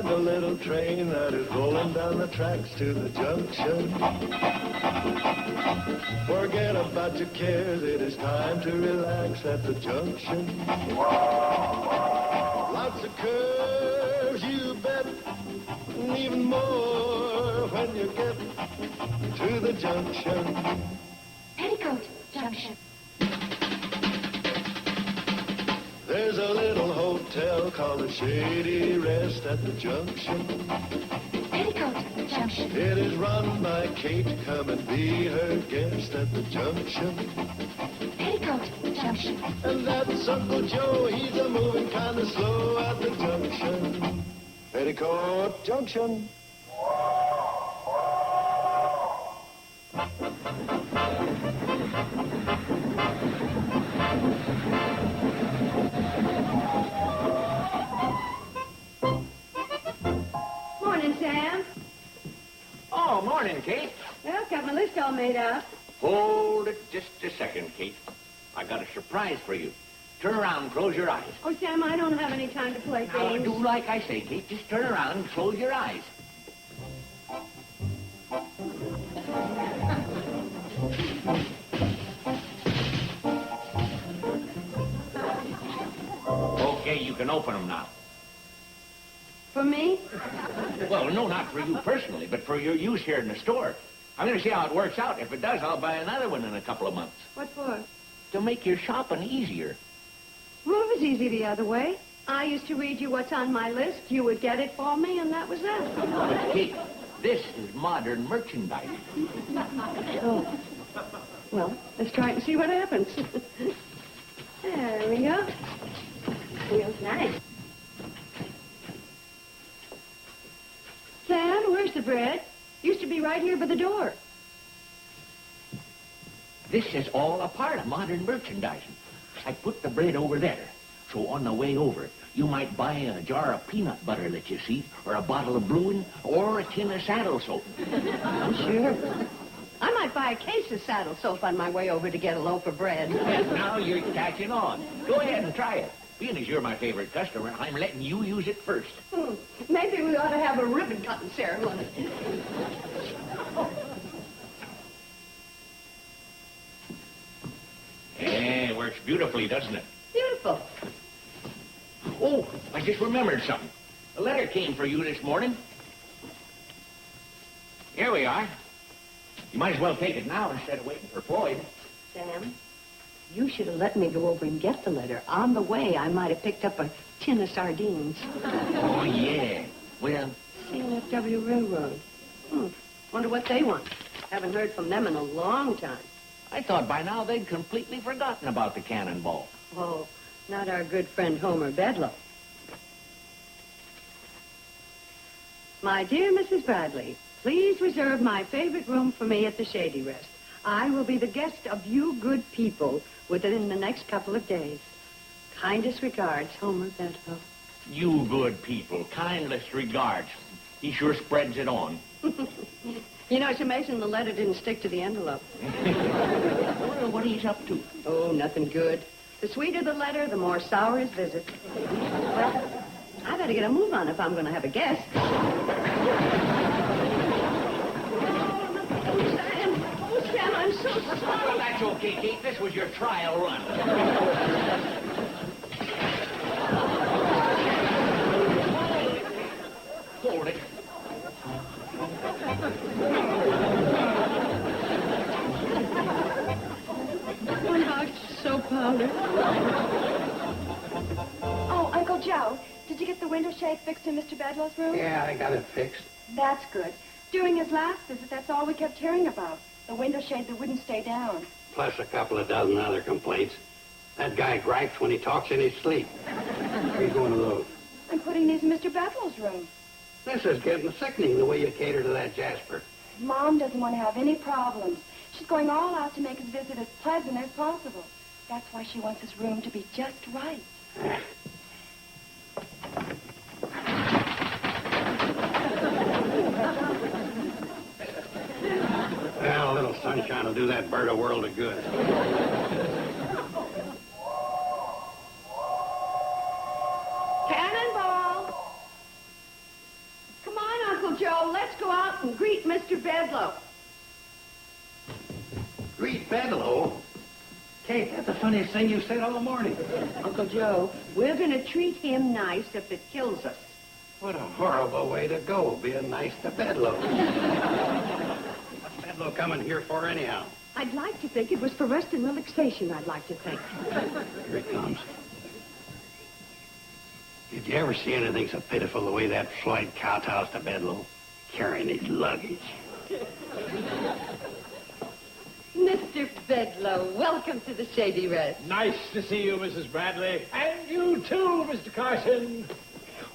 ride the little train that is rolling down the tracks to the junction. Forget about your cares, it is time to relax at the junction. Lots of curves, you bet, and even more when you get to the junction. Petticoat Junction. There's a little hotel called the Shady Rest at the junction. Petticoat Junction. It is run by Kate. Come and be her guest at the junction. Petticoat Junction. And that's Uncle Joe. He's a moving kind of slow at the junction. Petticoat Junction. Morning, Sam. Oh, morning, Kate. Well, got my list all made out. Hold it just a second, Kate. I got a surprise for you. Turn around and close your eyes. Oh, Sam, I don't have any time to play Now, games. do like I say, Kate. Just turn around and close your eyes. Okay, you can open them now. For me? Well, no, not for you personally, but for your use here in the store. I'm going to see how it works out. If it does, I'll buy another one in a couple of months. What for? To make your shopping easier. Well, it was easy the other way. I used to read you what's on my list. You would get it for me, and that was that. But, Kate, this is modern merchandise. Oh. Well, let's try it and see what happens. There we go. Feels nice. Sam, where's the bread? Used to be right here by the door. This is all a part of modern merchandising. I put the bread over there, so on the way over, you might buy a jar of peanut butter that you see, or a bottle of brewing, or a tin of saddle soap. Sure. I might buy a case of saddle soap on my way over to get a loaf of bread. Now you're catching on. Go ahead and try it. Being as you're my favorite customer, I'm letting you use it first. Maybe we ought to have a ribbon cutting ceremony. Yeah, it works beautifully, doesn't it? Beautiful. Oh, I just remembered something. A letter came for you this morning. Here we are. You might as well take it now instead of waiting for Floyd. Sam, you should have let me go over and get the letter. On the way, I might have picked up a tin of sardines. Oh, yeah. Well, CNFW Railroad. Wonder what they want. Haven't heard from them in a long time. I thought by now they'd completely forgotten about the cannonball. Oh, not our good friend Homer Bedloe. My dear Mrs. Bradley, please reserve my favorite room for me at the Shady Rest. I will be the guest of you good people within the next couple of days. Kindest regards, Homer Bedloe. You good people, kindest regards. He sure spreads it on. You know, it's amazing the letter didn't stick to the envelope. Well, what he's up to? Oh, nothing good. The sweeter the letter, the more sour his visit. Well, I better get a move on if I'm going to have a guest. Oh, Sam, I'm so sorry. Well, that's okay, Kate. This was your trial run. Hold it. My heart's so powdered. Oh, Uncle Joe, did you get the window shade fixed in Mr. Bedloe's room? Yeah, I got it fixed. That's good. During his last visit, that's all we kept hearing about. The window shade that wouldn't stay down. Plus a couple of dozen other complaints. That guy gripes when he talks in his sleep. Where are you going to those? I'm putting these in Mr. Bedloe's room. This is getting sickening, the way you cater to that Jasper. Mom doesn't want to have any problems. She's going all out to make his visit as pleasant as possible. That's why she wants his room to be just right. Well, a little sunshine will do that bird a world of good. Cannonball! out and greet Mr. Bedloe. Greet Bedloe? Kate, that's the funniest thing you've said all morning. Uncle Joe, we're going to treat him nice if it kills us. What a horrible way to go, being nice to Bedloe. What's Bedloe coming here for anyhow? I'd like to think it was for rest and relaxation, I'd like to think. Here it comes. Did you ever see anything so pitiful the way that Floyd kowtows to Bedloe, carrying his luggage? Mr. Bedloe, welcome to the Shady Rest. Nice to see you, Mrs. Bradley. And you too, Mr. Carson.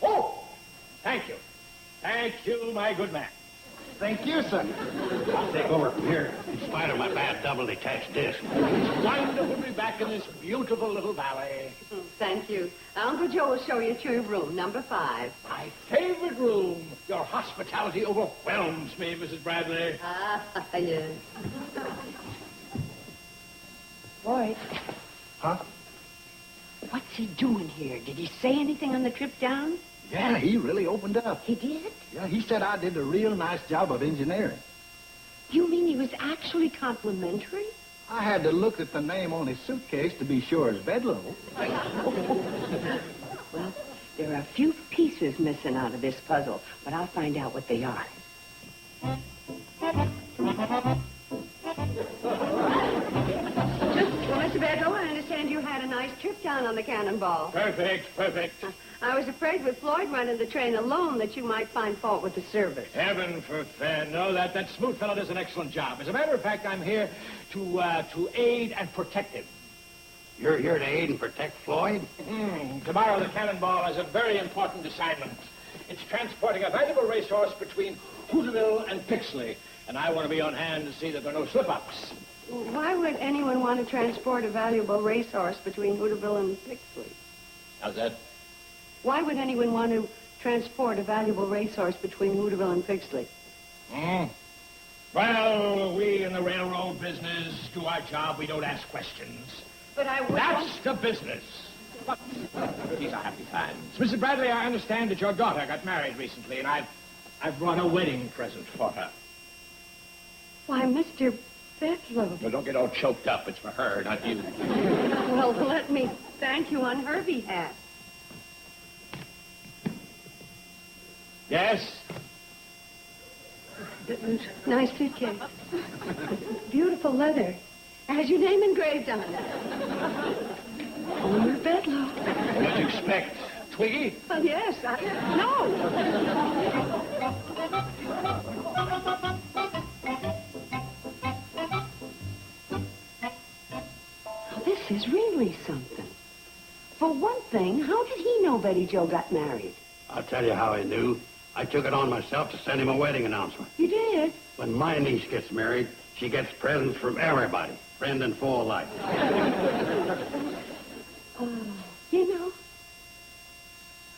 Oh, thank you. Thank you, my good man. Thank you, sir. I'll take over from here, in spite of my bad double-detached disc. It's wonderful to be back in this beautiful little valley. Thank you. Uncle Joe will show you to your room, number 5. My favorite room. Your hospitality overwhelms me, Mrs. Bradley. Ah, yes. Floyd. Huh? What's he doing here? Did he say anything on the trip down? Yeah, he really opened up. He did? Yeah, he said I did a real nice job of engineering. You mean he was actually complimentary? I had to look at the name on his suitcase to be sure it's Bedloe. Well, there are a few pieces missing out of this puzzle, but I'll find out what they are. Well, Mr. Bedloe, I understand you had a nice trip down on the Cannonball. Perfect, perfect. I was afraid with Floyd running the train alone that you might find fault with the service. Heaven forfend. No, that smooth fellow does an excellent job. As a matter of fact, I'm here to aid and protect him. You're here to aid and protect Floyd? Tomorrow, the Cannonball has a very important assignment. It's transporting a valuable racehorse between Hooterville and Pixley, and I want to be on hand to see that there are no slip-ups. Why would anyone want to transport a valuable racehorse between Hooterville and Pixley? How's that? Why would anyone want to transport a valuable racehorse between Hooterville and Pixley? Well, we in the railroad business do our job. We don't ask questions. But I would... That's the business. But these are happy times. Mrs. Bradley, I understand that your daughter got married recently, and I've brought a wedding present for her. Why, Mr. Bedloe. Well, don't get all choked up. It's for her, not you. Well, let me thank you on her behalf. Yes? Nice suitcase. Beautiful leather. Has your name engraved on it. Homer Bedloe. What'd you expect? Twiggy? Well, yes. No. This is really something. For one thing, how did he know Betty Jo got married? I'll tell you how I knew. I took it on myself to send him a wedding announcement. You did? When my niece gets married, she gets presents from everybody, friend and foe alike. You know,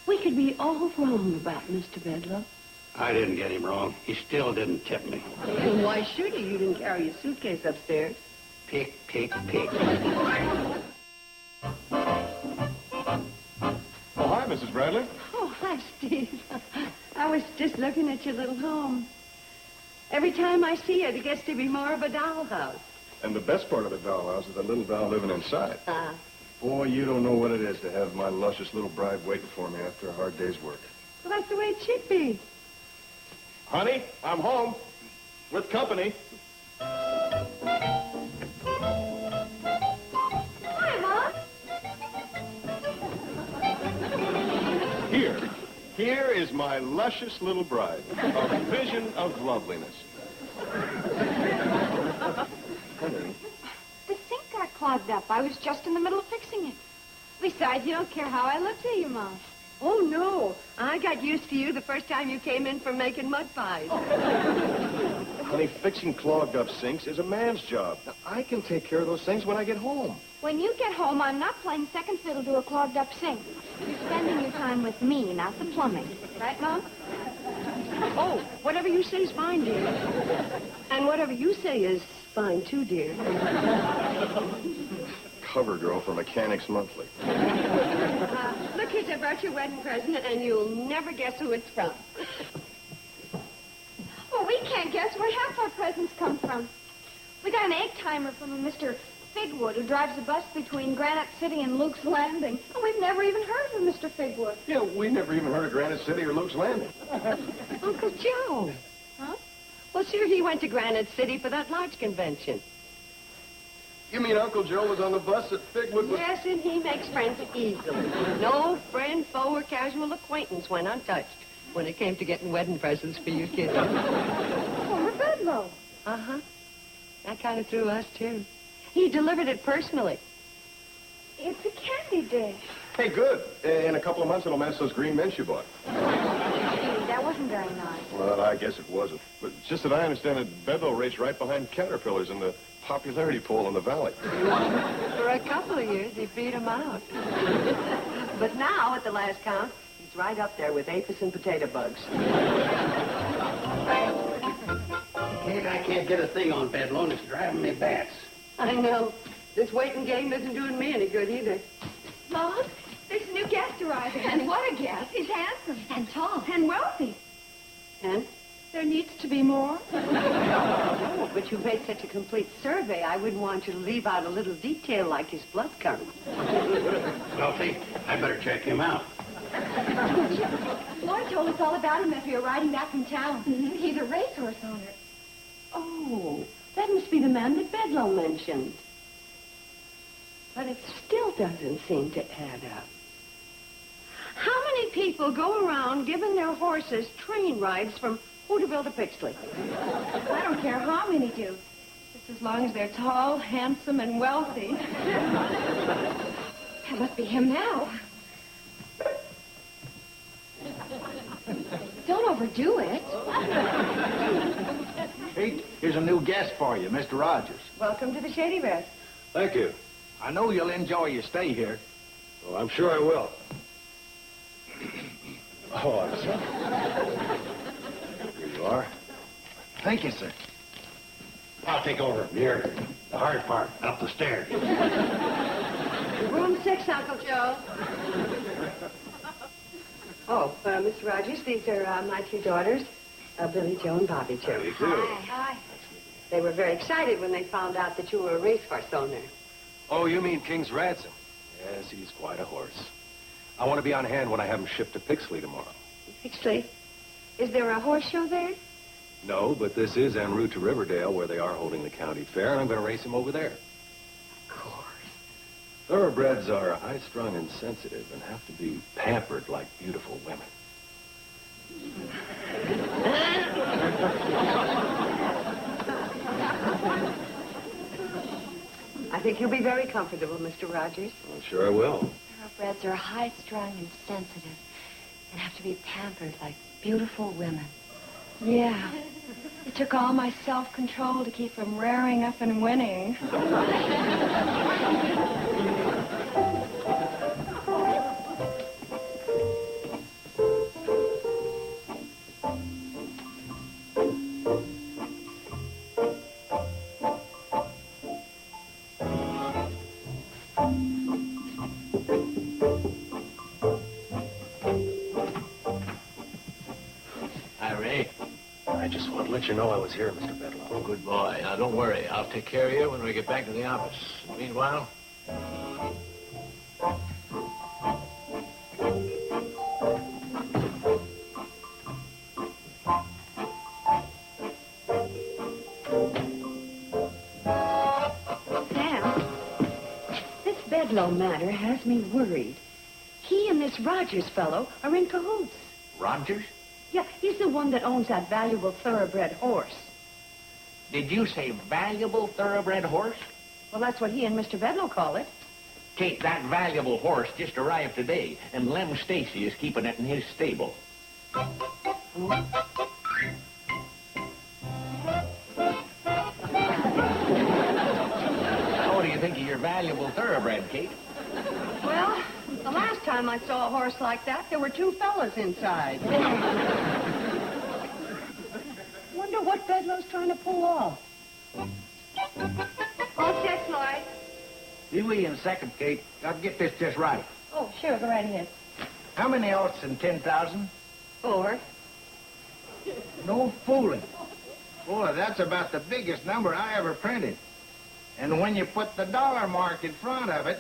we could be all wrong about Mr. Bedloe. I didn't get him wrong. He still didn't tip me. And why should he? You didn't carry your suitcase upstairs. Pick, pick, pick. Oh, hi, Mrs. Bradley. Oh, hi, Steve. I was just looking at your little home. Every time I see it, it gets to be more of a dollhouse. And the best part of the dollhouse is the little doll living inside. Ah. Boy, you don't know what it is to have my luscious little bride waiting for me after a hard day's work. Well, that's the way it should be. Honey, I'm home. With company. Hi, Mom. Here is my luscious little bride. A vision of loveliness. Honey. The sink got clogged up. I was just in the middle of fixing it. Besides, you don't care how I look, do you, Mom? Oh, no. I got used to you the first time you came in for making mud pies. Honey, fixing clogged up sinks is a man's job. Now, I can take care of those things when I get home. When you get home, I'm not playing second fiddle to a clogged up sink. You're spending your time with me, not the plumbing. Right, Mom? Oh, whatever you say is fine, dear. And whatever you say is fine, too, dear. Cover girl for Mechanics Monthly. Look, kids, I brought your wedding present, and you'll never guess who it's from. Well, we That's where half our presents come from. We got an egg timer from a Mr. Figwood who drives a bus between Granite City and Luke's Landing. And we've never even heard of Mr. Figwood. Yeah, we never even heard of Granite City or Luke's Landing. Uncle Joe. Huh? Well, sure, he went to Granite City for that large convention. You mean Uncle Joe was on the bus at Figwood with... Yes, and he makes friends easily. No friend, foe, or casual acquaintance went untouched when it came to getting wedding presents for you kids. Former Bedloe. Uh-huh. That kind of threw us, too. He delivered it personally. It's a candy dish. Hey, good. In a couple of months, it'll match those green mints you bought. That wasn't very nice. Well, I guess it wasn't. But it's just that I understand that Bedloe raced right behind Caterpillars in the popularity poll in the valley. For a couple of years, he beat him out. But now, at the last count, he's right up there with apis and potato bugs. Kid, I can't get a thing on Bedloe, and it's driving me bats. I know. This waiting game isn't doing me any good either. Mom, there's a new guest arriving. And what a guest. He's handsome. And tall. And wealthy. And? There needs to be more. Oh, but you made such a complete survey, I wouldn't want you to leave out a little detail like his blood count. Wealthy, I better check him out. Lloyd told us all about him after you were riding back from town. He's a racehorse owner. Oh, that must be the man that Bedloe mentioned. But it still doesn't seem to add up. How many people go around giving their horses train rides from Hooterville to Pixley? I don't care how many do. Just as long as they're tall, handsome, and wealthy. That must be him now. Don't overdo it. Pete, here's a new guest for you, Mr. Rogers. Welcome to the Shady Rest. Thank you. I know you'll enjoy your stay here. Oh, I'm sure I will. Oh, I'm sorry. Here you are. Thank you, sir. I'll take over from here. The hard part, up the stairs. Room 6, Uncle Joe. Oh, Mr. Rogers, these are my two daughters, Billy Joe and Bobby Joe. How do you do? Hi. They were very excited when they found out that you were a racehorse owner. Oh, you mean King's Ransom? Yes, he's quite a horse. I want to be on hand when I have him shipped to Pixley tomorrow. Pixley? Is there a horse show there? No, but this is en route to Riverdale, where they are holding the county fair, and I'm going to race him over there. Of course. Thoroughbreds are high-strung and sensitive and have to be pampered like beautiful women. I think you'll be very comfortable, Mr. Rogers. I'm sure I will. Thoroughbreds are high-strung and sensitive and have to be pampered like beautiful women. Yeah. It took all my self-control to keep from rearing up and winning. I just want to let you know I was here, Mr. Bedloe. Good boy. Now, don't worry. I'll take care of you when we get back to the office. Meanwhile... Sam, this Bedloe matter has me worried. He and this Rogers fellow are in cahoots. Rogers? Yeah, he's the one that owns that valuable thoroughbred horse. Did you say valuable thoroughbred horse? Well, that's what he and Mr. Bedloe call it. Kate, that valuable horse just arrived today, and Lem Stacy is keeping it in his stable. What do you think of your valuable thoroughbred, Kate? Well, the last time I saw a horse like that, there were two fellas inside. Wonder what Bedloe's trying to pull off. All set, Lloyd. Be with you in a second, Kate. I'll get this just right. Oh, sure, go right ahead. How many oughts in 10,000? 4. No fooling. Boy, that's about the biggest number I ever printed. And when you put the dollar mark in front of it,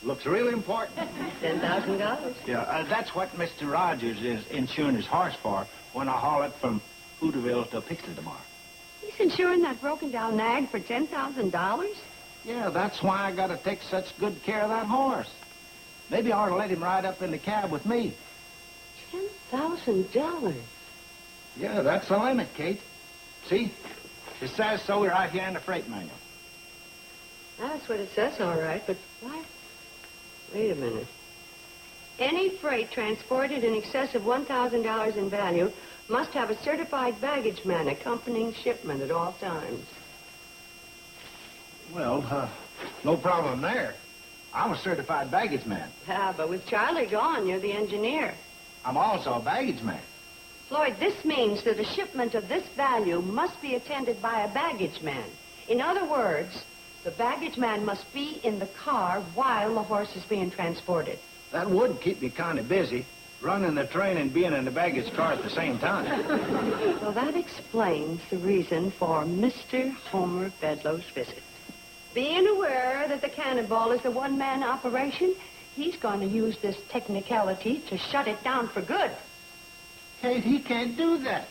looks real important. $10,000. Yeah, that's what Mr. Rogers is insuring his horse for when I haul it from Hooterville to Pixley tomorrow. He's insuring that broken-down nag for $10,000? Yeah, that's why I gotta take such good care of that horse. Maybe I ought to let him ride up in the cab with me. $10,000? Yeah, that's the limit, Kate. See? It says so right here in the freight manual. That's what it says, all right, but why? Wait a minute. Any freight transported in excess of $1,000 in value must have a certified baggage man accompanying shipment at all times. Well, no problem there. I'm a certified baggage man. Yeah, but with Charlie gone, you're the engineer. I'm also a baggage man. Floyd, this means that a shipment of this value must be attended by a baggage man. In other words, the baggage man must be in the car while the horse is being transported. That would keep me kind of busy, running the train and being in the baggage car at the same time. Well, that explains the reason for Mr. Homer Bedloe's visit. Being aware that the Cannonball is a one-man operation, he's going to use this technicality to shut it down for good. Kate, he can't do that.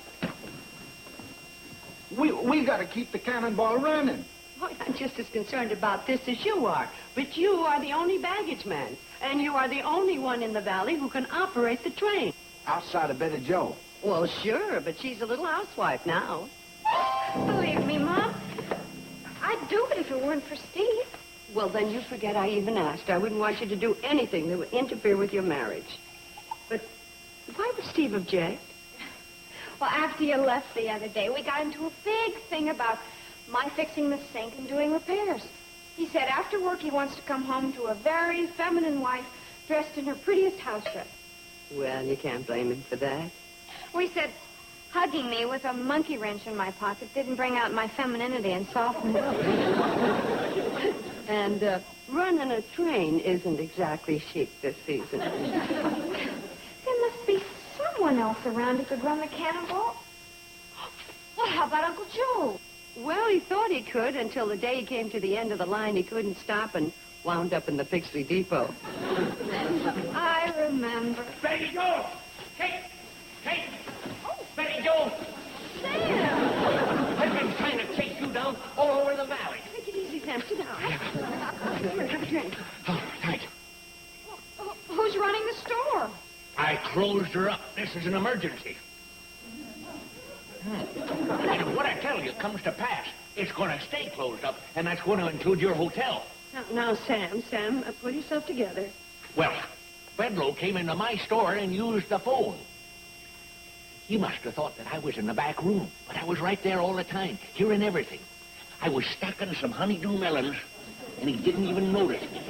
We got to keep the Cannonball running. Well, I'm just as concerned about this as you are. But you are the only baggage man, and you are the only one in the valley who can operate the train. Outside of Betty Joe. Well, sure, but she's a little housewife now. Believe me, Mom. I'd do it if it weren't for Steve. Well, then you forget I even asked. I wouldn't want you to do anything that would interfere with your marriage. But why would Steve object? Well, after you left the other day, we got into a big thing about my fixing the sink and doing repairs. He said after work he wants to come home to a very feminine wife dressed in her prettiest house dress. Well, you can't blame him for that. Well, he said hugging me with a monkey wrench in my pocket didn't bring out my femininity and soften it up. And running a train isn't exactly chic this season. There must be someone else around who could run the Cannonball. Well, how about Uncle Joe? Well, he thought he could until the day he came to the end of the line. He couldn't stop and wound up in the Pixley Depot. I remember. Betty Joe! Kate! Kate! Betty Joe! Sam! I've been trying to chase you down all over the valley. Take it easy, Sam. Sit down. Here, have a drink. Oh, thanks. Who's running the store? I closed her up. This is an emergency. And what I tell you comes to pass. It's going to stay closed up, and that's going to include your hotel. Now, Sam, pull yourself together. Well, Bedloe came into my store and used the phone. He must have thought that I was in the back room, but I was right there all the time, hearing everything. I was stacking some honeydew melons, and he didn't even notice me.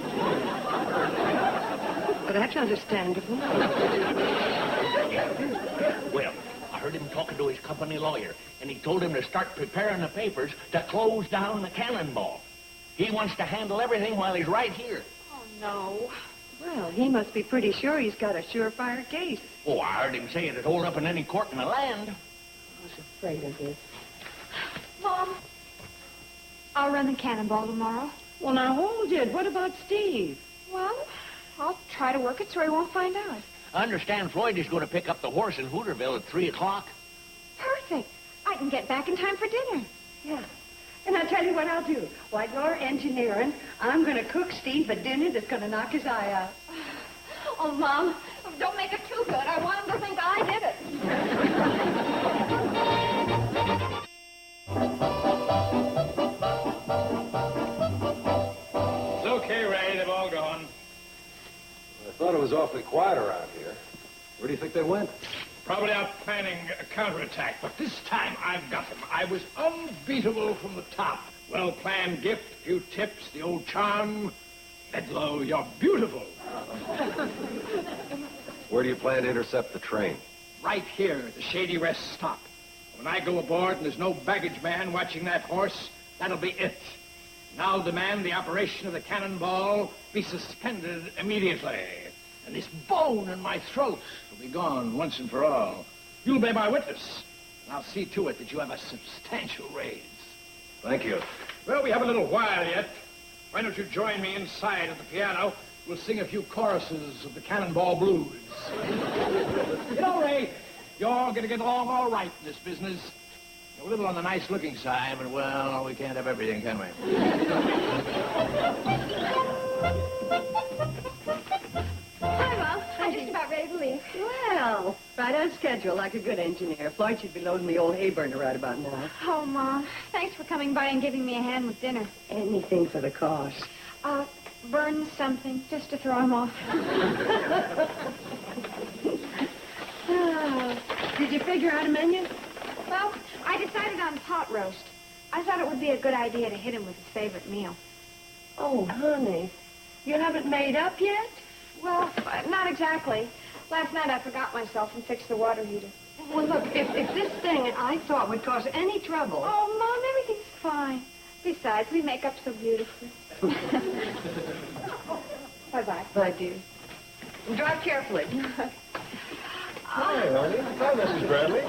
Well, that's understandable. Well, I heard him talking to his company lawyer, and he told him to start preparing the papers to close down the Cannonball. He wants to handle everything while he's right here. Oh, no. Well, he must be pretty sure he's got a surefire case. Oh, I heard him say it'd hold up in any court in the land. I was afraid of this. Mom, I'll run the Cannonball tomorrow. Well, now, hold it. What about Steve? Well, I'll try to work it so he won't find out. I understand Floyd is going to pick up the horse in Hooterville at 3 o'clock. Perfect. I can get back in time for dinner. Yeah. And I'll tell you what I'll do. While you're engineering, I'm going to cook Steve a dinner that's going to knock his eye out. Oh, Mom, don't make it too good. I want him to think I did it. It's okay, Ray. They've all gone. I thought it was awfully quiet around here. Where do you think they went? Probably out planning a counterattack, but this time I've got him. I was unbeatable from the top. Well-planned gift, a few tips, the old charm. Bedloe, you're beautiful. Where do you plan to intercept the train? Right here at the Shady Rest stop. When I go aboard and there's no baggage man watching that horse, that'll be it. Now demand the operation of the Cannonball be suspended immediately. And this bone in my throat will be gone once and for all. You'll be my witness. I'll see to it that you have a substantial raise. Thank you. Well, we have a little while yet. Why don't you join me inside at the piano? We'll sing a few choruses of the Cannonball Blues. You know, Ray, you're all going to get along all right in this business. You're a little on the nice-looking side, but, well, we can't have everything, can we? Hi, Mom. I'm just about ready to leave. Well, right on schedule, like a good engineer. Floyd should be loading the old hay burner right about now. Oh, Mom. Thanks for coming by and giving me a hand with dinner. Anything for the cause. Burn something, just to throw him off. Did you figure out a menu? Well, I decided on pot roast. I thought it would be a good idea to hit him with his favorite meal. Oh, honey. You haven't made up yet? Well, not exactly. Last night I forgot myself and fixed the water heater. Well, look, if this thing I thought would cause any trouble... Oh, Mom, everything's fine. Besides, we make up so beautifully. Bye-bye. My dear. Drive carefully. Hi, honey. Hi, Mrs. Bradley.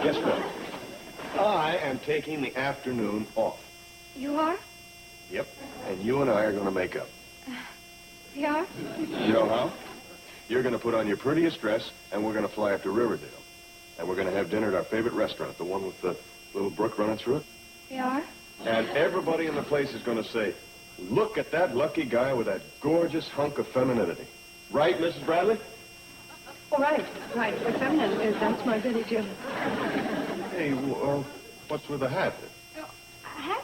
Guess what? I am taking the afternoon off. You are? Yep. And you and I are going to make up. You are? You know how? You're going to put on your prettiest dress, and we're going to fly up to Riverdale. And we're going to have dinner at our favorite restaurant, the one with the little brook running through it. You are? And everybody in the place is going to say, look at that lucky guy with that gorgeous hunk of femininity. Right, Mrs. Bradley? Oh, right. The feminine, that's my Billy Joe. Hey, what's with the hat? Hat?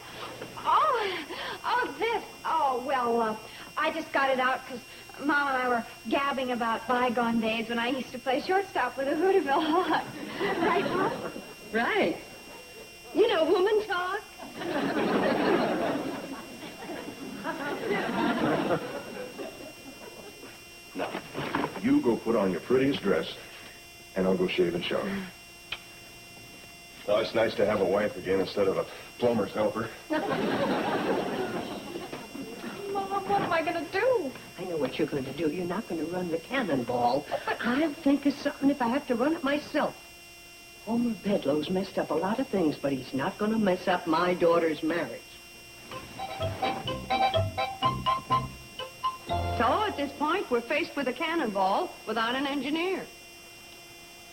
Oh, this. Oh, well, I just got it out because Mom and I were gabbing about bygone days when I used to play shortstop with the Hooterville Hawks. Right, Mom? Right. You know, woman talk. Now, you go put on your prettiest dress, and I'll go shave and shower. Oh, it's nice to have a wife again instead of a plumber's helper. Mom, what am I going to do? I know what you're going to do. You're not going to run the cannonball. I'll think of something if I have to run it myself. Homer Bedloe's messed up a lot of things, but he's not going to mess up my daughter's marriage. So, at this point, we're faced with a cannonball without an engineer.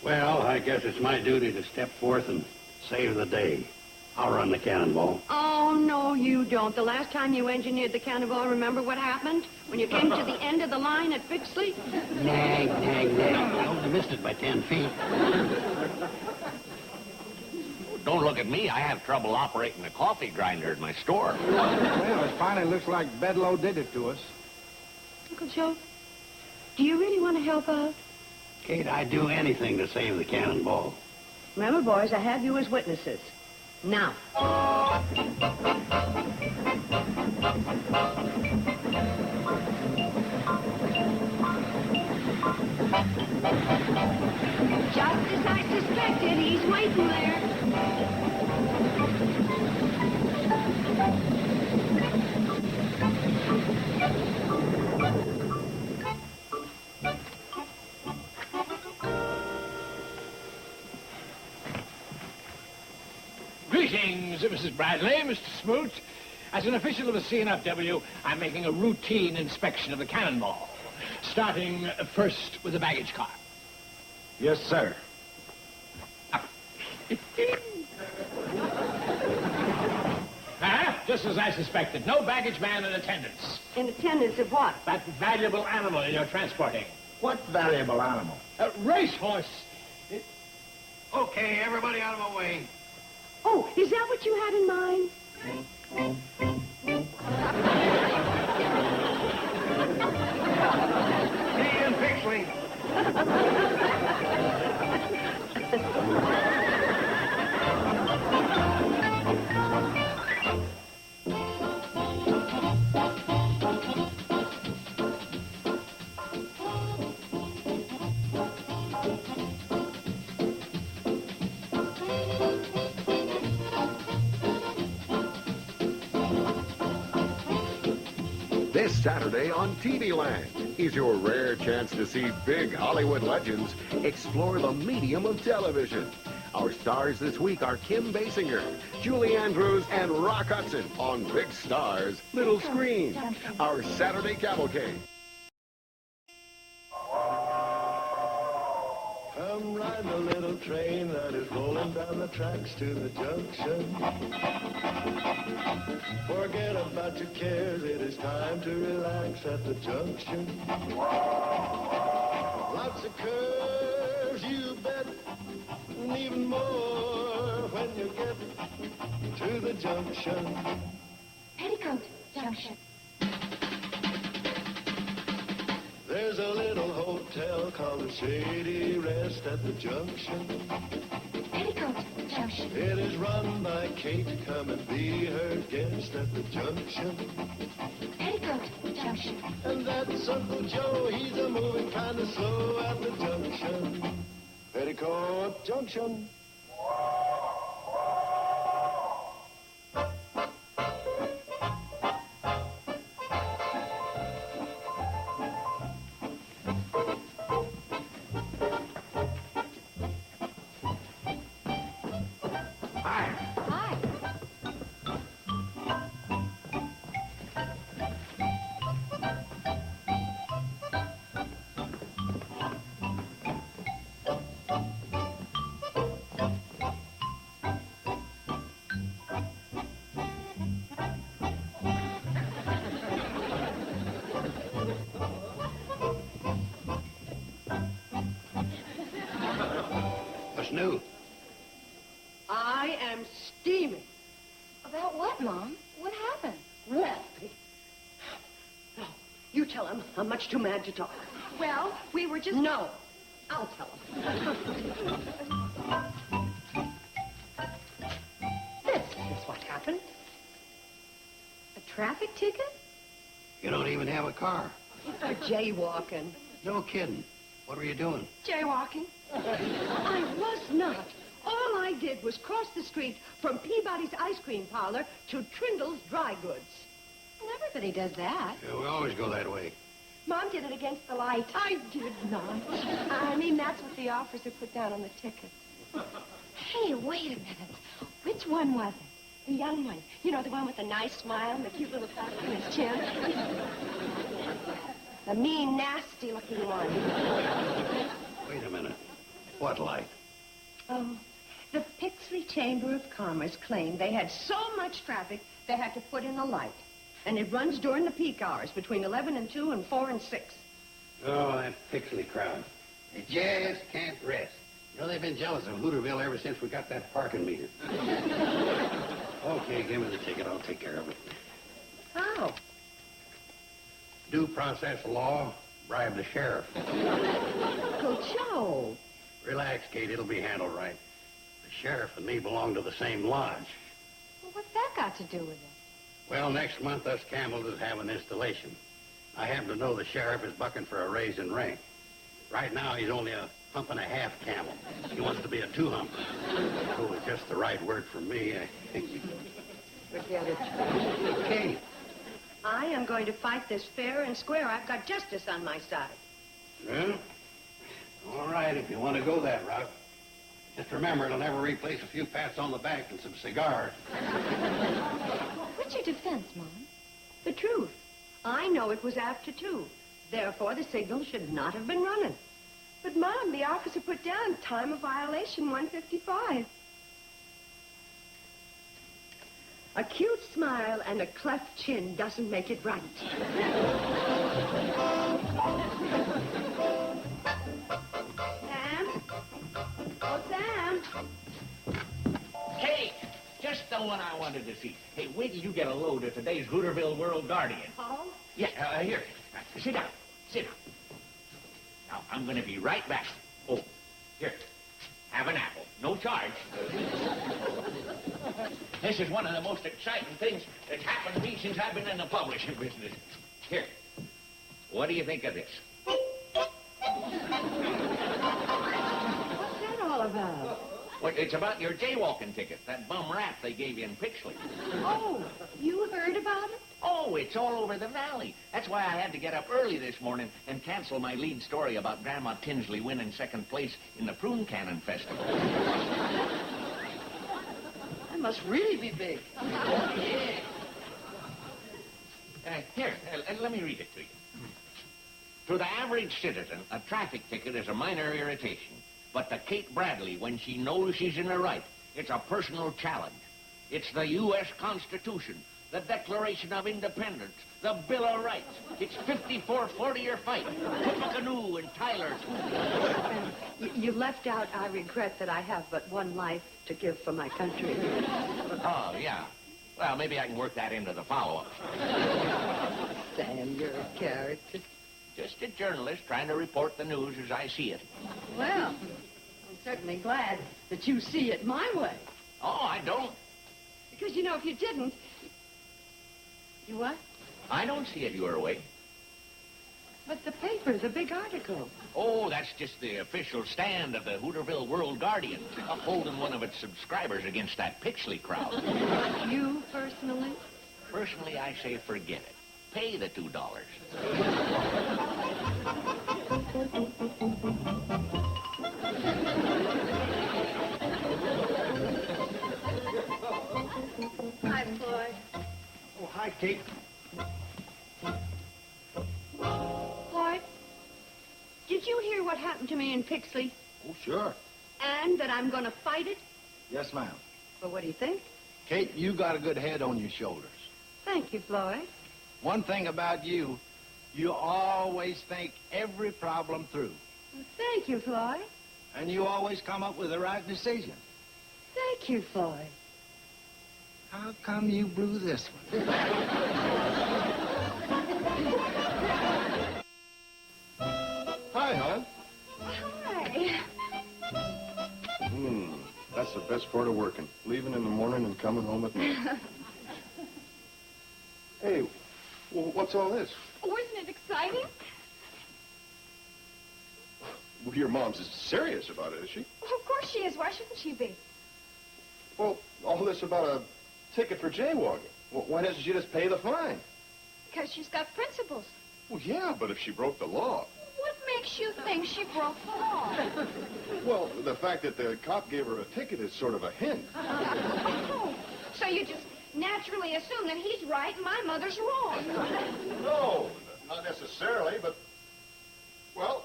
Well, I guess it's my duty to step forth and save the day. I'll run the cannonball. Oh, no, you don't. The last time you engineered the cannonball, remember what happened? When you came to the end of the line at Bixley? Nag. I only missed it by 10 feet. Don't look at me. I have trouble operating the coffee grinder at my store. Well, it finally looks like Bedloe did it to us. Uncle Joe, do you really want to help out? Kate, I'd do anything to save the cannonball. Remember, boys, I have you as witnesses. Now. Just as I suspected, he's waiting there. Greetings, Mrs. Bradley, Mr. Smoot. As an official of the CNFW, I'm making a routine inspection of the cannonball, starting first with the baggage car. Yes, sir. Just as I suspected. No baggage man in attendance. In attendance of what? That valuable animal you're transporting. What valuable animal? A racehorse. Okay, everybody out of my way. Oh, is that what you had in mind? See you in Bixley. This Saturday on TV Land. is your rare chance to see big Hollywood legends explore the medium of television. Our stars this week are Kim Basinger, Julie Andrews, and Rock Hudson on Big Stars, Little Screen. Our Saturday Cavalcade. Come ride the little train that is rolling down the tracks to the junction. Forget about your cares, it is time to relax at the junction. Lots of curves, you bet, and even more when you get to the junction. Petticoat Junction. There's a little hotel called the Shady Rest at the junction. Petticoat Junction. It is run by Kate. Come and be her guest at the junction. Petticoat Junction. And that's Uncle Joe. He's a moving kind of slow at the junction. Petticoat Junction. What's new? I am steaming. About what, Mom? What happened? Wealthy. No, you tell him. I'm much too mad to talk. Well, we were just... No, I'll tell him. This is what happened. A traffic ticket? You don't even have a car. For jaywalking. No kidding. What were you doing? Jaywalking. I was not. All I did was cross the street from Peabody's ice cream parlor to Trindle's dry goods. Well, everybody does that. Yeah, we always go that way. Mom did it against the light. I did not. I mean, that's what the officer put down on the ticket. Hey, wait a minute. Which one was it? The young one. You know, the one with the nice smile and the cute little tuck on his chin? The mean, nasty-looking one. Wait a minute. What light? Oh, the Pixley Chamber of Commerce claimed they had so much traffic they had to put in a light. And it runs during the peak hours, between 11 and 2 and 4 and 6. Oh, that Pixley crowd. They just can't rest. You know, they've been jealous of Hooterville ever since we got that parking meter. Okay, give me the ticket. I'll take care of it. How? Due process law, bribe the sheriff. Uncle Joe. Relax, Kate. It'll be handled right. The sheriff and me belong to the same lodge. Well, what's that got to do with it? Well, next month, us Campbells is having installation. I happen to know the sheriff is bucking for a raise in rank. Right now, he's only a hump and a half camel. He wants to be a two-hump. Oh, it's just the right word for me. Forget it. Kate. I am going to fight this fair and square. I've got justice on my side. Well, all right, if you want to go that route. Just remember, it'll never replace a few pats on the back and some cigars. What's your defense, Mom? The truth. I know it was after 2. Therefore, the signal should not have been running. But, Mom, the officer put down time of violation 1:55. A cute smile and a cleft chin doesn't make it right. Sam? Oh, Sam? Hey, just the one I wanted to see. Hey, wait till you get a load of today's Hooterville World Guardian. Paul? Yeah, here. Sit down. Sit down. Now, I'm going to be right back. Oh, here. Have an apple. No charge. This is one of the most exciting things that's happened to me since I've been in the publishing business. Here. What do you think of this? What's that all about? Well, it's about your jaywalking ticket, that bum rap they gave you in Pixley. Oh, you heard about it? Oh, it's all over the valley. That's why I had to get up early this morning and cancel my lead story about Grandma Tinsley winning second place in the Prune Cannon Festival. That must really be big. Yeah. Here, let me read it to you. To the average citizen, a traffic ticket is a minor irritation. But to Kate Bradley, when she knows she's in the right, it's a personal challenge. It's the U.S. Constitution, the Declaration of Independence, the Bill of Rights. It's 54-40 or fight. Tippecanoe and Tyler, too. You left out, I regret that I have but one life to give for my country. Oh, yeah. Well, maybe I can work that into the follow-up. Sam, you're a character. Just a journalist trying to report the news as I see it. Well, I'm certainly glad that you see it my way. Oh, I don't. Because, you know, if you didn't... You what? I don't see it your way. But the paper, the big article. Oh, that's just the official stand of the Hooterville World Guardian, upholding one of its subscribers against that Pixley crowd. You personally? Personally, I say forget it. Pay the $2. Hi, Floyd. Oh, hi, Kate. Floyd, did you hear what happened to me in Pixley? Oh, sure. And that I'm going to fight it? Yes, ma'am. Well, what do you think? Kate, you got a good head on your shoulders. Thank you, Floyd. One thing about you, you always think every problem through. Well, thank you, Floyd. And you always come up with the right decision. Thank you, Floyd. How come you blew this one? Hi, hon. Hi. That's the best part of working. Leaving in the morning and coming home at night. Hey, what's all this? Oh, isn't it exciting? Well, your mom's serious about it, is she? Well, of course she is. Why shouldn't she be? Well, all this about a ticket for jaywalking. Well, why doesn't she just pay the fine? Because she's got principles. Well, yeah, but if she broke the law. What makes you think she broke the law? Well, the fact that the cop gave her a ticket is sort of a hint. Oh, so you just naturally assume that he's right and my mother's wrong. No, not necessarily, but, well,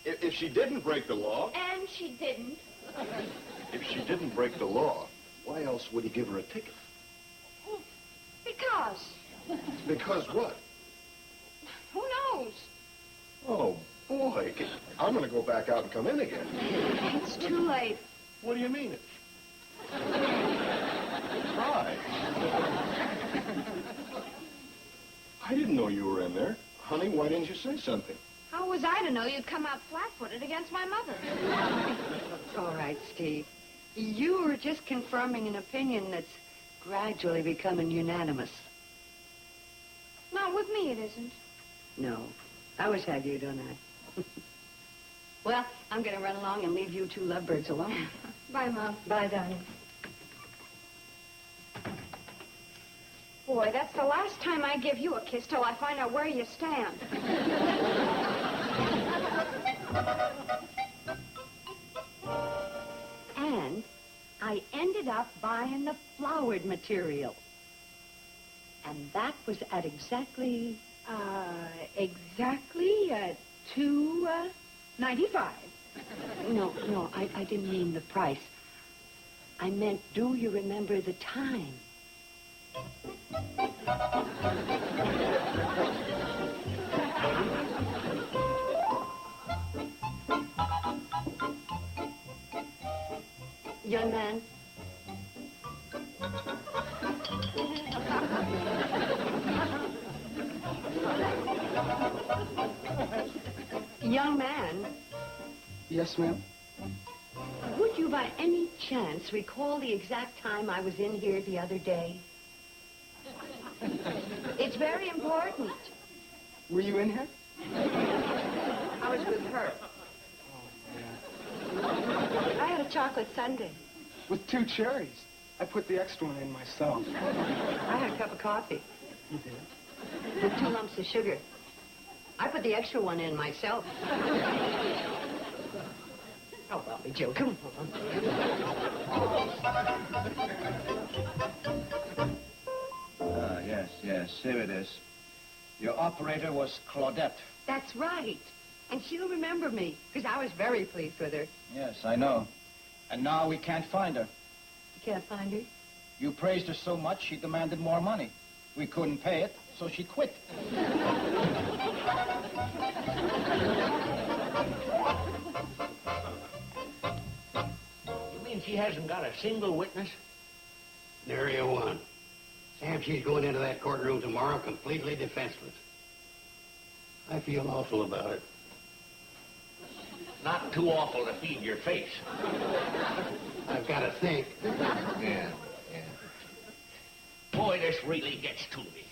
if she didn't break the law, And she didn't. if she didn't break the law, why else would he give her a ticket? Because. Because what? Who knows? Oh, boy, I'm going to go back out and come in again. It's too late. What do you mean? Try. I didn't know you were in there. Honey, why didn't you say something? How was I to know you'd come out flat-footed against my mother? All right, Steve. You were just confirming an opinion that's gradually becoming unanimous. Not with me, it isn't. No. I always have you, don't I? Well, I'm going to run along and leave you two lovebirds alone. Bye, Mom. Bye, darling. Boy, that's the last time I give you a kiss till I find out where you stand. And I ended up buying the flowered material. And that was at exactly $2.95. No, I didn't mean the price. I meant, do you remember the time? Young man. Young man. Yes, ma'am? Would you by any chance recall the exact time I was in here the other day? It's very important. Were you in here? I was with her. I had a chocolate sundae. With 2 cherries. I put the extra one in myself. I had a cup of coffee. Put 2 lumps of sugar. I put the extra one in myself. Oh, Bobby Joe, come on. Yes, here it is. Your operator was Claudette. That's right. And she'll remember me, because I was very pleased with her. Yes, I know. And now we can't find her. You can't find her? You praised her so much, she demanded more money. We couldn't pay it, so she quit. You mean she hasn't got a single witness? Nary a one. Sam, she's going into that courtroom tomorrow completely defenseless. I feel awful about it. Not too awful to feed your face. I've got to think. Yeah. Boy, this really gets to me.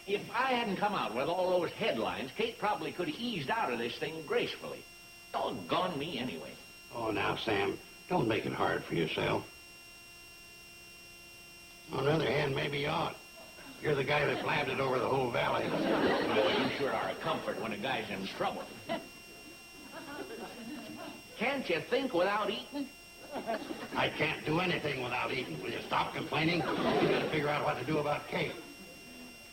If I hadn't come out with all those headlines, Kate probably could have eased out of this thing gracefully. Doggone me anyway. Oh, now, Sam, don't make it hard for yourself. On the other hand, maybe you ought. You're the guy that blabbed it over the whole valley. Boy, you sure are a comfort when a guy's in trouble. Can't you think without eating? I can't do anything without eating. Will you stop complaining? You gotta figure out what to do about Kate.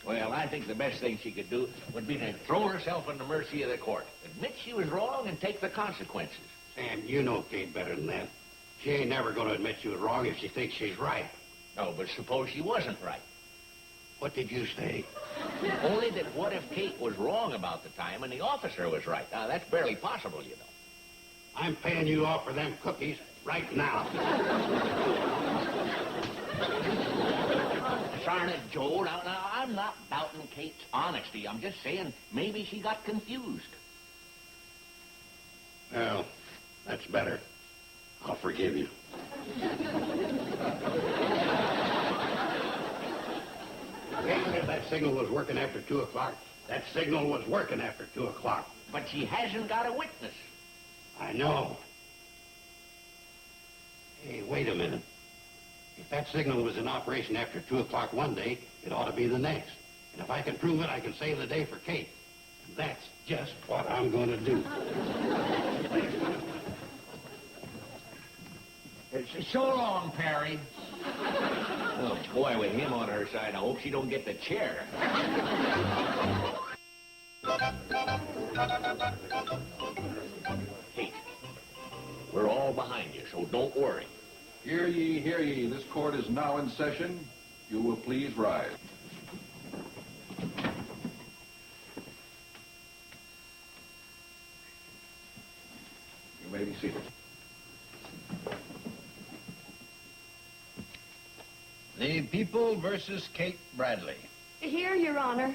Well, I think the best thing she could do would be to throw herself in the mercy of the court. Admit she was wrong and take the consequences. Sam, you know Kate better than that. She ain't never gonna admit she was wrong if she thinks she's right. No, but suppose she wasn't right. What did you say? Only that what if Kate was wrong about the time and the officer was right? Now, that's barely possible, you know. I'm paying you off for them cookies right now. Darn it, Joe. Now, I'm not doubting Kate's honesty. I'm just saying maybe she got confused. Well, that's better. I'll forgive you. Kate said that signal was working after 2 o'clock. That signal was working after 2 o'clock. But she hasn't got a witness. I know. Hey, wait a minute. If that signal was in operation after 2 o'clock one day, it ought to be the next. And if I can prove it, I can save the day for Kate. And that's just what I'm going to do. So long, Perry. Oh, boy, with him on her side, I hope she don't get the chair. Kate, we're all behind you, so don't worry. Hear ye, hear ye. This court is now in session. You will please rise. You may be seated. The People versus Kate Bradley. Here, Your Honor.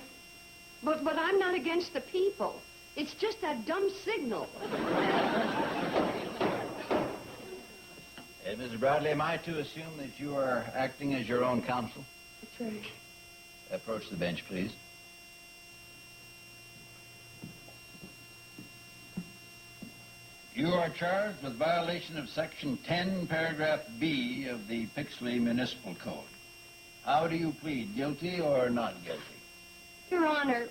But I'm not against the people. It's just that dumb signal. Mrs. Bradley, am I to assume that you are acting as your own counsel? That's right. Approach the bench, please. You are charged with violation of Section 10, Paragraph B of the Pixley Municipal Code. How do you plead, guilty or not guilty? Your Honor,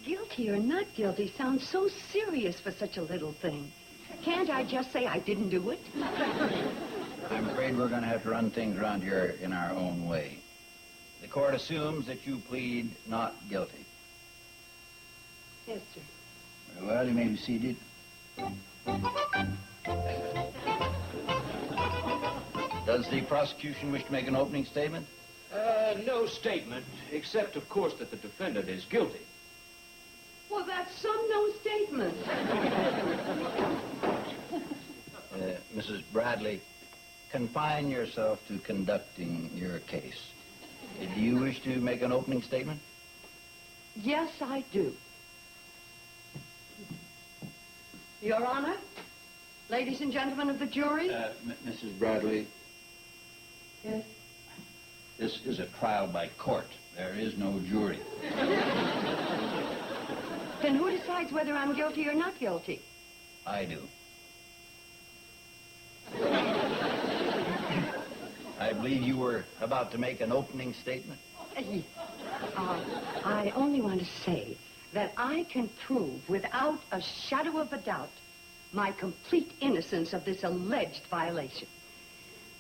guilty or not guilty sounds so serious for such a little thing. Can't I just say I didn't do it? I'm afraid we're going to have to run things around here in our own way. The court assumes that you plead not guilty. Yes, sir. Very well, you may be seated. Does the prosecution wish to make an opening statement? No statement, except, of course, that the defendant is guilty. Well, that's some no statement. Mrs. Bradley, confine yourself to conducting your case. Do you wish to make an opening statement? Yes, I do. Your Honor, ladies and gentlemen of the jury. Mrs. Bradley, Yes. this is a trial by court. There is no jury. Then who decides whether I'm guilty or not guilty? I do. I believe you were about to make an opening statement? I only want to say that I can prove without a shadow of a doubt my complete innocence of this alleged violation.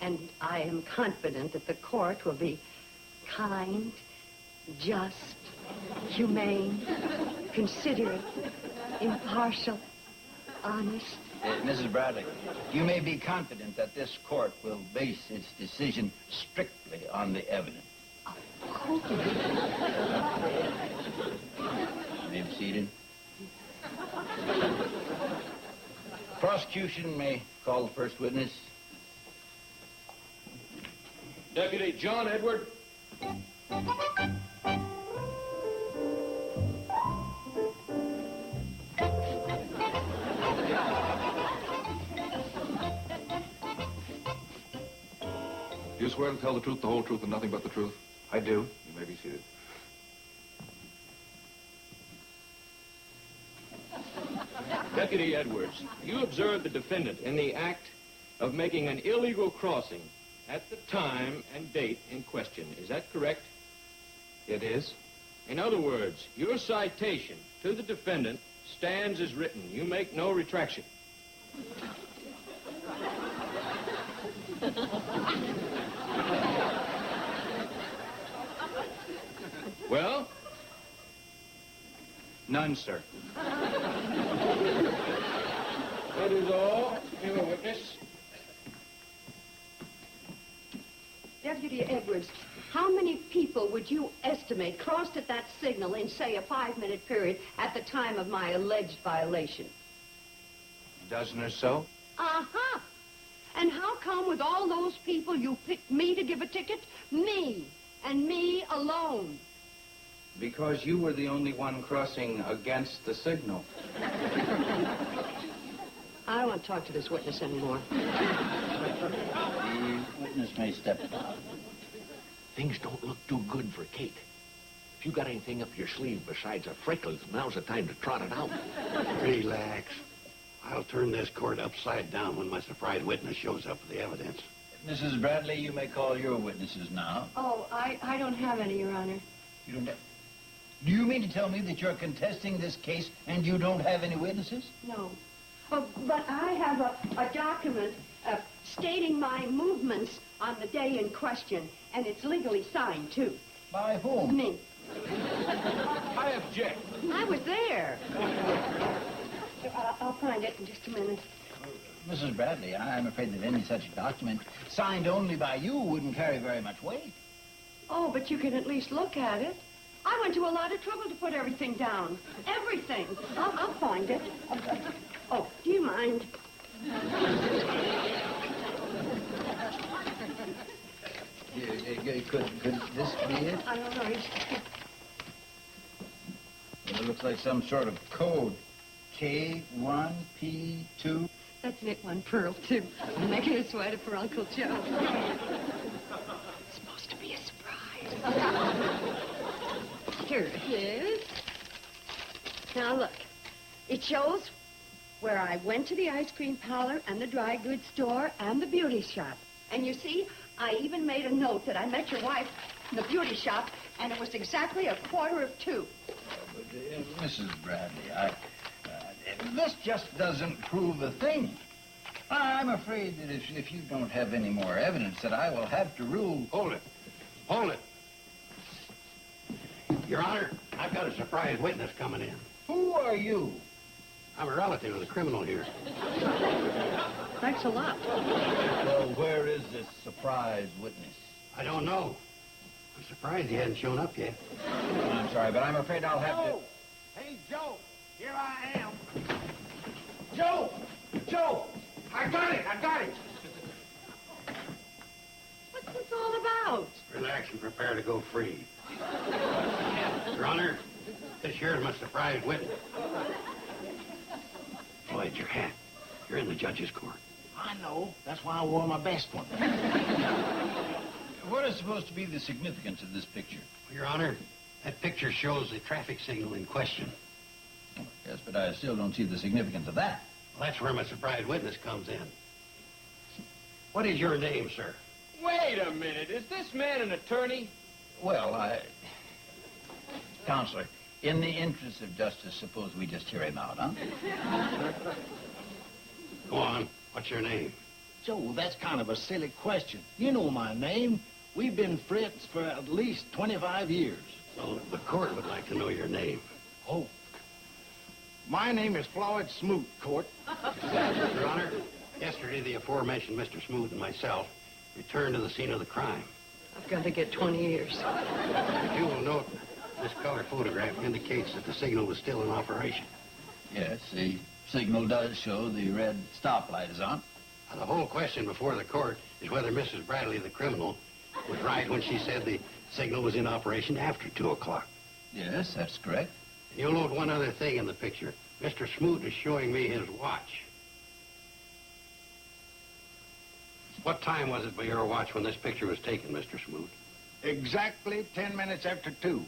And I am confident that the court will be kind, just, humane, considerate, impartial, honest. Mrs. Bradley, you may be confident that this court will base its decision strictly on the evidence. Of course. May be seated. Prosecution may call the first witness. Deputy John Edward. Do you swear to tell the truth, the whole truth, and nothing but the truth? I do. You may be seated. Deputy Edwards, you observed the defendant in the act of making an illegal crossing at the time and date in question. Is that correct? It is. In other words, your citation to the defendant stands as written. You make no retraction. Well? None, sir. That is all. Your witness. Deputy Edwards, how many people would you estimate crossed at that signal in, say, a 5-minute period at the time of my alleged violation? A dozen or so. Uh-huh. And how come with all those people you picked me to give a ticket? Me, and me alone. Because you were the only one crossing against the signal. I don't want to talk to this witness anymore. The witness may step down. Things don't look too good for Kate. If you got anything up your sleeve besides a freckles, now's the time to trot it out. Relax. I'll turn this court upside down when my surprise witness shows up with the evidence. Mrs. Bradley, you may call your witnesses now. Oh, I don't have any, Your Honor. You don't have... Do you mean to tell me that you're contesting this case and you don't have any witnesses? No. Oh, but I have a document stating my movements on the day in question, and it's legally signed, too. By whom? Me. I object. I was there. I'll find it in just a minute. Mrs. Bradley, I'm afraid that any such document signed only by you wouldn't carry very much weight. Oh, but you can at least look at it. I went to a lot of trouble to put everything down. Everything. I'll find it. Oh, do you mind? Could this be it? I don't know. Well, it looks like some sort of code. K1P2. That's Nick One Pearl, too. I'm making her sweater for Uncle Joe. It's supposed to be a surprise. Here it is. Now, look. It shows where I went to the ice cream parlor and the dry goods store and the beauty shop. And you see, I even made a note that I met your wife in the beauty shop, and it was exactly 1:45. But, Mrs. Bradley, this just doesn't prove a thing. I'm afraid that if you don't have any more evidence, that I will have to rule... Hold it. Hold it. Your Honor, I've got a surprise witness coming in. Who are you? I'm a relative of the criminal here. Thanks a lot. Well, where is this surprise witness? I don't know. I'm surprised he hasn't shown up yet. I'm sorry, but I'm afraid I'll have to... Hey, Joe, here I am. Joe! Joe! I got it! What's this all about? Relax and prepare to go free. Your Honor, this here is my surprise witness. Boy, it's your hat. You're in the judge's court. I know. That's why I wore my best one. What is supposed to be the significance of this picture? Your Honor, that picture shows the traffic signal in question. Yes, but I still don't see the significance of that. Well, that's where my surprise witness comes in. What is your name, sir? Wait a minute. Is this man an attorney? Well, Counselor, in the interest of justice, suppose we just hear him out, huh? Go on. What's your name? Joe, that's kind of a silly question. You know my name. We've been friends for at least 25 years. Well, the court would like to know your name. Oh. My name is Floyd Smoot, Court. Your Honor, yesterday the aforementioned Mr. Smoot and myself returned to the scene of the crime. I've got to get 20 years. You will note this color photograph indicates that the signal was still in operation. Yes, the signal does show the red stoplight is on. Now, the whole question before the court is whether Mrs. Bradley, the criminal, was right when she said the signal was in operation after 2 o'clock. Yes, that's correct. And you'll note one other thing in the picture. Mr. Smoot is showing me his watch. What time was it by your watch when this picture was taken, Mr. Smoot? Exactly 10 minutes after 2.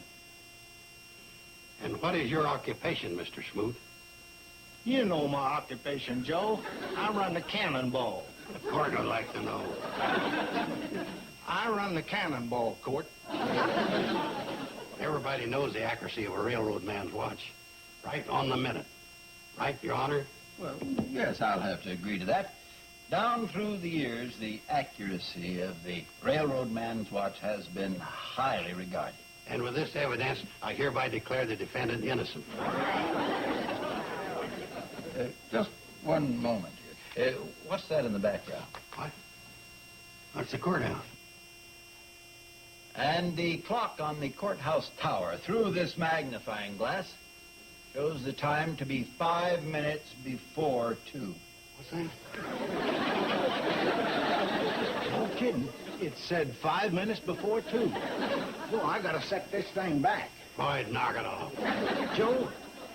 And what is your occupation, Mr. Smoot? You know my occupation, Joe. I run the cannonball. The court would like to know. I run the cannonball, Court. Everybody knows the accuracy of a railroad man's watch. Right on the minute. Right, Your Honor? Well, yes, I'll have to agree to that. Down through the years, the accuracy of the railroad man's watch has been highly regarded. And with this evidence, I hereby declare the defendant innocent. Just one moment here. What's that in the background? What? That's the courthouse. And the clock on the courthouse tower through this magnifying glass shows the time to be 5 minutes before 2. What's that? No kidding. It said 5 minutes before 2. Well, I gotta set this thing back. Boy, knock it off. Joe,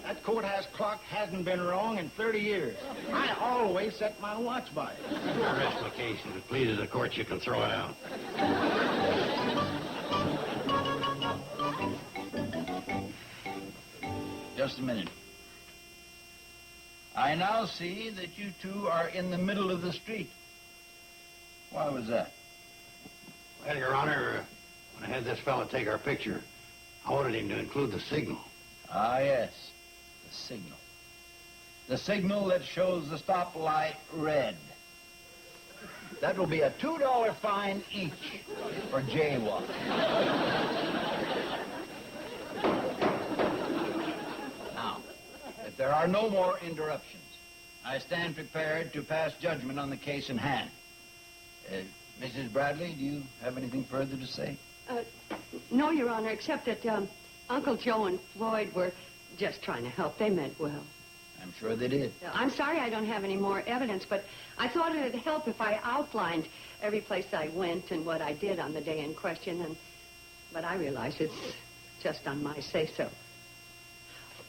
that courthouse clock hasn't been wrong in 30 years. I always set my watch by it. I rest my case. If it pleases the court, you can throw it out. Just a minute. I now see that you two are in the middle of the street. Why was that? Well, Your Honor, when I had this fella take our picture, I wanted him to include the signal. Ah, yes. The signal. The signal that shows the stoplight red. That will be a $2 fine each for jaywalking. Now, if there are no more interruptions, I stand prepared to pass judgment on the case in hand. Mrs. Bradley, do you have anything further to say? No, Your Honor, except that Uncle Joe and Floyd were just trying to help. They meant well. I'm sure they did. I'm sorry I don't have any more evidence, but I thought it'd help if I outlined every place I went and what I did on the day in question, but I realize it's just on my say-so.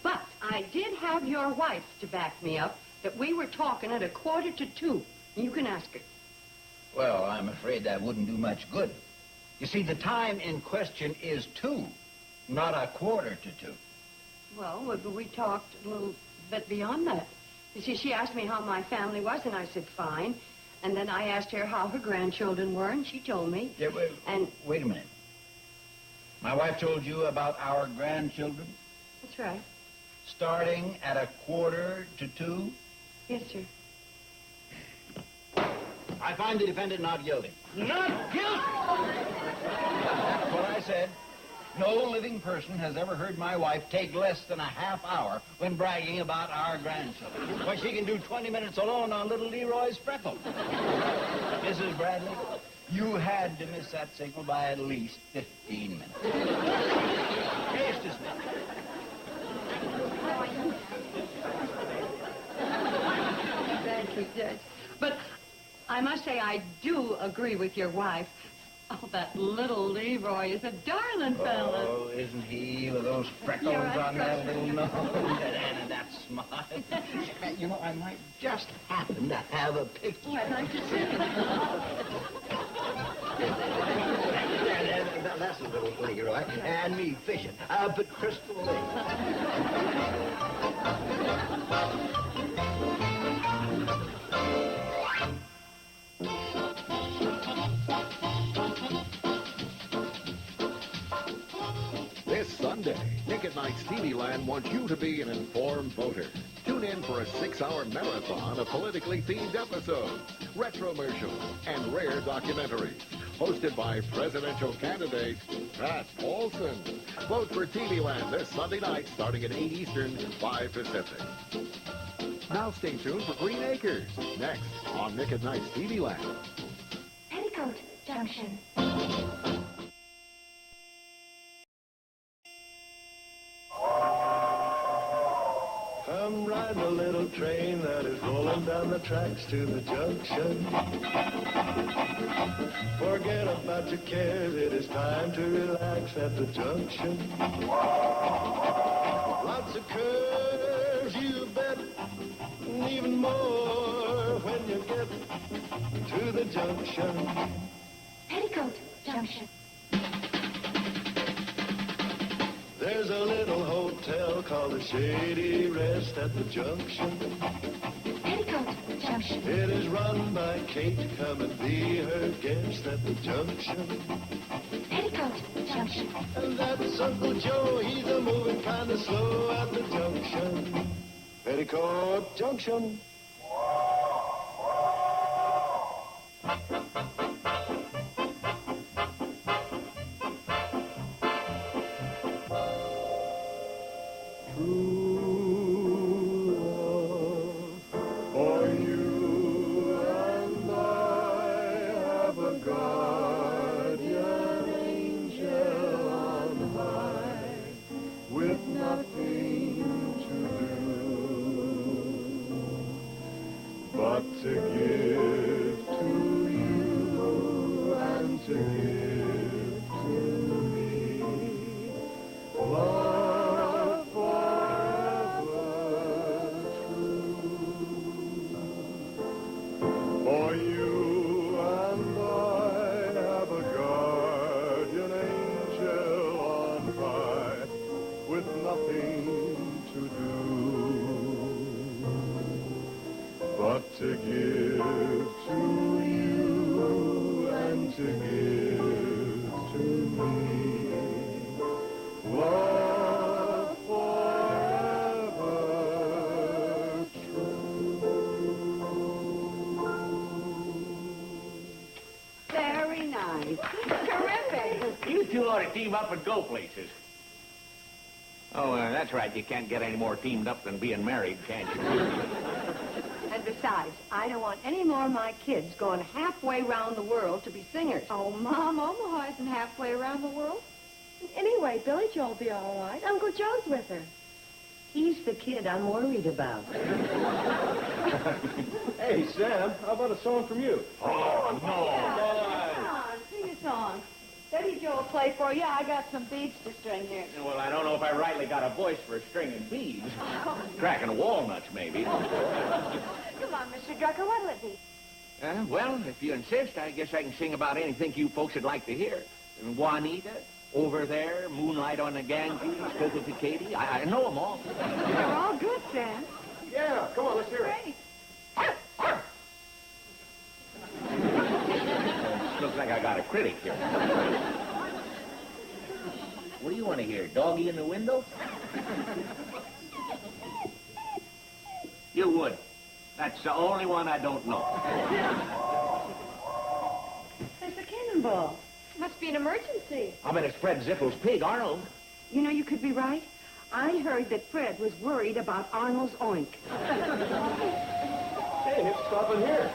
But I did have your wife to back me up that we were talking at 1:45. You can ask her. Well, I'm afraid that wouldn't do much good. You see, the time in question is 2, not 1:45. Well, we talked a little bit beyond that. You see, she asked me how my family was, and I said, fine. And then I asked her how her grandchildren were, and she told me. Yeah, wait a minute. My wife told you about our grandchildren? That's right. Starting at 1:45? Yes, sir. I find the defendant not guilty. Not guilty! That's what I said. No living person has ever heard my wife take less than a half hour when bragging about our grandchildren. Why, she can do 20 minutes alone on little Leroy's freckle. Mrs. Bradley, you had to miss that signal by at least 15 minutes. Case dismissed. Thank you, Judge. But I must say I do agree with your wife. Oh, that little Leroy is a darling fella. Oh, isn't he, with those freckles on that little nose and that smile? You know, I might just happen to have a picture. Oh, I'd like to see it. That's a little Leroy. And me fishing. But Crystal Lake. TV Land wants you to be an informed voter. Tune in for a 6-hour marathon of politically themed episodes, retromercials, and rare documentaries. Hosted by presidential candidate Pat Paulson. Vote for TV Land this Sunday night starting at 8 Eastern, 5 Pacific. Now stay tuned for Green Acres, next on Nick at Night's TV Land. Petticoat Junction. Come ride the little train that is rolling down the tracks to the junction. Forget about your cares, it is time to relax at the junction. Lots of curves, you bet, and even more when you get to the junction. Petticoat Junction. There's a little hotel called the Shady Rest at the junction. Petticoat Junction. It is run by Kate. Come and be her guest at the junction. Petticoat Junction. And that's Uncle Joe. He's a moving kind of slow at the junction. Petticoat Junction. To give to you and to give to me love forever true. For you and I have a guardian angel on high with nothing to do but to give to you and to give to me love forever true. Very nice. Terrific. You two ought to team up and go places. Oh, that's right. You can't get any more teamed up than being married, can you? And besides, I don't want any more of my kids going halfway around the world to be singers. Oh, Mom, Omaha isn't halfway around the world. Anyway, Billy Joe will be all right. Uncle Joe's with her. He's the kid I'm worried about. Hey, Sam, how about a song from you? Oh, no. Come on, sing a song. Betty Joe will play for you. I got some beads to string here. Well, I don't know if I rightly got a voice for stringing beads. Cracking walnuts, maybe. Come on, Mr. Drucker, what'll it be? Well, if you insist, I guess I can sing about anything you folks would like to hear. Juanita, Over There, Moonlight on the Ganges, Coca to Katie. I know them all. They're all good, Sam. Yeah, come on, let's hear it. Great. Looks like I got a critic here. What do you want to hear? Doggy in the window? You would. That's the only one I don't know. There's a cannonball. Must be an emergency. I bet it's Fred Zippel's pig, Arnold. You know, you could be right. I heard that Fred was worried about Arnold's oink. Hey, it's stopping here.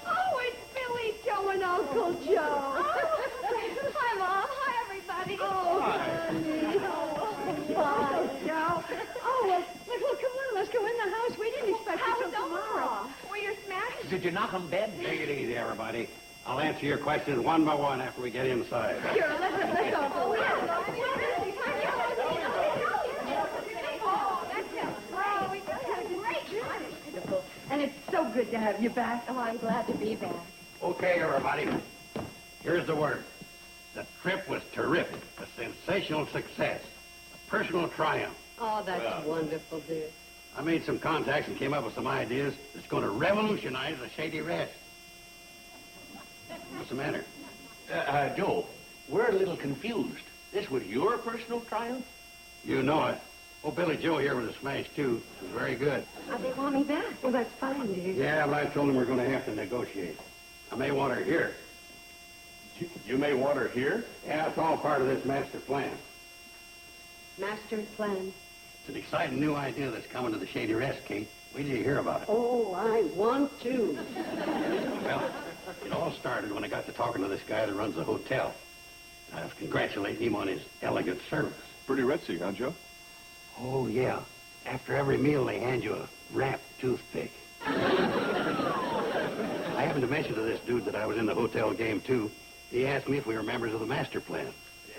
Oh, it's Billy Joe and Uncle Joe. Hi, Mom. Hi, everybody. Oh, honey. Oh, bye, Joe. Oh, well, come on. Let's go in the house. We didn't expect you How's till tomorrow. Omaha? Were you smashed? Did you knock him dead? Take it easy, everybody. I'll answer your questions one by one after we get inside. Sure, let's go. Oh, that's it. Oh, we just had a great time. And it's so good to have you back. Oh, I'm glad to be back. Okay, everybody. Here's the word. The trip was terrific. A sensational success. A personal triumph. Oh, that's wonderful, dear. I made some contacts and came up with some ideas that's going to revolutionize the Shady Rest. What's the matter? Joe, we're a little confused. This was your personal triumph? You know it. Oh, Billy Joe here was a smash, too. It was very good. They want me back. Well, that's fine, dear. Yeah, but I told him we're going to have to negotiate. I may want her here. You may want her here? Yeah, it's all part of this master plan. Master plan. It's an exciting new idea that's coming to the Shady Rest, Kate. Wait till you hear about it. Oh, I want to. Well, it all started when I got to talking to this guy that runs the hotel. I was congratulating him on his elegant service. Pretty ritzy, huh, Joe? Oh, yeah. After every meal, they hand you a wrapped toothpick. I happened to mention to this dude that I was in the hotel game, too. He asked me if we were members of the master plan.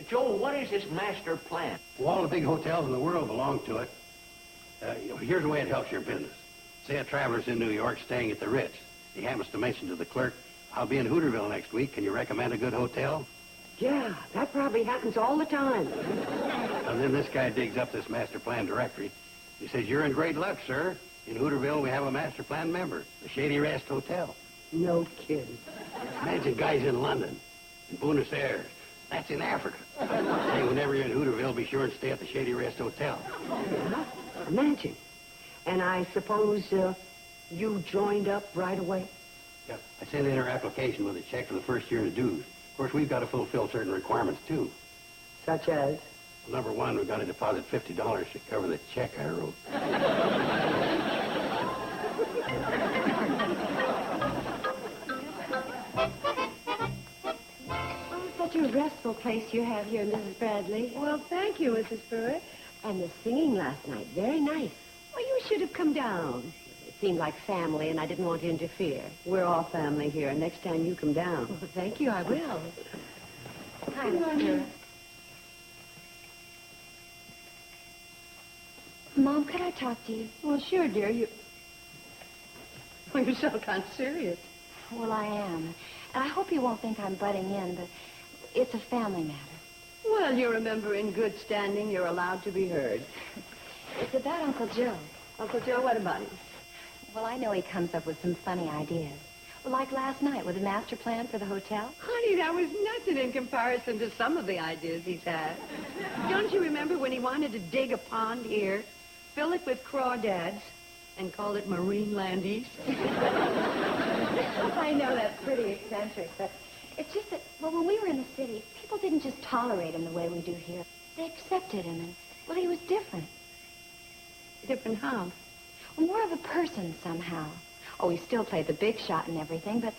Joe, what is this master plan? Well, all the big hotels in the world belong to it. Here's the way it helps your business. Say a traveler's in New York staying at the Ritz. He happens to mention to the clerk, I'll be in Hooterville next week. Can you recommend a good hotel? Yeah, that probably happens all the time. And then this guy digs up this master plan directory. He says, you're in great luck, sir. In Hooterville, we have a master plan member, the Shady Rest Hotel. No kidding. Imagine guys in London, in Buenos Aires. That's in Africa. Hey, whenever you're in Hooterville, be sure and stay at the Shady Rest Hotel. Yeah, imagine. And I suppose you joined up right away? Yeah, I sent in her application with a check for the first year's dues. Of course, we've got to fulfill certain requirements, too. Such as? Well, number one, we've got to deposit $50 to cover the check I wrote. Such a restful place you have here, Mrs. Bradley. Well, thank you, Mrs. Pruitt. And the singing last night, very nice. Well, you should have come down. It seemed like family, and I didn't want to interfere. We're all family here. Next time you come down. Well, thank you, I will. Hi, Miss Pruitt. Mom, could I talk to you? Well, sure, dear. Well, you sound kind of serious. Well, I am. And I hope you won't think I'm butting in, but it's a family matter. Well, you remember in good standing, you're allowed to be heard. It's about Uncle Joe. Uncle Joe, what about him? Well, I know he comes up with some funny ideas. Well, like last night with the master plan for the hotel. Honey, that was nothing in comparison to some of the ideas he's had. Don't you remember when he wanted to dig a pond here, fill it with crawdads, and call it Marine Land East? I know that's pretty eccentric, but it's just that, well, when we were in the city, people didn't just tolerate him the way we do here. They accepted him, and, well, he was different. Different how? Well, more of a person somehow. Oh, he still played the big shot and everything, but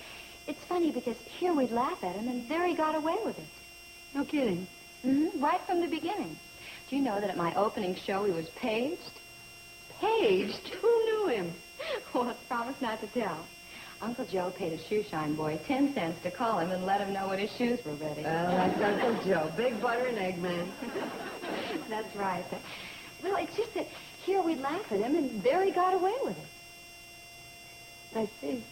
it's funny because here we'd laugh at him, and there he got away with it. No kidding. Mm-hmm, right from the beginning. Do you know that at my opening show he was paged? Paged? Who knew him? Well, promise not to tell. Uncle Joe paid a shoeshine boy 10 cents to call him and let him know when his shoes were ready. Well, that's Uncle Joe. Big butter and egg man. That's right. But, well, it's just that here we'd laugh at him, and there he got away with it. I see.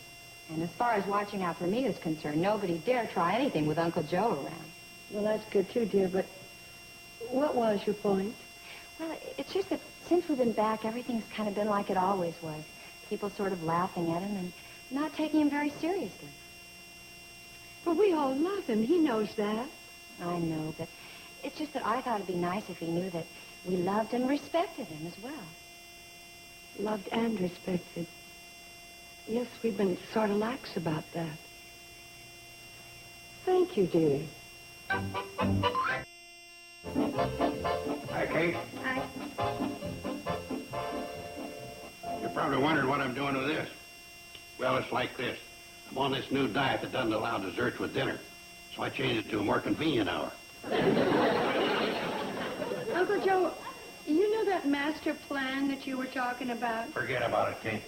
And as far as watching out for me is concerned, nobody dare try anything with Uncle Joe around. Well, that's good, too, dear, but what was your point? Well, it's just that since we've been back, everything's kind of been like it always was. People sort of laughing at him and not taking him very seriously. But we all love him. He knows that. I know, but it's just that I thought it'd be nice if he knew that we loved and respected him as well. Loved and respected. Yes, we've been sort of lax about that. Thank you, dear. Hi, Kate. Hi. You're probably wondering what I'm doing with this. Well, it's like this. I'm on this new diet that doesn't allow desserts with dinner. So I changed it to a more convenient hour. Uncle Joe, you know that master plan that you were talking about? Forget about it, Kate.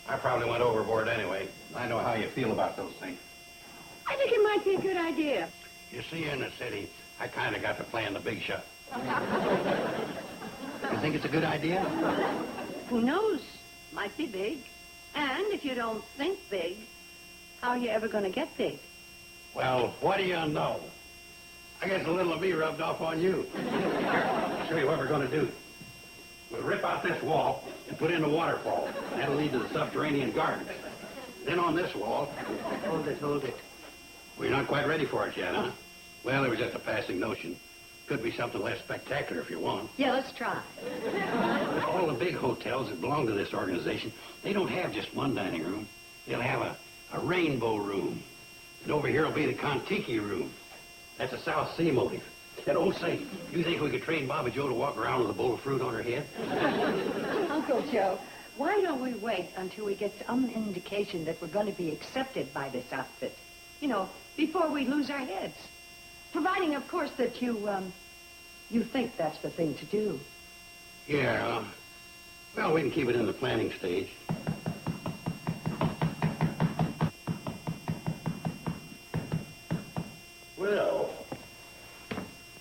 I probably went overboard anyway. I know how you feel about those things. I think it might be a good idea. You see, in the city, I kind of got to play in the big shot. You think it's a good idea? Who knows? Might be big. And if you don't think big, how are you ever going to get big? Well, what do you know? I guess a little of me rubbed off on you. I'll show you what we're going to do. We'll rip out this wall and put in a waterfall. That'll lead to the subterranean gardens. Then on this wall... Hold it. Well, you're not quite ready for it yet, huh? Well, it was just a passing notion. Could be something less spectacular if you want. Yeah, let's try. All the big hotels that belong to this organization, they don't have just one dining room. They'll have a rainbow room. And over here will be the Kon-Tiki room. That's a South Sea motif. And oh, say, you think we could train Bobby Joe to walk around with a bowl of fruit on her head? Uncle Joe, why don't we wait until we get some indication that we're going to be accepted by this outfit? You know, before we lose our heads. Providing, of course, that you think that's the thing to do. Yeah. Well, we can keep it in the planning stage. Well,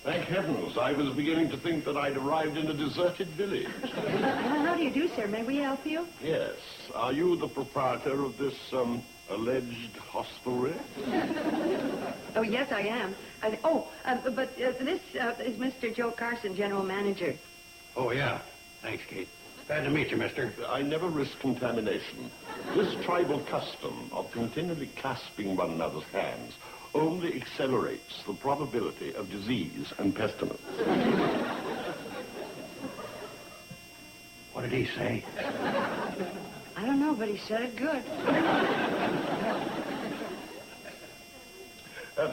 thank heavens, I was beginning to think that I'd arrived in a deserted village. How do you do, sir? May we help you? Yes. Are you the proprietor of this, alleged hostelry? Oh, yes, I am. But this is Mr. Joe Carson, general manager. Oh, yeah. Thanks, Kate. Glad to meet you, mister. I never risk contamination. This tribal custom of continually clasping one another's hands only accelerates the probability of disease and pestilence. What did he say? I don't know, but he said it good.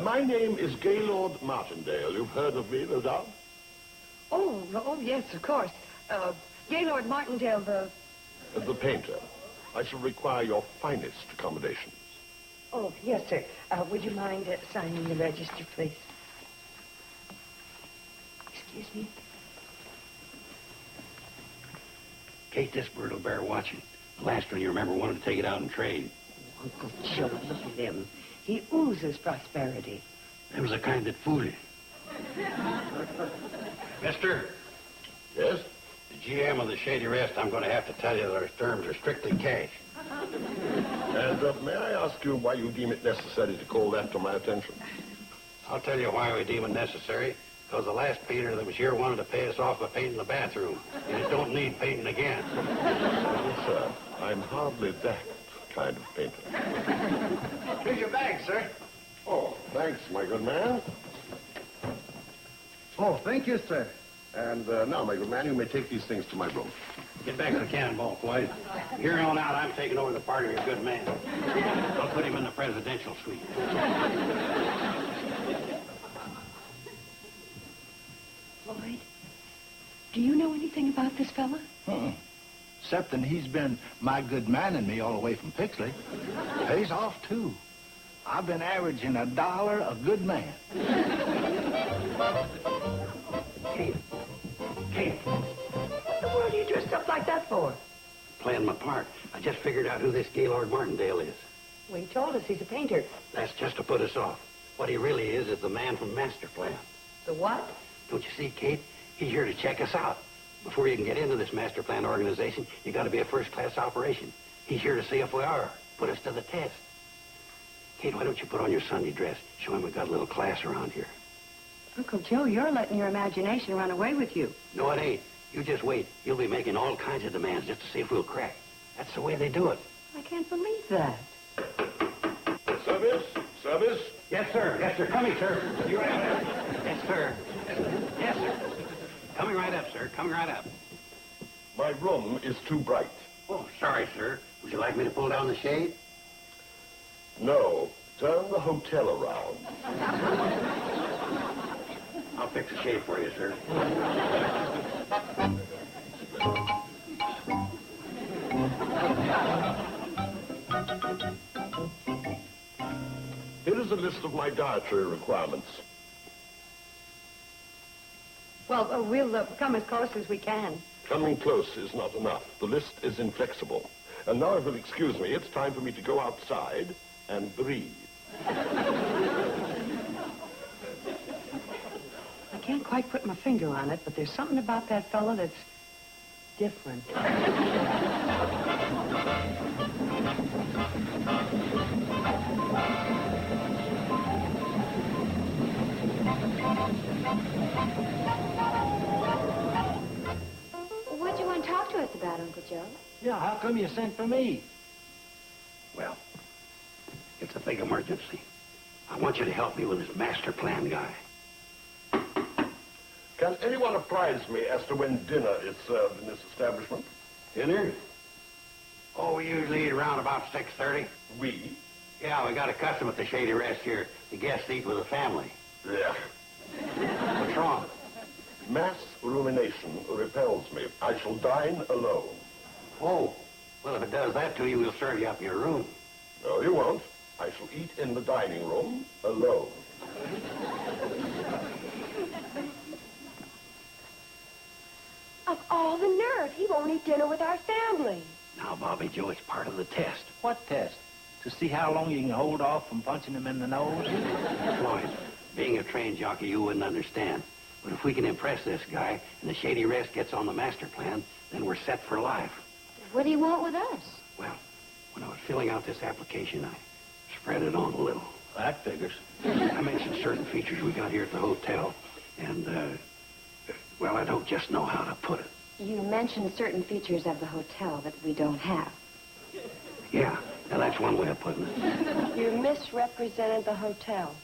My name is Gaylord Martindale. You've heard of me, no doubt? Oh, yes, of course. Gaylord Martindale, The painter. I shall require your finest accommodations. Oh, yes, sir. Would you mind signing the register, please? Excuse me? Kate, this bird will bear watching. The last one, you remember, wanted to take it out and trade. Uncle Joe, look at him. He oozes prosperity. That was the kind that fooled you. Mister? Yes? The GM of the Shady Rest, I'm going to have to tell you that our terms are strictly cash. And may I ask you why you deem it necessary to call that to my attention? I'll tell you why we deem it necessary. Because the last painter that was here wanted to pay us off by painting the bathroom. And it don't need painting again. Well, sir, I'm hardly that kind of painter. Here's your bag, sir. Oh, thanks, my good man. Oh, thank you, sir. And now, my good man, you may take these things to my room. Get back to the cannonball, Floyd. Here on out, I'm taking over the part of your good man. I'll put him in the presidential suite. Floyd, do you know anything about this fella? Excepting he's been my good man and me all the way from Pixley. Pays off, too. I've been averaging $1 a good man. Kate. Kate. What the world are you dressed up like that for? Playing my part. I just figured out who this Gaylord Martindale is. Well, he told us he's a painter. That's just to put us off. What he really is the man from Master Plan. The what? Don't you see, Kate? He's here to check us out. Before you can get into this Master Plan organization, you got to be a first-class operation. He's here to see if we are. Put us to the test. Kate, why don't you put on your Sunday dress? Show him we got a little class around here. Uncle Joe, you're letting your imagination run away with you. No, it ain't. You just wait. You'll be making all kinds of demands just to see if we'll crack. That's the way they do it. I can't believe that. Service? Service? Yes, sir. Yes, sir. Coming, sir. You right up. Yes, sir. Yes, sir. Coming right up, sir. Coming right up. My room is too bright. Oh, sorry, sir. Would you like me to pull down the shade? No. Turn the hotel around. I'll fix the shade for you, sir. Here is a list of my dietary requirements. Well, we'll come as close as we can. Coming close is not enough. The list is inflexible. And now, if you'll excuse me, it's time for me to go outside and breathe. I can't quite put my finger on it, but there's something about that fellow that's different. What do you want to talk to us about, Uncle Joe? Yeah, how come you sent for me? Well, it's a big emergency. I want you to help me with this master plan guy. Can anyone apprise me as to when dinner is served in this establishment? Dinner? Oh, we usually eat around about 6:30. We? Yeah, we got a custom at the Shady Rest here. The guests eat with a family. Yeah. What's wrong? Mass rumination repels me. I shall dine alone. Oh, well, if it does that to you, we'll serve you up in your room. No, you won't. I shall eat in the dining room alone. Of all the nerve, he won't eat dinner with our family. Now, Bobby Joe, it's part of the test. What test? To see how long you can hold off from punching him in the nose? Floyd, being a train jockey, you wouldn't understand. But if we can impress this guy and the Shady Rest gets on the master plan, then we're set for life. What do you want with us? Well, when I was filling out this application, I spread it on a little. That figures. I mentioned certain features we got here at the hotel, and, well, I don't just know how to put it. You mentioned certain features of the hotel that we don't have. Yeah, now that's one way of putting it. You misrepresented the hotel.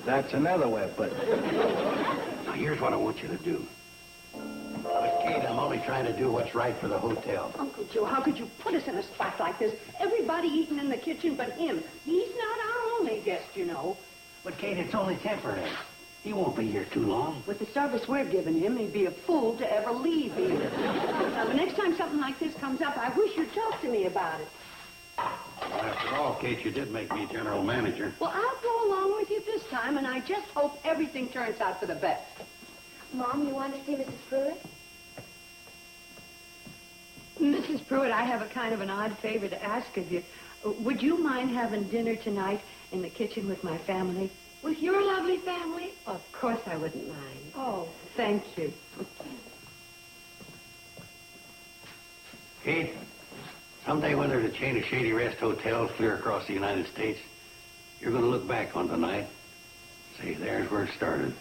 That's another way of putting it. Now, here's what I want you to do. But, Kate, I'm only trying to do what's right for the hotel. Uncle Joe, how could you put us in a spot like this? Everybody eating in the kitchen but him. He's not our only guest, you know. But, Kate, it's only temporary. He won't be here too long. With the service we're giving him, he'd be a fool to ever leave here. Now, the next time something like this comes up, I wish you'd talk to me about it. Well, after all, Kate, you did make me general manager. Well, I'll go along with you this time, and I just hope everything turns out for the best. Mom, you want to see Mrs. Pruitt? Mrs. Pruitt, I have a kind of an odd favor to ask of you. Would you mind having dinner tonight in the kitchen with my family? With your lovely family? Of course I wouldn't mind. Oh, thank you. Kate, someday when there's a chain of Shady Rest hotels clear across the United States, you're going to look back on tonight and say, there's where it started.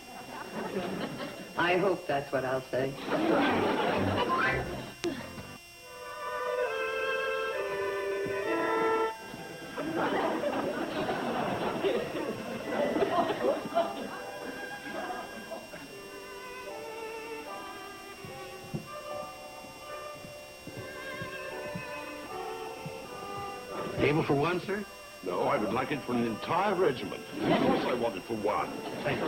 I hope that's what I'll say. Table for one, sir? No, I would like it for an entire regiment. Of course I want it for one. Thank you.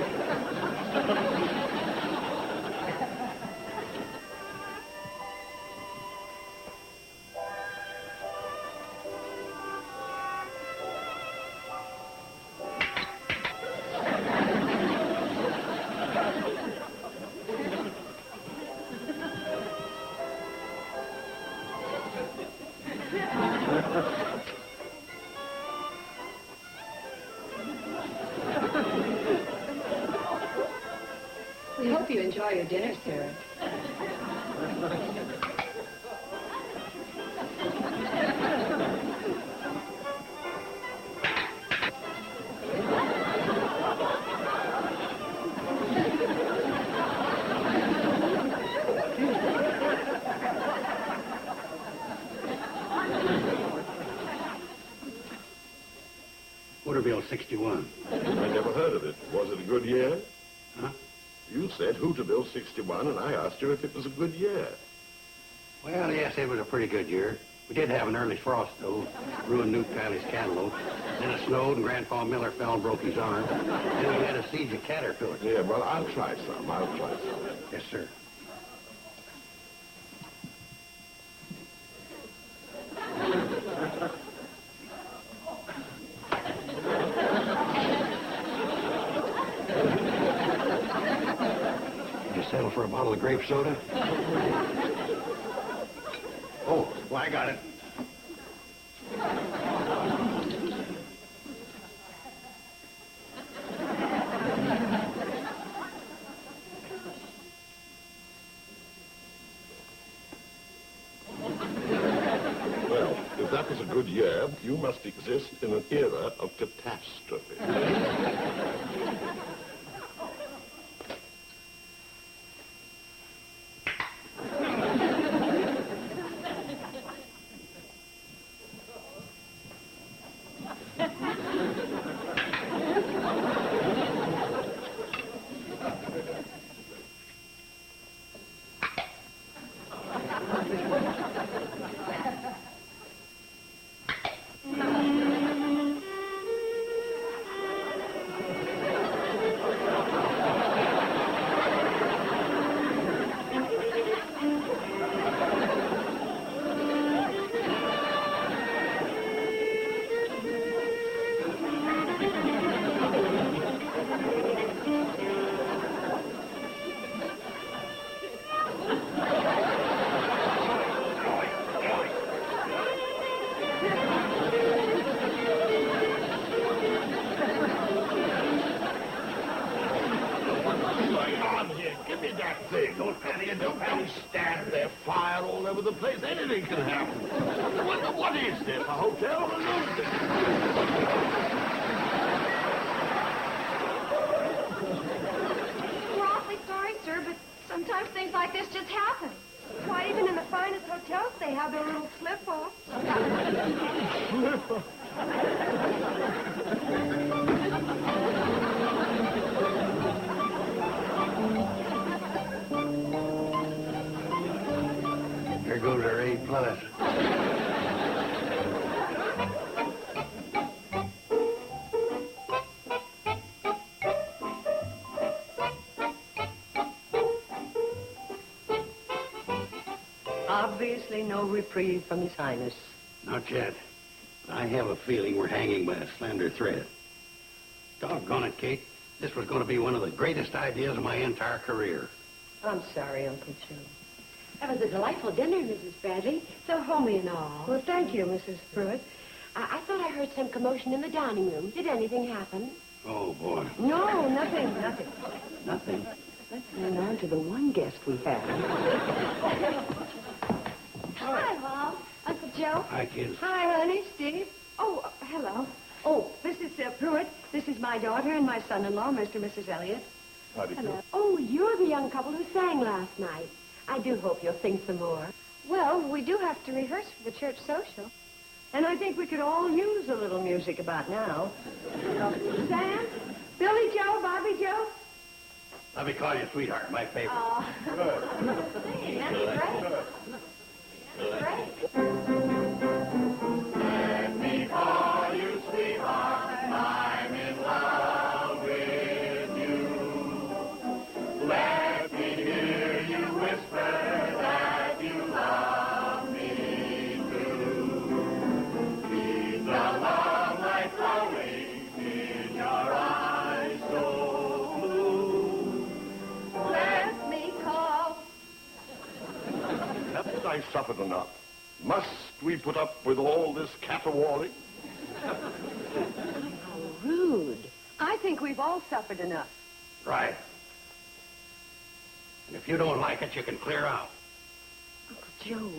We hope you enjoy your dinner, Sarah. Hooterville 61. I never heard of it. Was it a good year? Huh? You said Hooterville 61, and I asked you if it was a good year. Well, yes, it was a pretty good year. We did have an early frost, though. Ruined Newt Valley's cantaloupe. Then it snowed, and Grandpa Miller fell and broke his arm. Then we had a siege of caterpillars. Yeah, well, I'll try some. I'll try some. Yes, sir. Did you settle for a bottle of grape soda? Oh, well, I got it. Well, if that was a good year, you must exist in an era of catastrophe. thing. Don't panic. Don't panic. Stand there, fire all over the place. Anything can happen. What is this? A hotel or a lunatic? We're awfully sorry, sir, but sometimes things like this just happen. Why, even in the finest hotels, they have their little slip-off. Slip-off? There goes our A+. Obviously no reprieve from His Highness. Not yet. I have a feeling we're hanging by a slender thread. Doggone it, Kate. This was going to be one of the greatest ideas of my entire career. I'm sorry, Uncle Joe. That was a delightful dinner, Mrs. Bradley. So homey and all. Well, thank you, Mrs. Pruitt. I thought I heard some commotion in the dining room. Did anything happen? Oh, boy. No, nothing. Nothing? Let's hang on to the one guest we have. Hi, Mom. Uncle Joe. Hi, kids. Hi, honey, Steve. Oh, hello. Oh, Mrs. Pruitt. This is my daughter and my son-in-law, Mr. and Mrs. Elliott. Howdy, Hello. Oh, you're the young couple who sang last night. I do hope you'll sing some more. Well, we do have to rehearse for the church social. And I think we could all use a little music about now. Sam? Billy Joe? Bobby Joe? Let me call you sweetheart, my favorite. Oh. Hey, that's great. That's great. Let me call you sweetheart, I'm in love with you. Let me hear you whisper that you love me too. Keep the love light glowing in your eyes so blue. Let me call. Haven't I suffered enough? Must we put up with all this caterwauling? How rude. I think we've all suffered enough. Right. And if you don't like it, you can clear out. Uncle Joe.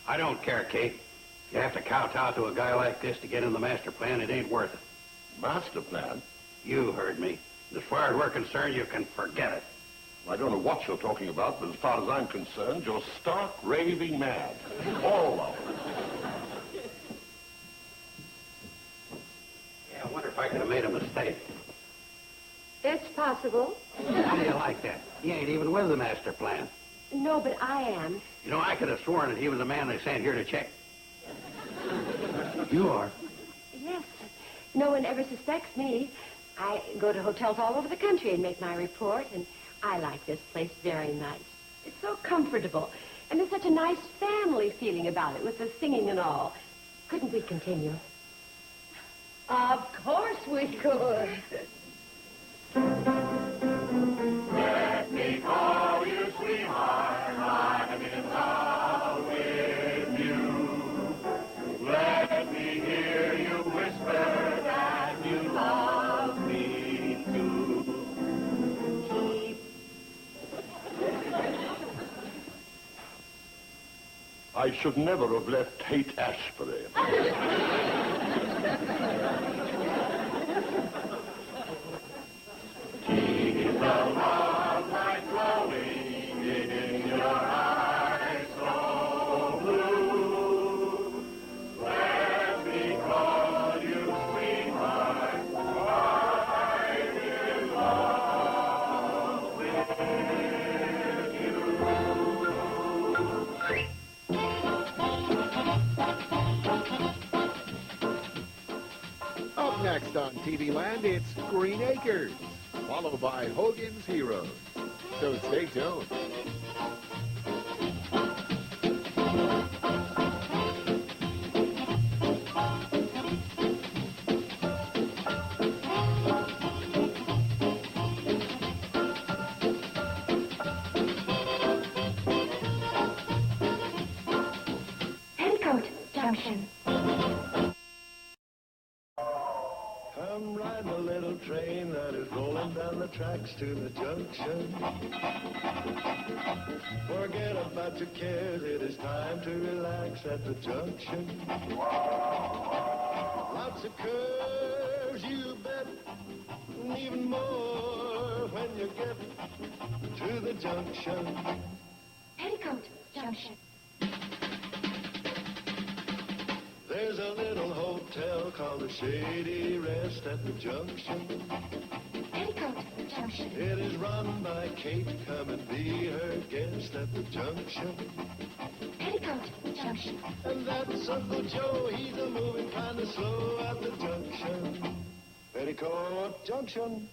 I don't care, Kate. You have to kowtow to a guy like this to get in the master plan. It ain't worth it. Master plan? You heard me. As far as we're concerned, you can forget it. I don't know what you're talking about, but as far as I'm concerned, you're stark raving mad. All of it. Yeah, I wonder if I could have made a mistake. It's possible. How do you like that? He ain't even with the master plan. No, but I am. You know, I could have sworn that he was the man they sent here to check. You are? Yes. No one ever suspects me. I go to hotels all over the country and make my report, and I like this place very much. It's so comfortable, and there's such a nice family feeling about it with the singing and all. Couldn't we continue? Of course we could. Let me call you sweetheart, I'm in love with you. Let me hear you whisper that you love me too. Keep. I should never have left Haight Ashbury. Keep the love light glowing in your eyes so blue. Let me call you sweetheart, I'm in love with you. Up next on TV Land, it's Green Acres, followed by Hogan's Heroes. So stay tuned. Petticoat Junction. I'm riding a little train that is rolling down the track. tracks to the junction. Forget about your cares, it is time to relax at the junction. Lots of curves, you bet, and even more when you get to the junction. Petticoat Junction. There's a little hotel called the Shady Rest at the junction. Petticoat Junction. It is run by Kate. Come and be her guest at the junction. Petticoat Junction. And that's Uncle Joe. He's a moving kind of slow at the junction. Petticoat Junction.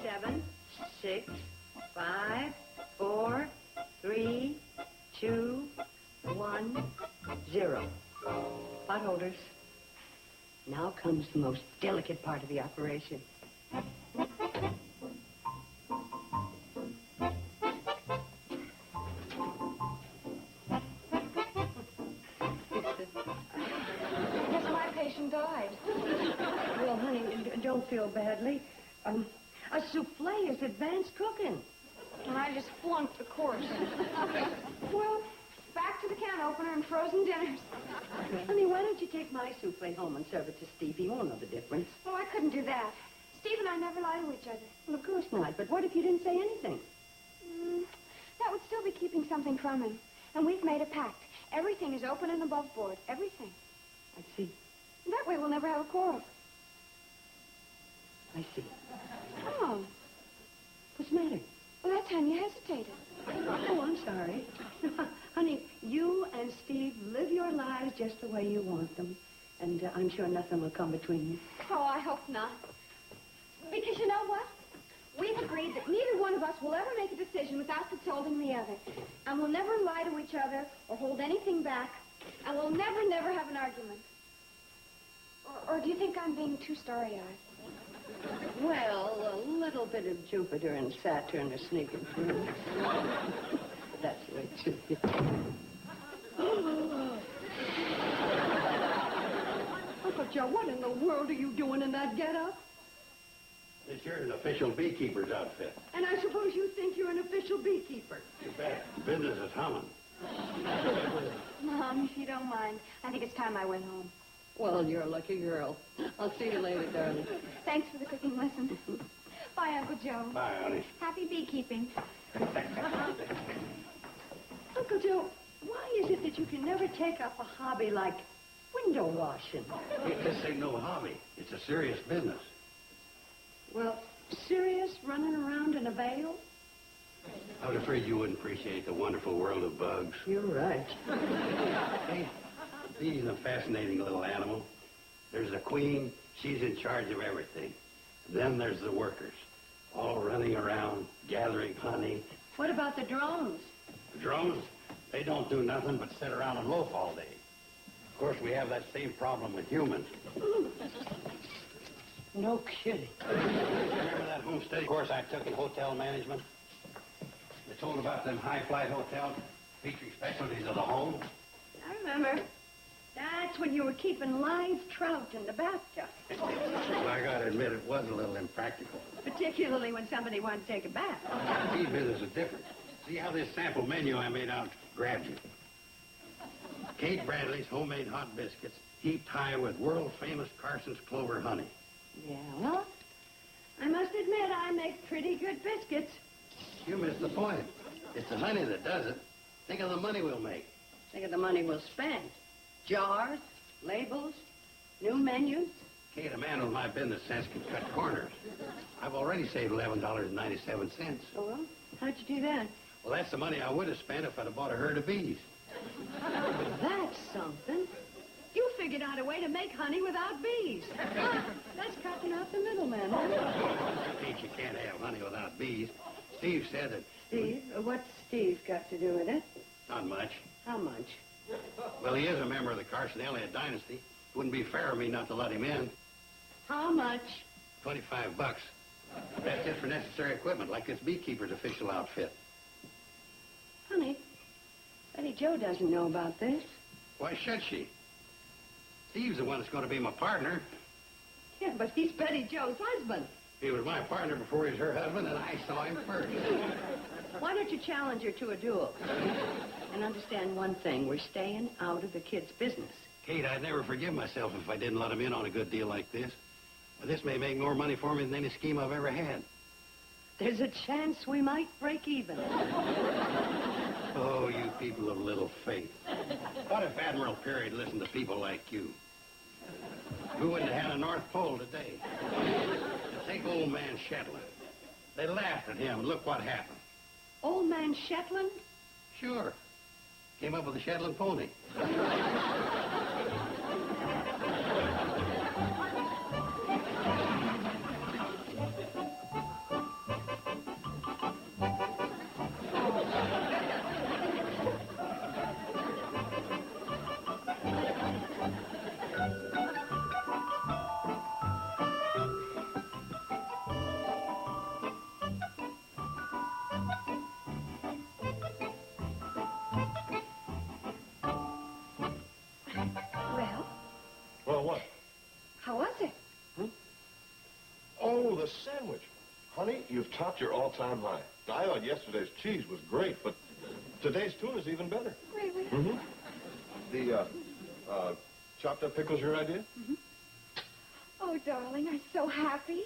7, 6, 5, 4, 3, 2, 1, 0. Potholders. Now comes the most delicate part of the operation. Guess my patient died. Well, honey, don't feel badly. A souffle is advanced cooking. And I just flunked the course. Well, back to the can opener and frozen dinners. Honey, why don't you take my souffle home and serve it to Steve? He won't know the difference. Oh, I couldn't do that. Steve and I never lie to each other. Well, of course not. But what if you didn't say anything? That would still be keeping something from him. And we've made a pact. Everything is open and above board. Everything. I see. That way we'll never have a quarrel. I see. Oh. What's the matter? Well, that time you hesitated. Oh, I'm sorry. Honey, you and Steve live your lives just the way you want them. And I'm sure nothing will come between you. Oh, I hope not. Because you know what? We've agreed that neither one of us will ever make a decision without consulting the other. And we'll never lie to each other or hold anything back. And we'll never, never have an argument. Or do you think I'm being too starry-eyed? Well, a little bit of Jupiter and Saturn are sneaking through. But that's the way it should be. Uncle Joe, what in the world are you doing in that getup? This here's an official beekeeper's outfit. And I suppose you think you're an official beekeeper. You bet. Business is humming. Mom, if you don't mind, I think it's time I went home. Well, you're a lucky girl. I'll see you later, darling. Thanks for the cooking lesson. Bye, Uncle Joe. Bye, honey. Happy beekeeping. Uncle Joe, why is it that you can never take up a hobby like window washing? This ain't no hobby. It's a serious business. Well, serious running around in a veil? I was afraid you wouldn't appreciate the wonderful world of bugs. You're right. Hey, bees is a fascinating little animal. There's the queen. She's in charge of everything. Then there's the workers, all running around, gathering honey. What about the drones? The drones, they don't do nothing but sit around and loaf all day. Of course, we have that same problem with humans. No kidding. Remember that homestead course I took in hotel management? They told about them high-flight hotels featuring specialties of the home. I remember. That's when you were keeping live trout in the bathtub. Well, I gotta admit, it was a little impractical. Particularly when somebody wanted to take a bath. Bee business is different. See how this sample menu I made out grabs you. Kate Bradley's homemade hot biscuits, heaped high with world-famous Carson's clover honey. Yeah, well, I must admit I make pretty good biscuits. You missed the point. It's the honey that does it. Think of the money we'll make. Think of the money we'll spend. Jars, labels, new menus. Kate, a man with my business sense can cut corners. I've already saved $11.97. Oh, well, how'd you do that? Well, that's the money I would have spent if I'd have bought a herd of bees. That's something. You figured out a way to make honey without bees. That's cutting out the middleman, huh? Kate, you can't have honey without bees. Steve said that... Steve? What's Steve got to do with it? Not much. How much? Well, he is a member of the Carson Elliott dynasty. It wouldn't be fair of me not to let him in. How much? $25. That's just for necessary equipment, like this beekeeper's official outfit. Honey, that Betty Jo doesn't know about this. Why should she? Steve's the one that's going to be my partner. Yeah, but he's Betty Jo's husband. He was my partner before he was her husband, and I saw him first. Why don't you challenge her to a duel? And understand one thing, we're staying out of the kid's business. Kate, I'd never forgive myself if I didn't let him in on a good deal like this. But this may make more money for me than any scheme I've ever had. There's a chance we might break even. Oh, you people of little faith. What if Admiral Peary listened to people like you? We wouldn't have had a North Pole today. Take old man Shetland. They laughed at him, and look what happened. Old man Shetland? Sure. Came up with a Shetland pony. Well, what? How was it? Oh, the sandwich. Honey, you've topped your all-time high. I thought yesterday's cheese was great, but today's tuna's even better. Really? Mm-hmm. The, chopped up pickle's your idea? Oh, darling, I'm so happy.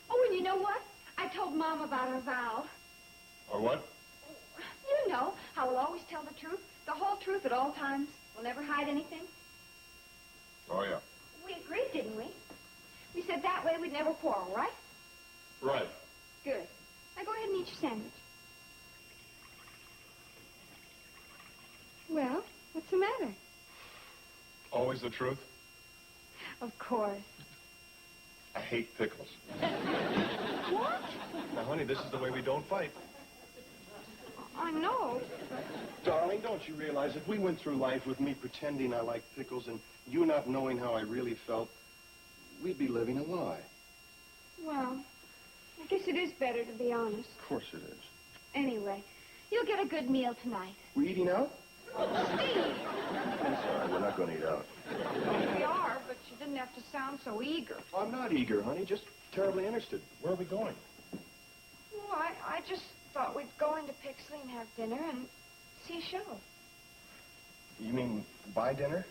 Oh, and you know what? I told Mom about our vow. Or what? You know how we'll always tell the truth, the whole truth at all times. We'll never hide anything. Oh, yeah. We agreed, didn't we? We said that way we'd never quarrel, right? Right. Good. Now go ahead and eat your sandwich. Well, what's the matter? Always the truth? Of course. I hate pickles. What? Now, honey, this is the way we don't fight. I know. Darling, don't you realize if we went through life with me pretending I liked pickles and you not knowing how I really felt, we'd be living a lie. Well, I guess it is better to be honest. Of course it is. Anyway, you'll get a good meal tonight. We eating out? Steve! I'm sorry, we're not going to eat out. We are, but you didn't have to sound so eager. I'm not eager, honey, just terribly interested. Where are we going? Well, I just thought we'd go into Pixley and have dinner and see a show. You mean buy dinner?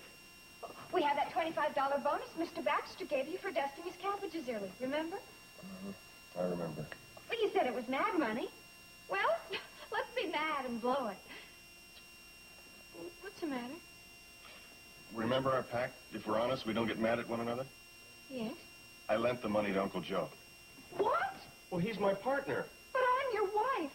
We had that $25 bonus Mr. Baxter gave you for dusting his cabbages early, remember? I remember. Well, you said it was mad money. Well, let's be mad and blow it. What's the matter? Remember our pact? If we're honest, we don't get mad at one another? Yes? I lent the money to Uncle Joe. What? Well, he's my partner. But I'm your wife.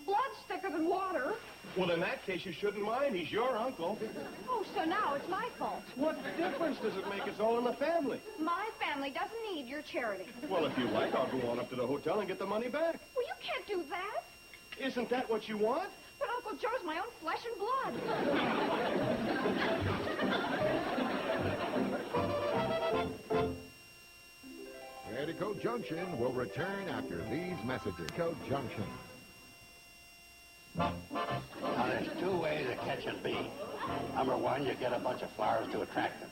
Blood's thicker than water. Well, in that case, you shouldn't mind. He's your uncle. Oh, so now it's my fault. What difference does it make? It's all in the family. My family doesn't need your charity. Well, if you like, I'll go on up to the hotel and get the money back. Well, you can't do that. Isn't that what you want? But Uncle Joe's my own flesh and blood. Petticoat Junction will return after these messages. Petticoat Junction. Now, there's two ways of catching bee. Number one, you get a bunch of flowers to attract them.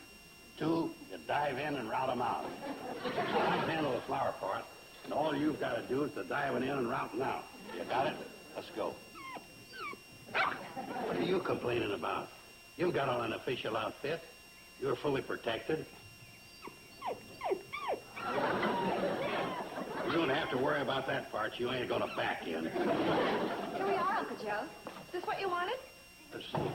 Two, you dive in and rout them out. I handle the flower part, and all you've got to do is to dive in and rout them out. You got it? Let's go. What are you complaining about? You've got on an official outfit. You're fully protected. You don't have to worry about that part. You ain't gonna back in. Here we are, Uncle Joe. Is this what you wanted? Let's see.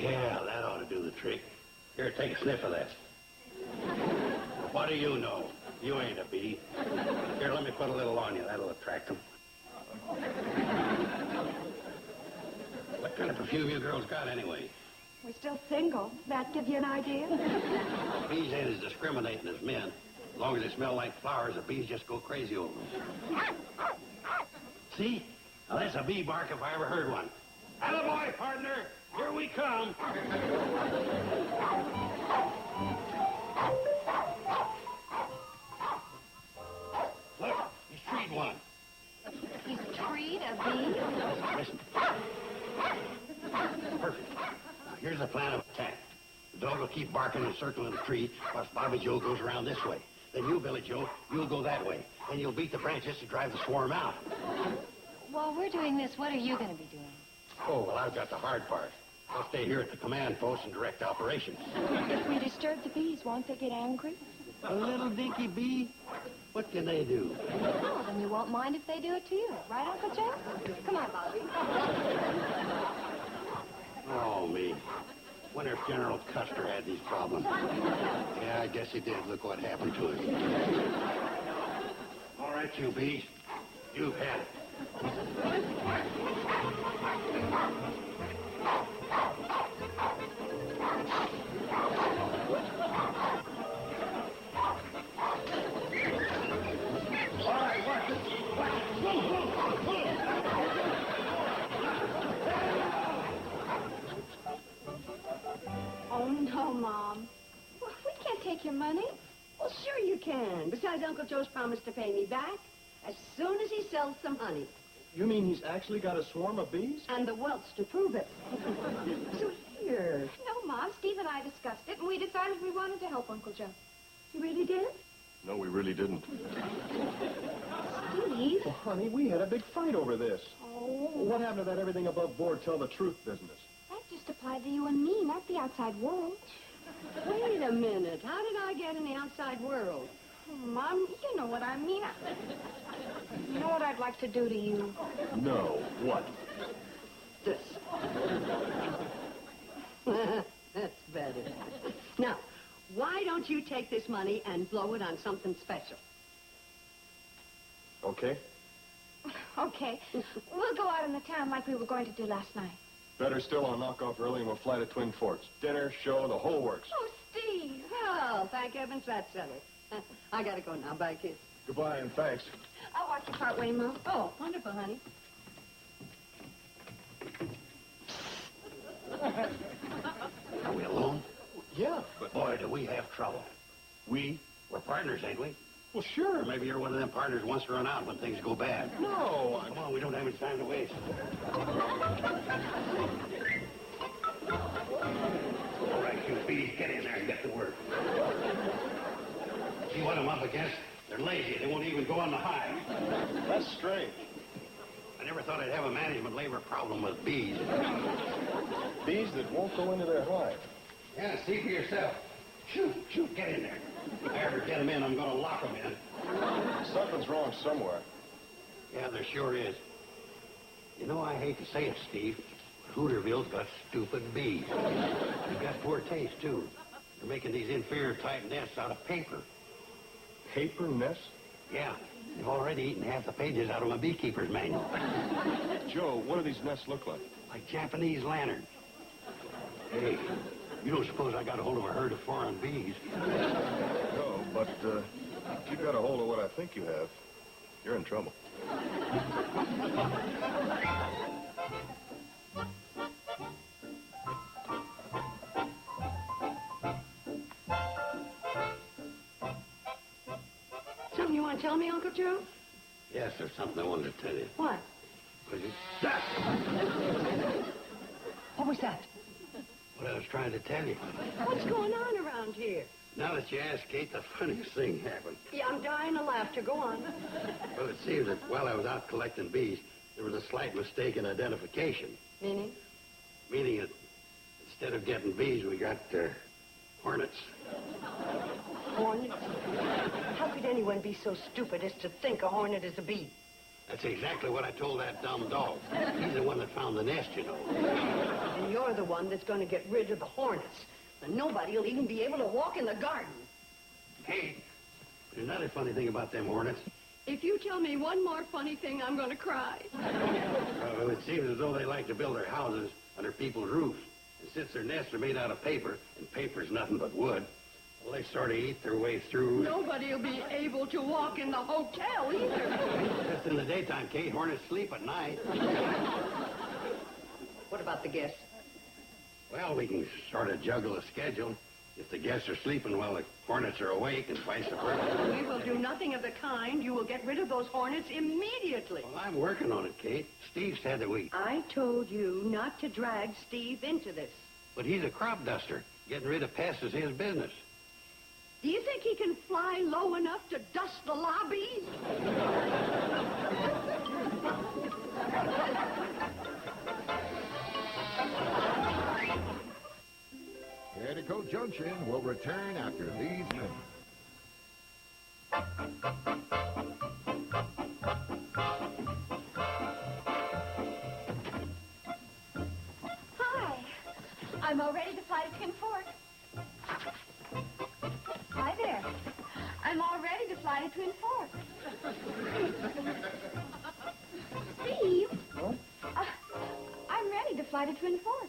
Yeah, that ought to do the trick. Here, take a sniff of this. What do you know? You ain't a bee. Here, let me put a little on you. That'll attract them. What kind of perfume you girls got, anyway? We're still single. That give you an idea? Bees ain't as discriminating as men. As long as they smell like flowers, the bees just go crazy over them. See? Now, that's a bee bark if I ever heard one. Attaboy, partner! Here we come! Look, he's treed one. He's treed a bees? Listen. Perfect. Now, here's the plan of attack. The dog will keep barking and circling the tree whilst Bobby Joe goes around this way. Then you, Billy Joe, you'll go that way. Then you'll beat the branches to drive the swarm out. While we're doing this, what are you going to be doing? Oh, well, I've got the hard part. I'll stay here at the command post and direct operations. If we disturb the bees, won't they get angry? A little dinky bee? What can they do? Oh, then you won't mind if they do it to you. Right, Uncle Joe? Come on, Bobby. Oh, me. Wonder if General Custer had these problems. Yeah, I guess he did. Look what happened to him. All right, you bees. You've had it. All right, watch it. Watch it. Oh, no, Mom. Well, we can't take your money. Well, sure you can. Besides, Uncle Joe's promised to pay me back as soon as he sells some honey. You mean he's actually got a swarm of bees? And the welts to prove it. So here. No, Mom. Steve and I discussed it, and we decided we wanted to help Uncle Joe. You really did? No, we really didn't. Steve? Well, honey, we had a big fight over this. Oh. What happened to that everything above board tell the truth business? That just applied to you and me, not the outside world. Wait a minute. How did I get in the outside world? Oh, Mom, you know what I mean. You know what I'd like to do to you? No. What? This. That's better. Now, why don't you take this money and blow it on something special? Okay. Okay. We'll go out in the town like we were going to do last night. Better still, I'll knock off early and we'll fly to Twin Forks. Dinner, show, the whole works. Oh, Steve. Well, thank heavens that's settled. I gotta go now. Bye, kids. Goodbye and thanks. I'll watch you part way, Mom. Oh, wonderful, honey. Are we alone? Yeah, but... Boy, do we have trouble. We? We're partners, ain't we? Well, sure. Or maybe you're one of them partners who wants to run out when things go bad. No, Come on, we don't have any time to waste. All right, you bees, get in there and get to work. See what I'm up against? They're lazy. They won't even go on the hive. That's strange. I never thought I'd have a management labor problem with bees. Bees that won't go into their hive. Yeah, see for yourself. Shoot, get in there. If I ever get them in, I'm going to lock them in. Something's wrong somewhere. Yeah, there sure is. You know, I hate to say it, Steve, but Hooterville's got stupid bees. They've got poor taste, too. They're making these inferior-type nests out of paper. Paper nests? Yeah, they've already eaten half the pages out of my beekeeper's manual. Joe, what do these nests look like? Like Japanese lanterns. Hey, you don't suppose I got a hold of a herd of foreign bees? No, but if you got a hold of what I think you have, you're in trouble. Something you want to tell me, Uncle Joe? Yes, there's something I wanted to tell you. What? What was that? What I was trying to tell you. What's going on around here? Now that you ask, Kate, the funniest thing happened. Yeah, I'm dying of laughter. Go on. Well, it seems that while I was out collecting bees, there was a slight mistake in identification. Meaning? Meaning that instead of getting bees, we got hornets. Hornets? How could anyone be so stupid as to think a hornet is a bee? That's exactly what I told that dumb dog. He's the one that found the nest, you know. And you're the one that's going to get rid of the hornets. And nobody will even be able to walk in the garden. Kate, there's another funny thing about them hornets. If you tell me one more funny thing, I'm going to cry. Well, it seems as though they like to build their houses under people's roofs. And since their nests are made out of paper, and paper's nothing but wood, well, they sort of eat their way through. Nobody will be able to walk in the hotel either. Just in the daytime, Kate. Hornets sleep at night. What about the guests? Well, we can sort of juggle a schedule. If the guests are sleeping while the hornets are awake and vice versa. We will do nothing of the kind. You will get rid of those hornets immediately. Well, I'm working on it, Kate. Steve said that we... I told you not to drag Steve into this. But he's a crop duster. Getting rid of pests is his business. Do you think he can fly low enough to dust the lobbies? Petticoat Junction will return after these minutes. Hi. I'm all ready to fly to Twin Forks. Hi there. I'm all ready to fly to Twin Forks. Steve. Huh? I'm ready to fly to Twin Forks.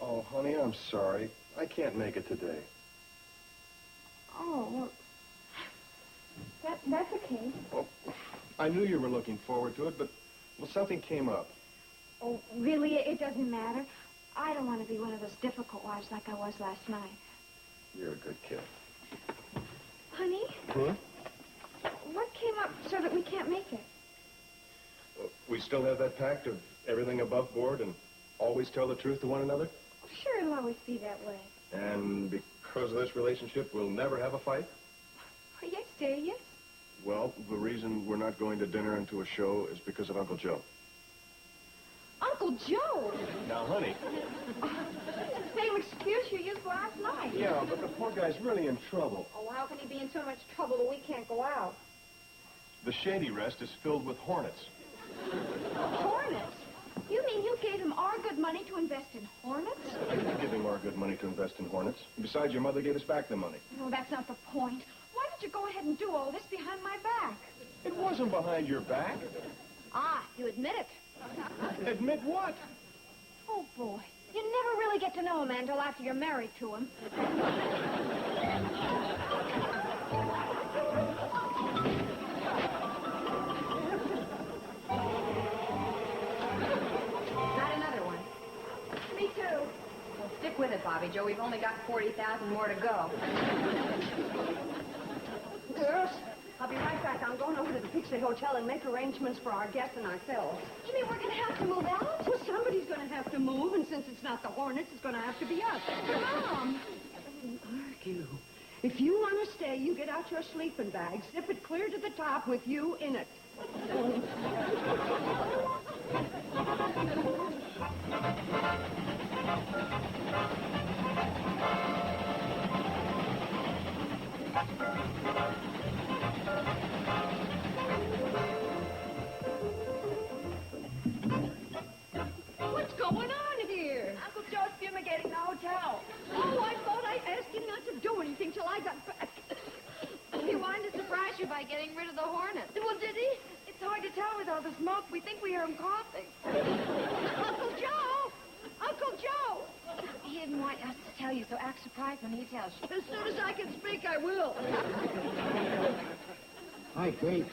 Oh, honey, I'm sorry. I can't make it today. Oh, well, that's okay. Well, I knew you were looking forward to it, but well, something came up. Oh, really? It doesn't matter. I don't want to be one of those difficult wives like I was last night. You're a good kid. Honey, Huh? what came up so that we can't make it? We still have that pact of everything above board and always tell the truth to one another? Sure, it'll always be that way. And because of this relationship, we'll never have a fight? Are you serious? Well, the reason we're not going to dinner and to a show is because of Uncle Joe. Uncle Joe! Now, honey. The same excuse you used last night. Yeah, but the poor guy's really in trouble. Oh, how can he be in so much trouble that we can't go out? The Shady Rest is filled with hornets. Hornets? You mean you gave him our good money to invest in hornets? I didn't give him our good money to invest in hornets. Besides, your mother gave us back the money. No, that's not the point. Why did you go ahead and do all this behind my back? It wasn't behind your back. Ah, you admit it. Admit what? Oh, boy. You never really get to know a man until after you're married to him. Got another one. Me too. Well, stick with it, Bobby Joe. We've only got 40,000 more to go. Girls, I'll be right back. I'm going over to the Pixie Hotel and make arrangements for our guests and ourselves. You mean we're going to have to move out? Well, somebody's going to have to move, and since it's not the Hornets, it's going to have to be us. Mom! Argue. If you want to stay, you get out your sleeping bag, zip it clear to the top with you in it. What's going on here? Uncle Joe's fumigating the hotel. Oh, I thought I asked him not to do anything till I got back. He wanted to surprise you by getting rid of the hornets. Well, did he? It's hard to tell with all the smoke. We think we hear him coughing. Uncle Joe! Uncle Joe! He didn't want us to tell you, so act surprised when he tells you. As soon as I can speak, I will. Hi, Kate.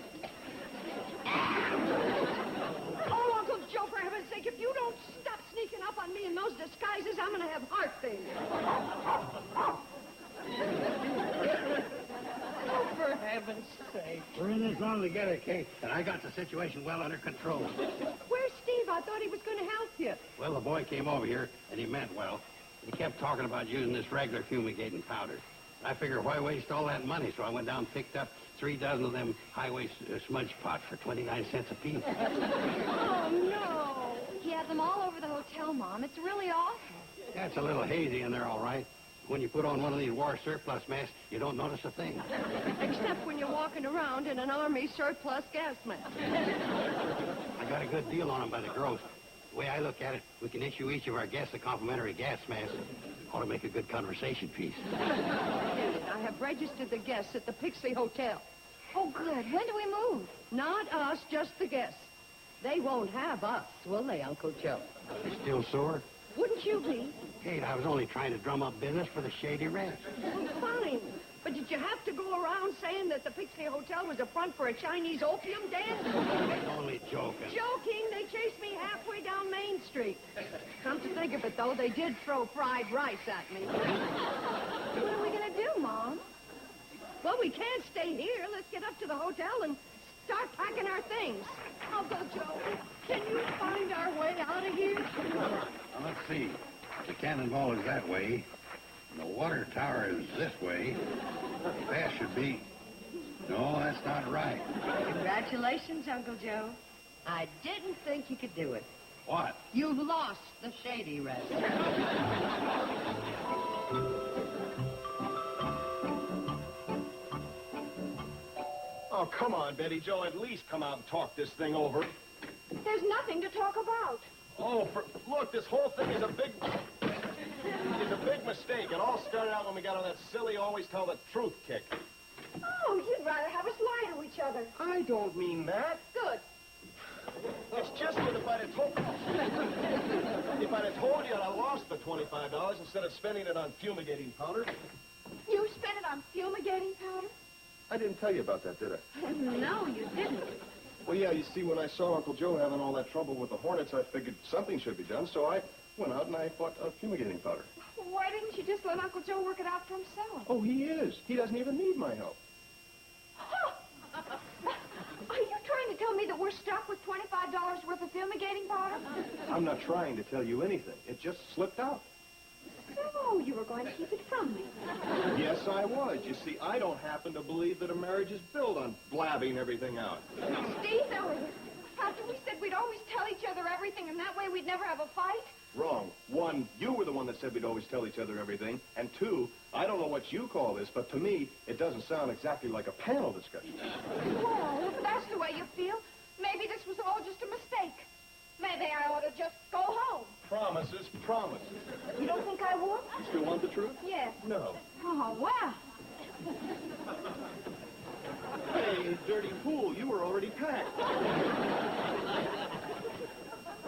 Oh, Uncle Joe, for heaven's sake, if you don't stop sneaking up on me in those disguises, I'm going to have heart failure. Oh, for heaven's sake. We're in this long together, Kate, and I got the situation well under control. Where's Steve? I thought he was going to help you. Well, the boy came over here, and he meant well. He kept talking about using this regular fumigating powder. I figured, why waste all that money? So I went down and picked up 3 dozen of them highway smudge pots for 29 cents apiece. Oh, no. He has them all over the hotel, Mom. It's really awful. Yeah, it's a little hazy in there, all right. When you put on one of these war surplus masks, you don't notice a thing. Except when you're walking around in an Army surplus gas mask. I got a good deal on them by the gross. The way I look at it, we can issue each of our guests a complimentary gas mask. Ought to make a good conversation piece. I have registered the guests at the Pixie Hotel. Oh, good. When do we move? Not us, just the guests. They won't have us, will they, Uncle Joe? You still sore? Wouldn't you be? Kate, I was only trying to drum up business for the Shady Rest. Well, fine. But did you have to go around saying that the Pixie Hotel was a front for a Chinese opium den? Only joking. Joking? They chased me halfway down Main Street. Come to think of it, though, they did throw fried rice at me. do, Mom? Well, we can't stay here. Let's get up to the hotel and start packing our things. Uncle Joe, can you find our way out of here? Now, let's see. The cannonball is that way. And the water tower is this way. The pass should be... No, that's not right. Congratulations, Uncle Joe. I didn't think you could do it. What? You've lost the Shady Rest. Oh, come on, Betty Joe. At least come out and talk this thing over. There's nothing to talk about. Oh, look, this whole thing is a big mistake. It all started out when we got on that silly always tell the truth kick. Oh, you'd rather have us lie to each other. I don't mean that. Good. It's just that if I'd have told you that I lost the $25 instead of spending it on fumigating powder. You spent it on fumigating powder? I didn't tell you about that, did I? No, you didn't. Well, yeah, you see, when I saw Uncle Joe having all that trouble with the hornets, I figured something should be done, so I went out and I bought fumigating powder. Why didn't you just let Uncle Joe work it out for himself? Oh, he is. He doesn't even need my help. Are you trying to tell me that we're stuck with $25 worth of fumigating powder? I'm not trying to tell you anything. It just slipped out. So you were going to keep it from me. Yes, I was. You see, I don't happen to believe that a marriage is built on blabbing everything out. Steve, after we said we'd always tell each other everything and that way we'd never have a fight? Wrong. One, you were the one that said we'd always tell each other everything. And two, I don't know what you call this, but to me, it doesn't sound exactly like a panel discussion. Well, if that's the way you feel, maybe this was all just a mistake. Maybe I ought to just go home. Promises, promises. You don't think I would? You still want the truth? Yes. No. Oh, wow. Hey, dirty fool, you were already packed.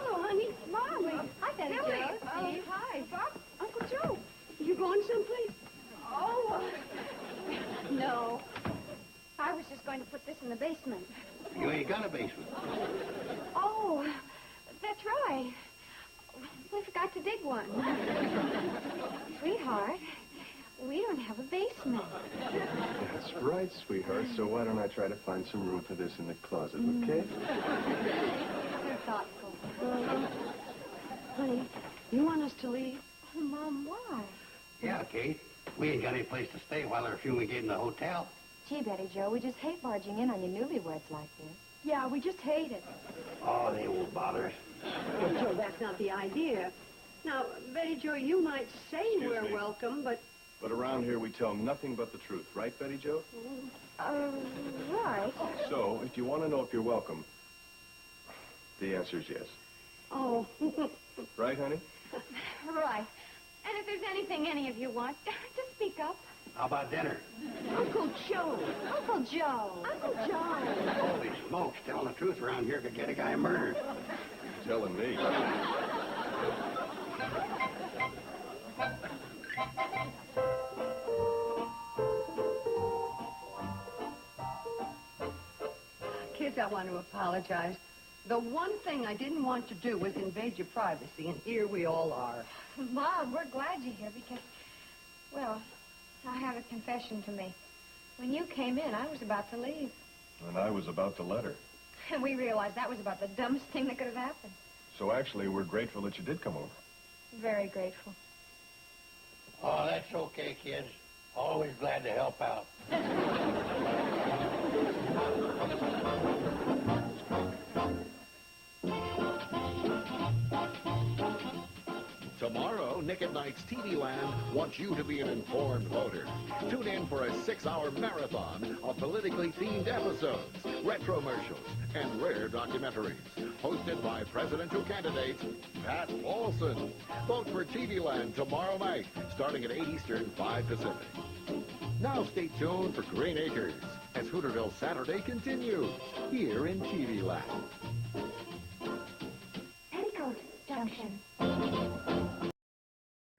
Oh, honey, Mommy. Hi, Betty Joe. Steve. Hi. Bob, Uncle Joe. You going someplace? Oh, no. I was just going to put this in the basement. You ain't got a basement. Oh, that's right. We forgot to dig one. Sweetheart, we don't have a basement. That's right, sweetheart. So why don't I try to find some room for this in the closet, okay? You're thoughtful. Honey, you want us to leave? Oh, Mom, why? Yeah, Kate. We ain't got any place to stay while they're fumigating the hotel. Gee, Betty Joe, we just hate barging in on your newlyweds like this. Yeah, we just hate it. Oh, they won't bother us. Well, Joe, that's not the idea. Now, Betty Joe, you might say we're welcome, but... But around here, we tell nothing but the truth, right, Betty Joe? Right. So, if you want to know if you're welcome, the answer is yes. Oh. Right, honey? Right. And if there's anything any of you want, just speak up. How about dinner? Uncle Joe. Uncle Joe. Uncle Joe. Holy smokes, telling the truth around here could get a guy murdered. Telling me. Kids, I want to apologize. The one thing I didn't want to do was invade your privacy, and here we all are. Mom, we're glad you're here because, well, I have a confession to make. When you came in, I was about to leave. And I was about to let her. And we realized that was about the dumbest thing that could have happened. So actually, we're grateful that you did come over. Very grateful. Oh, that's okay, kids. Always glad to help out. Tomorrow, Nick at Night's TV Land wants you to be an informed voter. Tune in for a 6-hour marathon of politically themed episodes, retromercials, and rare documentaries. Hosted by presidential candidate Pat Paulson. Vote for TV Land tomorrow night, starting at 8 Eastern, 5 Pacific. Now stay tuned for Green Acres as Hooterville Saturday continues here in TV Land. Petticoat Junction.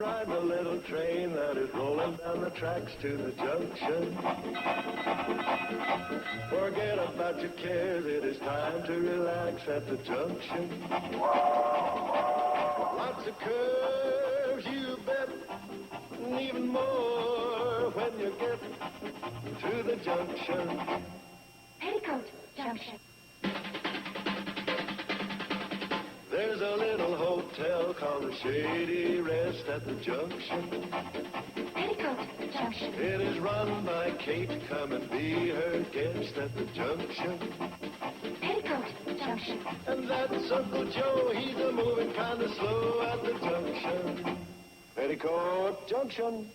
Ride the little train that is rolling down the tracks to the junction. Forget about your cares, it is time to relax at the junction. Lots of curves, you bet, and even more more when you get to the junction. Petticoat Junction. There's a little hotel called the Shady Rest at the junction. Petticoat Junction. It is run by Kate. Come and be her guest at the junction. Petticoat Junction. And that's Uncle Joe. He's a moving kind of slow at the junction. Petticoat Junction.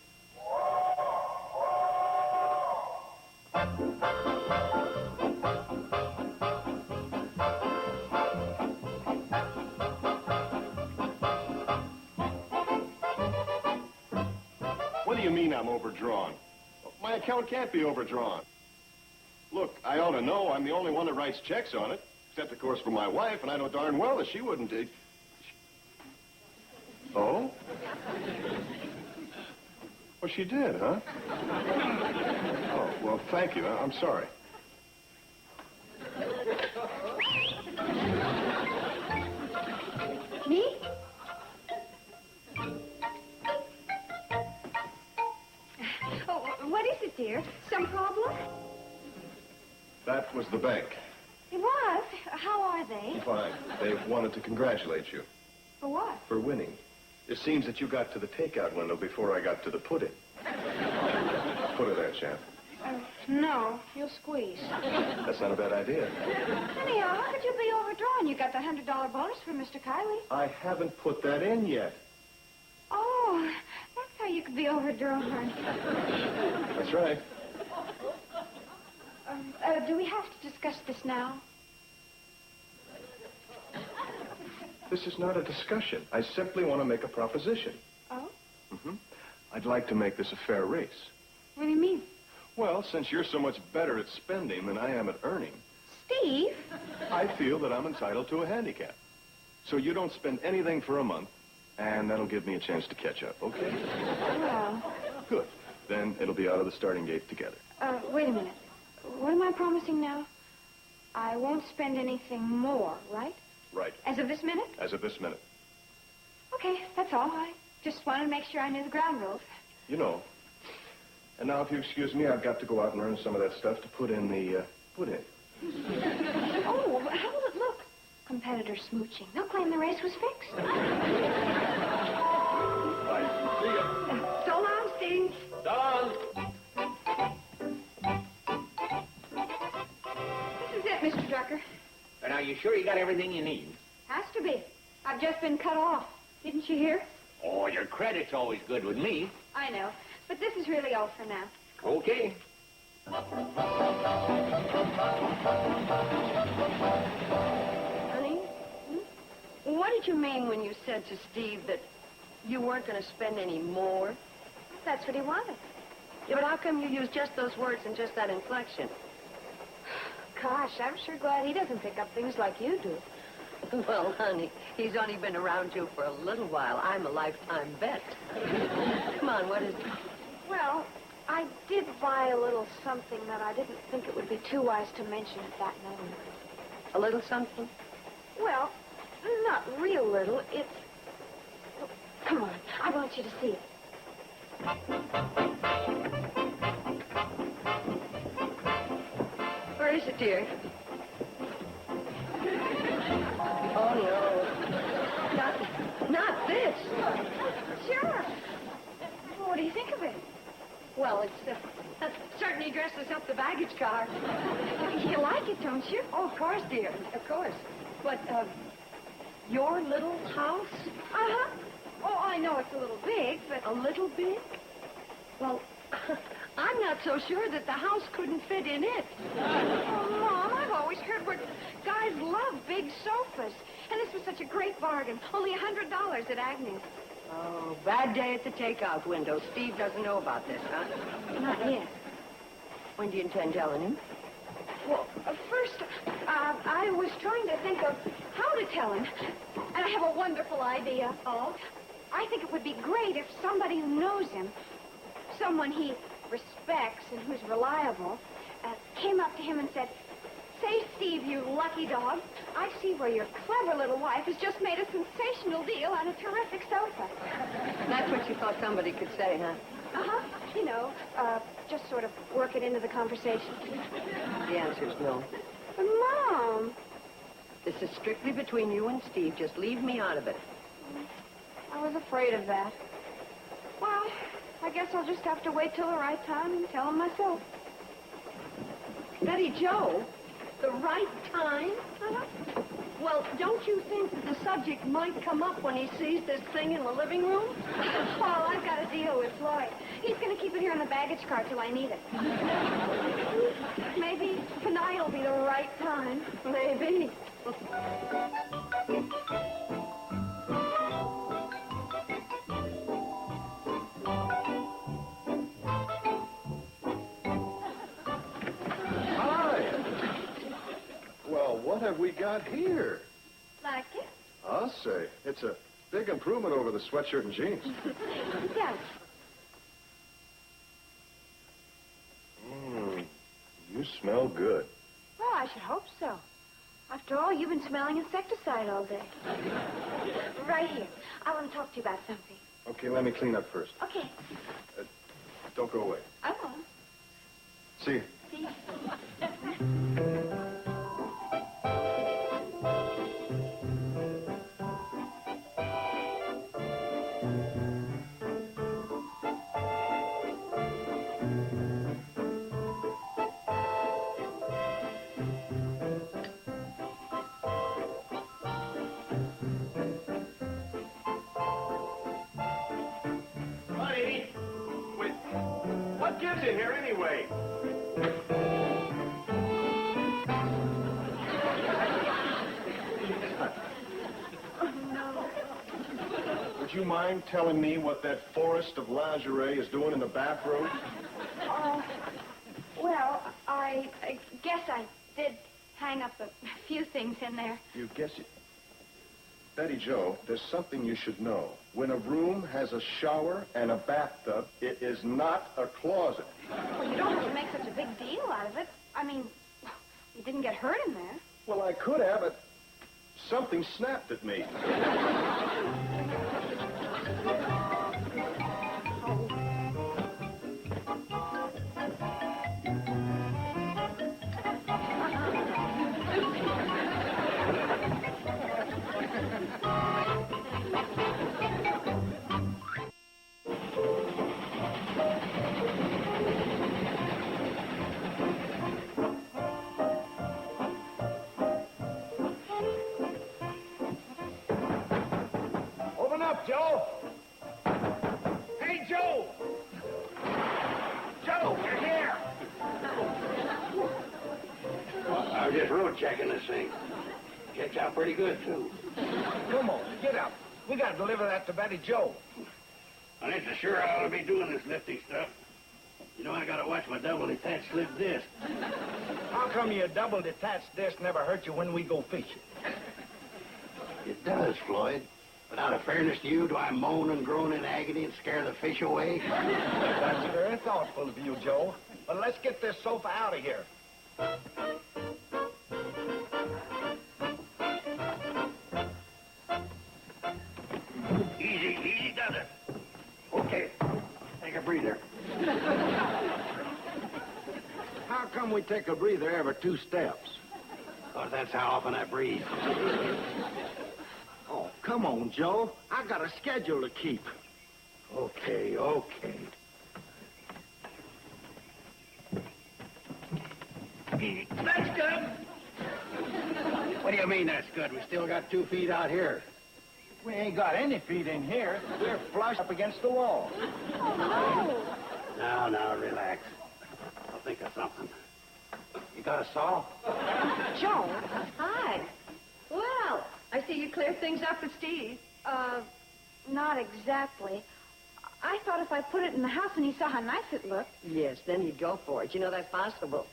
What do you mean I'm overdrawn? My account can't be overdrawn. Look, I ought to know. I'm the only one that writes checks on it. Except, of course, for my wife, and I know darn well that she wouldn't. Oh? Well, she did, huh? Oh, well, thank you. I'm sorry. Me? Oh, what is it, dear? Some problem? That was the bank. It was. How are they? Fine. They wanted to congratulate you For what? for winning. It seems that you got to the takeout window before I got to the pudding. Put her there, champ. No, you'll squeeze. That's not a bad idea. Anyhow, how could you be overdrawn? You got the $100 bonus from Mr. Kiley. I haven't put that in yet. Oh, that's how you could be overdrawn. That's right. Do we have to discuss this now? This is not a discussion. I simply want to make a proposition. Oh? I'd like to make this a fair race. What do you mean? Well, since you're so much better at spending than I am at earning, Steve? I feel that I'm entitled to a handicap. So you don't spend anything for a month, and that'll give me a chance to catch up, okay? Well, Good. Then it'll be out of the starting gate together. wait a minute. What am I promising now? I won't spend anything more, right? Right. As of this minute? As of this minute. Okay, that's all. I just wanted to make sure I knew the ground rules. You know. And now, if you excuse me, I've got to go out and earn some of that stuff to put in the, pudding. Oh, how will it look? Competitor smooching. They'll claim the race was fixed. Bye. See ya. So long, Steve. So long. This is it, Mr. Drucker. And are you sure you got everything you need? Has to be. I've just been cut off. Didn't you hear? Oh, your credit's always good with me. I know. But this is really all for now. Okay. Honey, what did you mean when you said to Steve that you weren't going to spend any more? That's what he wanted. Yeah, but how come you used just those words and just that inflection? Gosh, I'm sure glad he doesn't pick up things like you do. Well, honey, he's only been around you for a little while. I'm a lifetime vet. Come on, what is it? Well, I did buy a little something that I didn't think it would be too wise to mention at that moment. A little something? Well, not real little. It's... Oh, come on. I want you to see it. Where is it, dear? Oh, no. Not this. Sure. Well, what do you think of it? Well, it's certainly dresses up the baggage car. You like it, don't you? Oh, of course, dear. Of course. But, your little house? Uh-huh. Oh, I know it's a little big, but... A little big? Well, I'm not so sure that the house couldn't fit in it. Oh, Mom, I've always heard where guys love big sofas. And this was such a great bargain. Only $100 at Agnes. Oh, bad day at the takeout window. Steve doesn't know about this, huh? Not yet. When do you intend telling him? Well, first, I was trying to think of how to tell him. And I have a wonderful idea. Oh? I think it would be great if somebody who knows him, someone he respects and who's reliable, came up to him and said, "Say, Steve, you lucky dog, I see where your clever little wife has just made a sensational deal on a terrific sofa." That's what you thought somebody could say, huh? Uh-huh. You know, just sort of work it into the conversation. The answer's no. But, Mom... This is strictly between you and Steve. Just leave me out of it. I was afraid of that. Well, I guess I'll just have to wait till the right time and tell him myself. Betty Jo, the right time? Well, don't you think that the subject might come up when he sees this thing in the living room? Well, I've got a deal with Floyd. He's going to keep it here in the baggage car till I need it. Maybe tonight will be the right time. Maybe. Well, what have we got here? Like it? I'll say. It's a big improvement over the sweatshirt and jeans. Yes. You smell good. Well, I should hope so. After all, you've been smelling insecticide all day. Right here. I want to talk to you about something. Okay, let me clean up first. Okay. Don't go away. I won't. See you. See you. What gives in here anyway? Would you mind telling me what that forest of lingerie is doing in the bathroom? Well, I guess I did hang up a few things in there. You guess it. Betty Jo, there's something you should know. When a room has a shower and a bathtub, it is not a closet. Well, you don't have to make such a big deal out of it. I mean, you didn't get hurt in there. Well, I could have, but something snapped at me. Open up, Joe. Hey, Joe. Joe, you're here. I was just road checking this thing. Checks out pretty good, too. Come on, get up. We got to deliver that to Betty Jo. I ain't so sure I ought to be doing this lifting stuff. You know, I got to watch my double detached slip disc. How come your double detached disc never hurt you when we go fishing? It does, Floyd. But out of fairness to you, do I moan and groan in agony and scare the fish away? That's very thoughtful of you, Joe. But let's get this sofa out of here. Easy does it. Okay, take a breather. How come we take a breather every 2 steps? Because that's how often I breathe. Oh, come on, Joe. I got a schedule to keep. Okay. That's good. What do you mean that's good? We still got 2 feet out here. We ain't got any feet in here. We're flush up against the wall. Oh, no. Now, relax. I'll think of something. You got a saw? Joe, hi. Well, I see you cleared things up with Steve. Not exactly. I thought if I put it in the house and he saw how nice it looked. Yes, then you'd go for it. You know that's possible.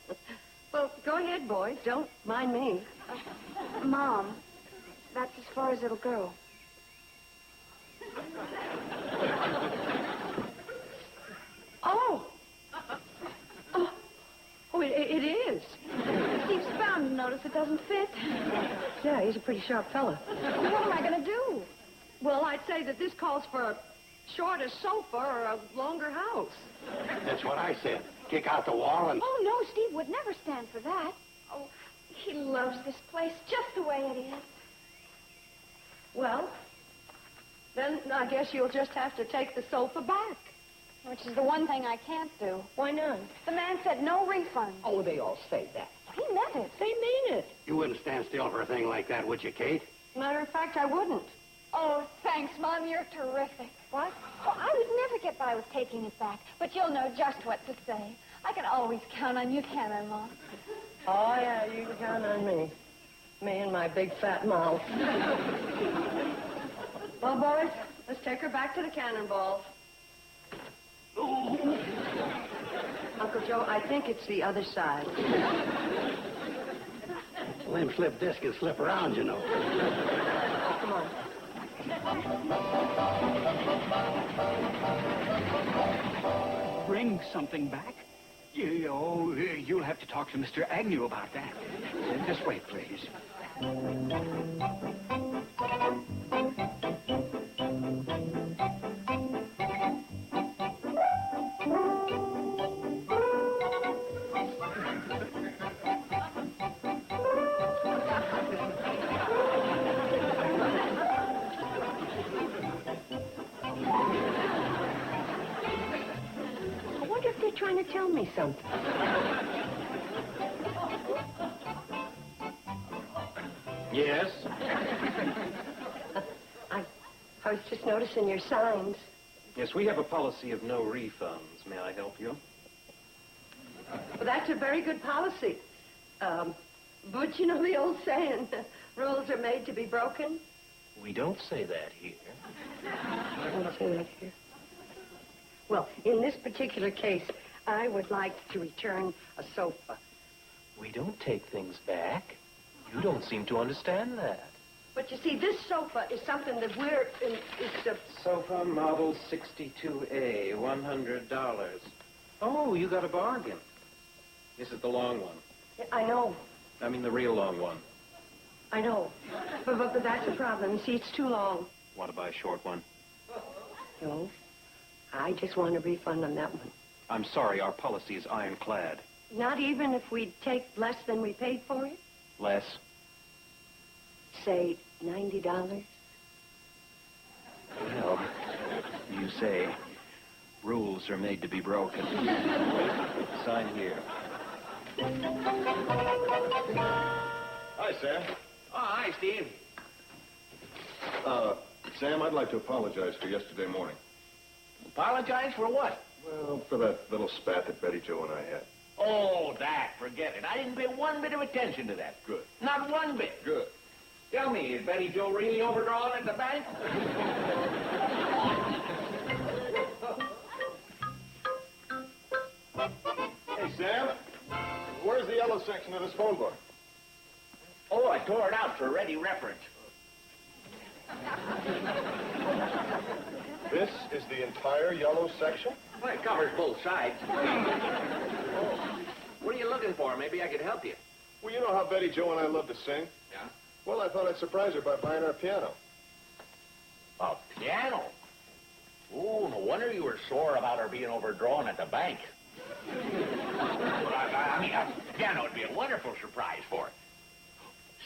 Well, go ahead, boys. Don't mind me. Mom, that's as far as it'll go. It is. Steve's bound to notice it doesn't fit. Yeah, he's a pretty sharp fella. What am I going to do? Well, I'd say that this calls for Short a sofa or a longer house. That's what I said. Kick out the wall and... Oh, no, Steve would never stand for that. Oh, he loves this place just the way it is. Well, then I guess you'll just have to take the sofa back. Which is the one thing I can't do. Why not? The man said no refund. Oh, they all say that. He meant it. They mean it. You wouldn't stand still for a thing like that, would you, Kate? Matter of fact, I wouldn't. Oh, thanks, Mom. You're terrific. What? Oh, I would never get by with taking it back, but you'll know just what to say. I can always count on you, can I, Mom? Oh, yeah, you can count on me. Me and my big fat mouth. Well, boys, let's take her back to the cannonballs. Uncle Joe, I think it's the other side. Slim slip disc can slip around, you know. Come on. Bring something back? You'll have to talk to Mr. Agnew about that. Just wait, please. Trying to tell me something. Yes? I was just noticing your signs. Yes, we have a policy of no refunds. May I help you? Well, that's a very good policy. But you know the old saying, rules are made to be broken? We don't say that here. I don't say that here. Well, in this particular case, I would like to return a sofa. We don't take things back. You don't seem to understand that. But you see, this sofa is something that it's a... Sofa model 62A, $100. Oh, you got a bargain. This is the long one. I know. I mean the real long one. I know. But that's the problem. You see, it's too long. Want to buy a short one? No. I just want a refund on that one. I'm sorry, our policy is ironclad. Not even if we take less than we paid for it? Less? Say, $90? Well, you say rules are made to be broken. Sign here. Hi, Sam. Oh, hi, Steve. Sam, I'd like to apologize for yesterday morning. Apologize for what? Well, for that little spat that Betty Jo and I had. Oh, that. Forget it. I didn't pay one bit of attention to that. Good. Not one bit. Good. Tell me, is Betty Jo really overdrawn at the bank? Hey, Sam. Where's the yellow section of this phone book? Oh, I tore it out for ready reference. This is the entire yellow section? Well, it covers both sides. What are you looking for? Maybe I could help you. Well, you know how Betty Jo and I love to sing? Yeah? Well, I thought I'd surprise her by buying her a piano. A piano? Oh, no wonder you were sore about her being overdrawn at the bank. I mean, a piano would be a wonderful surprise for her.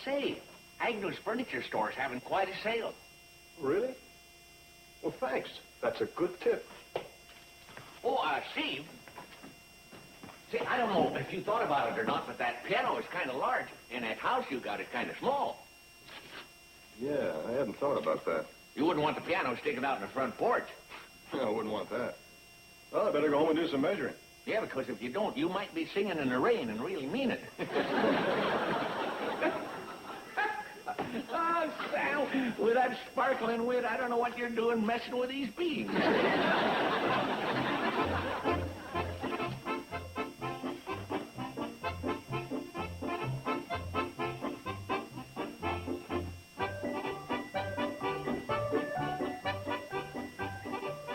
Say, Agnew's Furniture Store's having quite a sale. Really? Well, thanks. That's a good tip. Oh, Steve. See, I don't know if you thought about it or not, but that piano is kind of large, and that house you got is kind of small. Yeah, I hadn't thought about that. You wouldn't want the piano sticking out in the front porch. I wouldn't want that. Well, I better go home and do some measuring. Yeah, because if you don't, you might be singing in the rain and really mean it. Oh, Sam, with that sparkling wit, I don't know what you're doing messing with these beans. What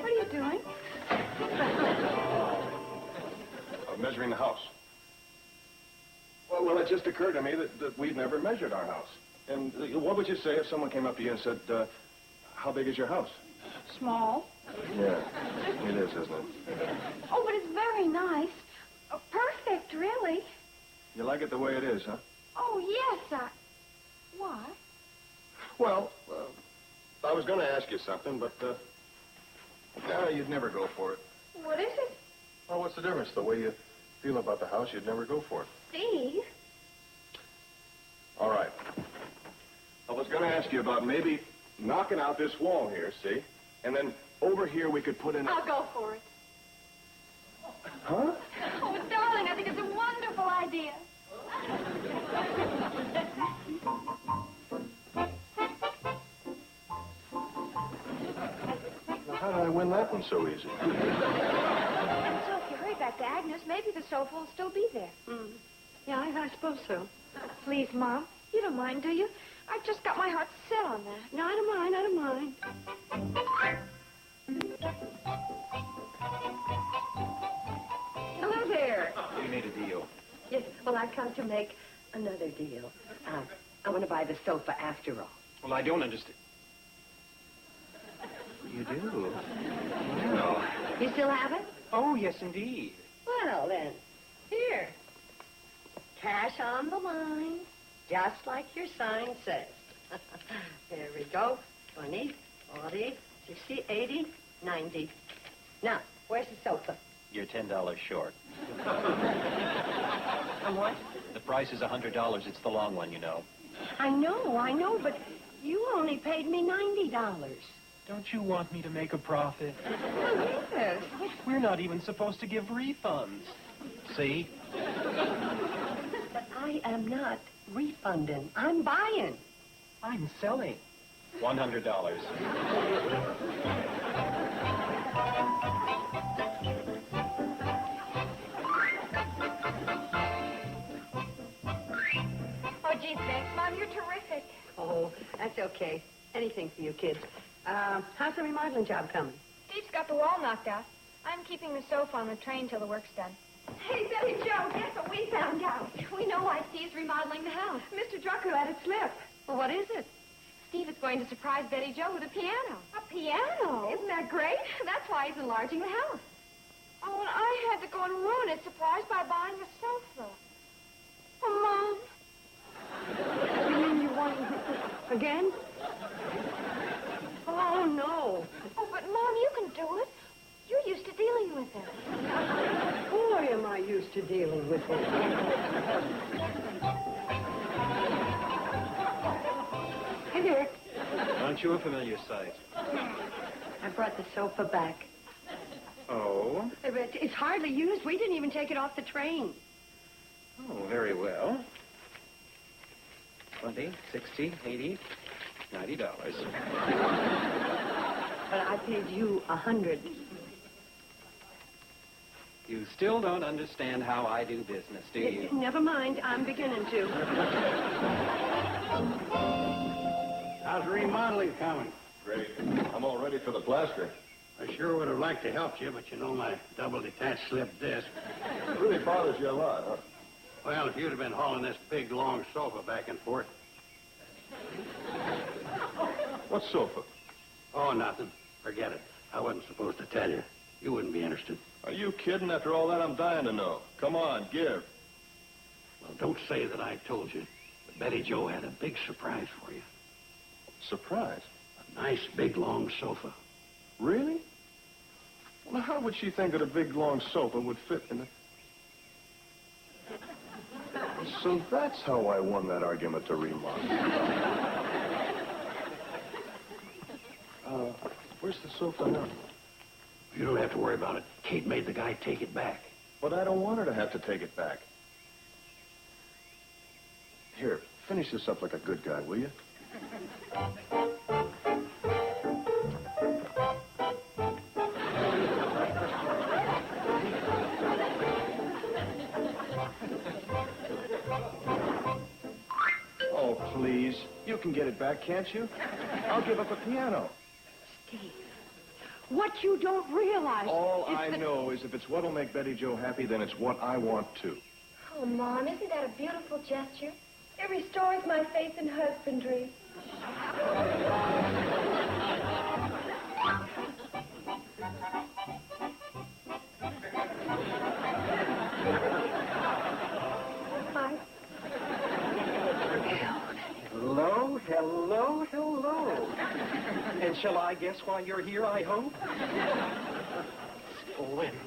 are you doing? I'm measuring the house. Well, it just occurred to me that we've never measured our house. And what would you say if someone came up to you and said, how big is your house? Small. Yeah, it is, isn't it? Oh, but it's very nice. Oh, perfect, really. You like it the way it is, huh? Oh, yes, Why? Well, I was going to ask you something, but, you'd never go for it. What is it? Well, what's the difference? The way you feel about the house, you'd never go for it. Steve? All right. I was going to ask you about maybe knocking out this wall here, see? And then over here we could put in a... I'll go for it. Huh? Oh, darling, I think it's a wonderful idea. Now, how did I win that one so easy? So if you hurry back to Agnes, maybe the sofa will still be there. Yeah, I suppose so. Please, Mom. You don't mind, do you? I've just got my heart set on that. No, I don't mind, I don't mind. Hello there. We made a deal. Yes, well, I've come to make another deal. I want to buy the sofa after all. Well, I don't understand. You do? Well. You still have it? Oh, yes, indeed. Well, then, here. Cash on the line, just like your sign says. There we go. 20, 40, 60, 80, 90. Now, where's the sofa? You're $10 short. And what? The price is $100. It's the long one, you know. I know, but you only paid me $90. Don't you want me to make a profit? Oh, yes. We're not even supposed to give refunds. See? But I am not refunding. I'm buying. I'm selling. $100. Oh, gee, thanks, Mom. You're terrific. Oh, that's okay. Anything for you kids. How's the remodeling job coming? Steve's got the wall knocked out. I'm keeping the sofa on the train till the work's done. Hey, Betty Joe, guess what we found out? We know why Steve's remodeling the house. Mr. Drucker let it slip. Well, what is it? Steve is going to surprise Betty Joe with a piano. A piano? Isn't that great? That's why he's enlarging the house. Oh, and I had to go and ruin his surprise by buying the sofa. Oh, Mom. You mean you want again? Oh, no. Oh, but, Mom, you can do it. You're used to dealing with him. Boy, am I used to dealing with him. Hey there. Aren't you a familiar sight? I brought the sofa back. Oh? It's hardly used. We didn't even take it off the train. Oh, very well. 20, 60, 80, $90. But I paid you $100. You still don't understand how I do business, do you? Never mind. I'm beginning to. How's the remodeling coming? Great. I'm all ready for the plaster. I sure would have liked to help you, but you know my double-detached slip disc. It really bothers you a lot, huh? Well, if you'd have been hauling this big, long sofa back and forth. What sofa? Oh, nothing. Forget it. I wasn't supposed to tell you. You wouldn't be interested. Are you kidding? After all that, I'm dying to know. Come on, give. Well, don't say that I told you. But Betty Joe had a big surprise for you. Surprise? A nice, big, long sofa. Really? Well, how would she think that a big, long sofa would fit in it? So that's how I won that argument to remodel. Where's the sofa now? You don't have to worry about it. Kate made the guy take it back. But I don't want her to have to take it back. Here, finish this up like a good guy, will you? Oh, please. You can get it back, can't you? I'll give up a piano. Steve, what you don't realize All is I that... know is if it's what'll make Betty Joe happy, then it's what I want too. Oh, Mom, isn't that a beautiful gesture? It restores my faith in husbandry. Shall I guess why you're here, I hope? Splendid.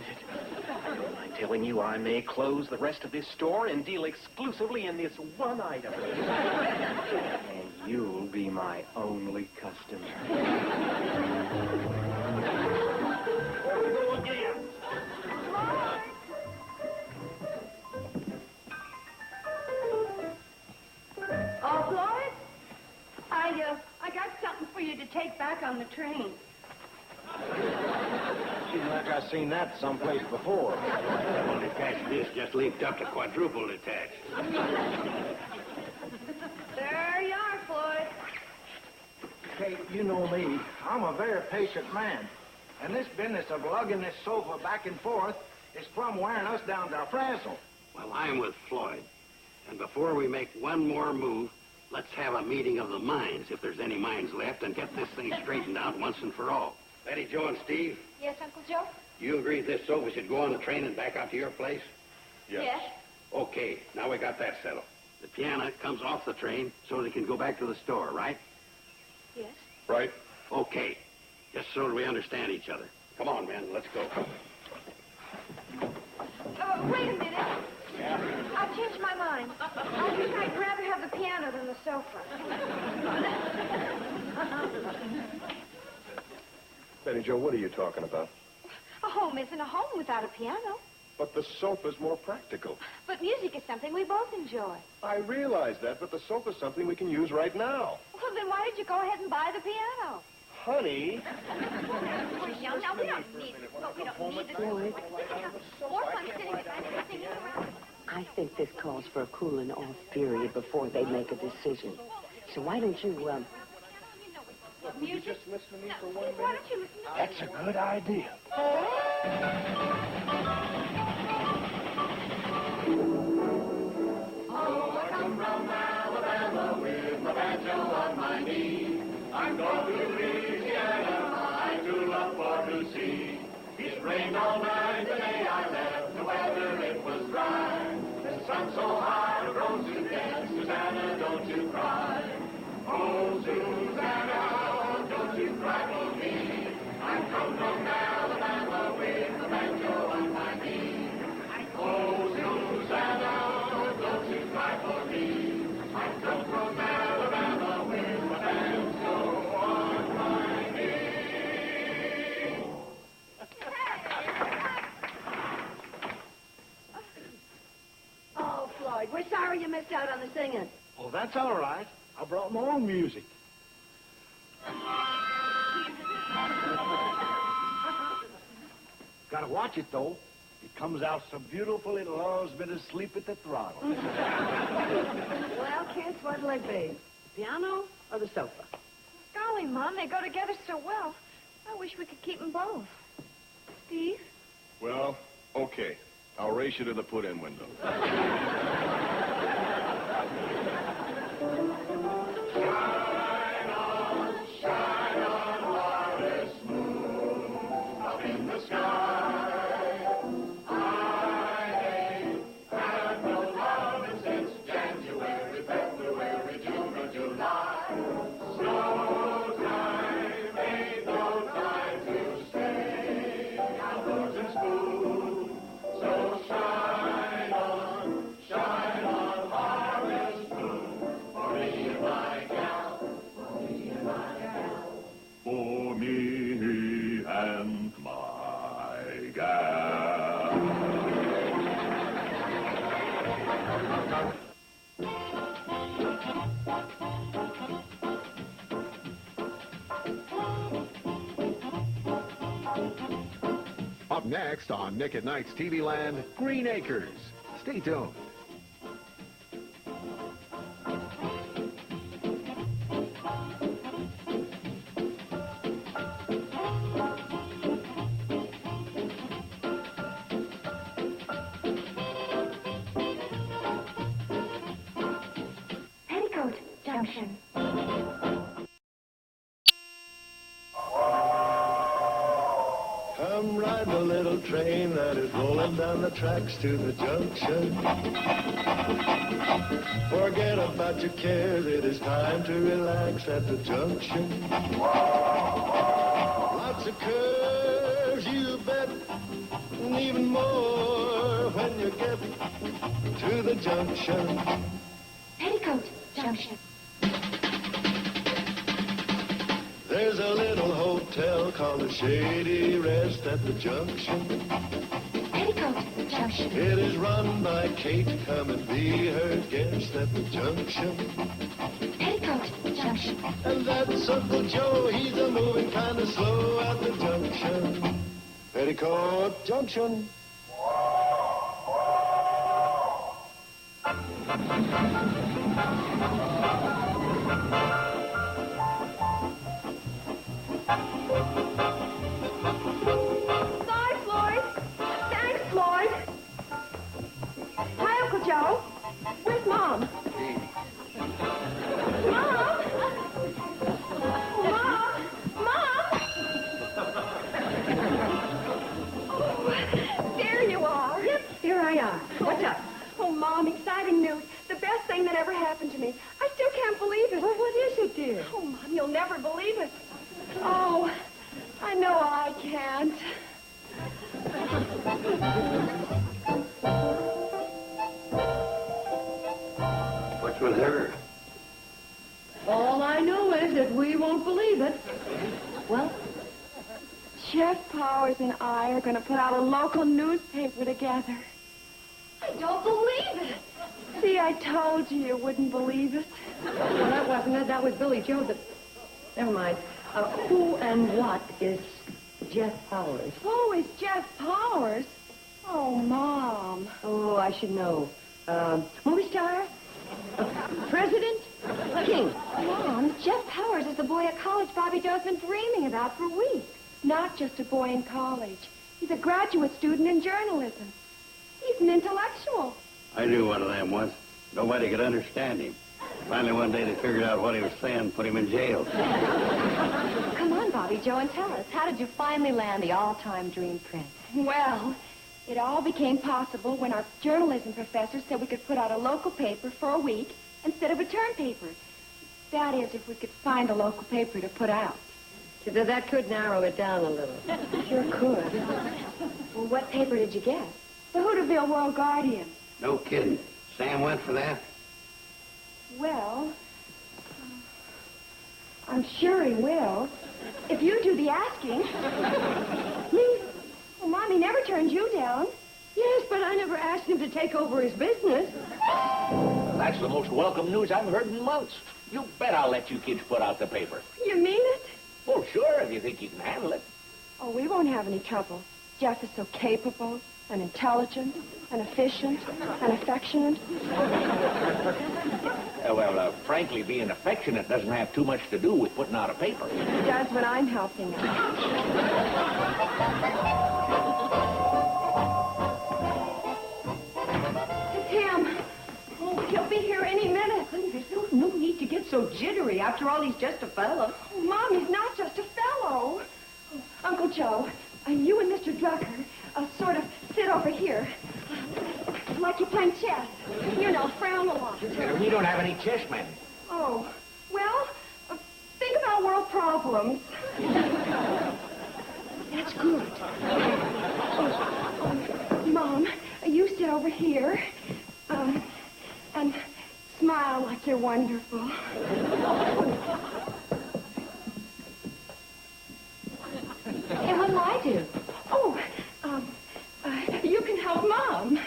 I'm telling you, I may close the rest of this store and deal exclusively in this one item. And you'll be my only customer. There we go again. Oh, Floyd, I got something for you to take back on the train. Seems like I've seen that someplace before. Well, detached disc just leaped up to quadruple detached. There you are, Floyd. Kate, you know me. I'm a very patient man. And this business of lugging this sofa back and forth is plumb wearing us down to a frazzle. Well, I'm with Floyd. And before we make one more move, let's have a meeting of the minds, if there's any minds left, and get this thing straightened out once and for all. Betty, Joe, and Steve, Yes, Uncle Joe? you agree this sofa should go on the train and back out to your place? Yes. Okay, now we got that settled. The piano comes off the train so they can go back to the store, right? Yes. Right? Okay, just so that we understand each other. Come on, man, let's go. Wait a minute. I've changed my mind. I think I'd rather have the piano than the sofa. Betty Joe, what are you talking about? A home isn't a home without a piano. But the sofa's more practical. But music is something we both enjoy. I realize that, but the sofa's something we can use right now. Well, then why did you go ahead and buy the piano? Honey. We're young now. We don't need it. But we don't need it. Floyd. More fun sitting at that singing around. I think this calls for a cooling off period before they make a decision. So why don't you, Music? Just listen to me for 1 minute. Why don't you listen to That's a good idea. Oh, I come from Alabama with my banjo on my knee. I'm going to Louisiana, my true love for to see. It rained all night the day I left, the weather it was dry. The sun so high, I rose to death. Susanna, don't you cry. Oh, Susanna, don't you cry for me. I come from Alabama with the banjo on my knee. Oh, Susanna, don't you cry for me. I come from Alabama with the banjo on my knee. Oh, Floyd, we're sorry you missed out on the singing. Oh, that's all right. I brought my own music. Gotta watch it, though. It comes out so beautiful it allows me to sleep at the throttle. Well, kids, what'll it be? Piano or the sofa? Golly, Mom, they go together so well. I wish we could keep them both. Steve? Well, okay. I'll race you to the put-in window. Shine on, harvest moon, up in the sky. I have no loving since January, February, June, or July. Snow time ain't no time to stay outdoors in school. So shine on, harvest moon, for me and my gal, for me and my gal. For me and my gal. Up next on Nick at Night's TV Land, Green Acres. Stay tuned. Petticoat Junction. Come ride the little train that is rolling down the tracks to the junction. Forget about your cares, it is time to relax at the junction. curves, you bet, and even more when you get to the junction. Petticoat Junction. There's a little hotel called the Shady Rest at the junction. Petticoat Junction. It is run by Kate. Come and be her guest at the junction. Petticoat Junction. And that's Uncle Joe. He's a moving kind of slow at the junction. Petticoat Junction. Sorry, Floyd. Thanks, Floyd. Hi, Uncle Joe. Where's Mom? Mom? Mom? Mom? Oh, there you are. Yep, here I am. What's up? Oh, Mom, exciting news. The best thing that ever happened to me. I still can't believe it. Well, what is it, dear? Oh, Mom, you'll never believe it. Oh, I know I can't. What's with her? All I know is that we won't believe it. Well, Jeff Powers and I are going to put out a local newspaper together. I don't believe it. See, I told you wouldn't believe it. Well, that wasn't it. That was Billy Joe. Never mind. Who and what is Jeff Powers? Oh, it's Jeff Powers. Oh, Mom. Oh, I should know. Movie star? President? King? Mom, Jeff Powers is the boy at college Bobby Joe's been dreaming about for weeks. Not just a boy in college. He's a graduate student in journalism. He's an intellectual. I knew one of them once. Nobody could understand him. Finally, one day they figured out what he was saying, put him in jail. Come on, Bobby Joe, and tell us, how did you finally land the all-time dream prince? Well, it all became possible when our journalism professor said we could put out a local paper for a week instead of a term paper. That is, if we could find a local paper to put out. That could narrow it down a little. Sure could. Well, what paper did you get? The Hooterville World Guardian. No kidding. Sam went for that? Well, I'm sure he will. If you do the asking. Me? Well, Mommy never turned you down. Yes, but I never asked him to take over his business. Well, that's the most welcome news I've heard in months. You bet I'll let you kids put out the paper. You mean it? Well, sure, if you think you can handle it. Oh, we won't have any trouble. Jeff is so capable and intelligent and efficient and affectionate. Frankly, being affectionate doesn't have too much to do with putting out a paper. It does when I'm helping out. It's him. Oh, he'll be here any minute. There's no need to get so jittery. After all, he's just a fellow. Oh, Mom, he's not just a fellow. Oh, Uncle Joe, you and Mr. Drucker sort of sit over here. Like you're playing chess. You know, frown a lot. We don't have any chessmen. Oh, well, think about world problems. That's good. Mom, you sit over here and smile like you're wonderful. Hey, what'll I do? Oh, you can help Mom.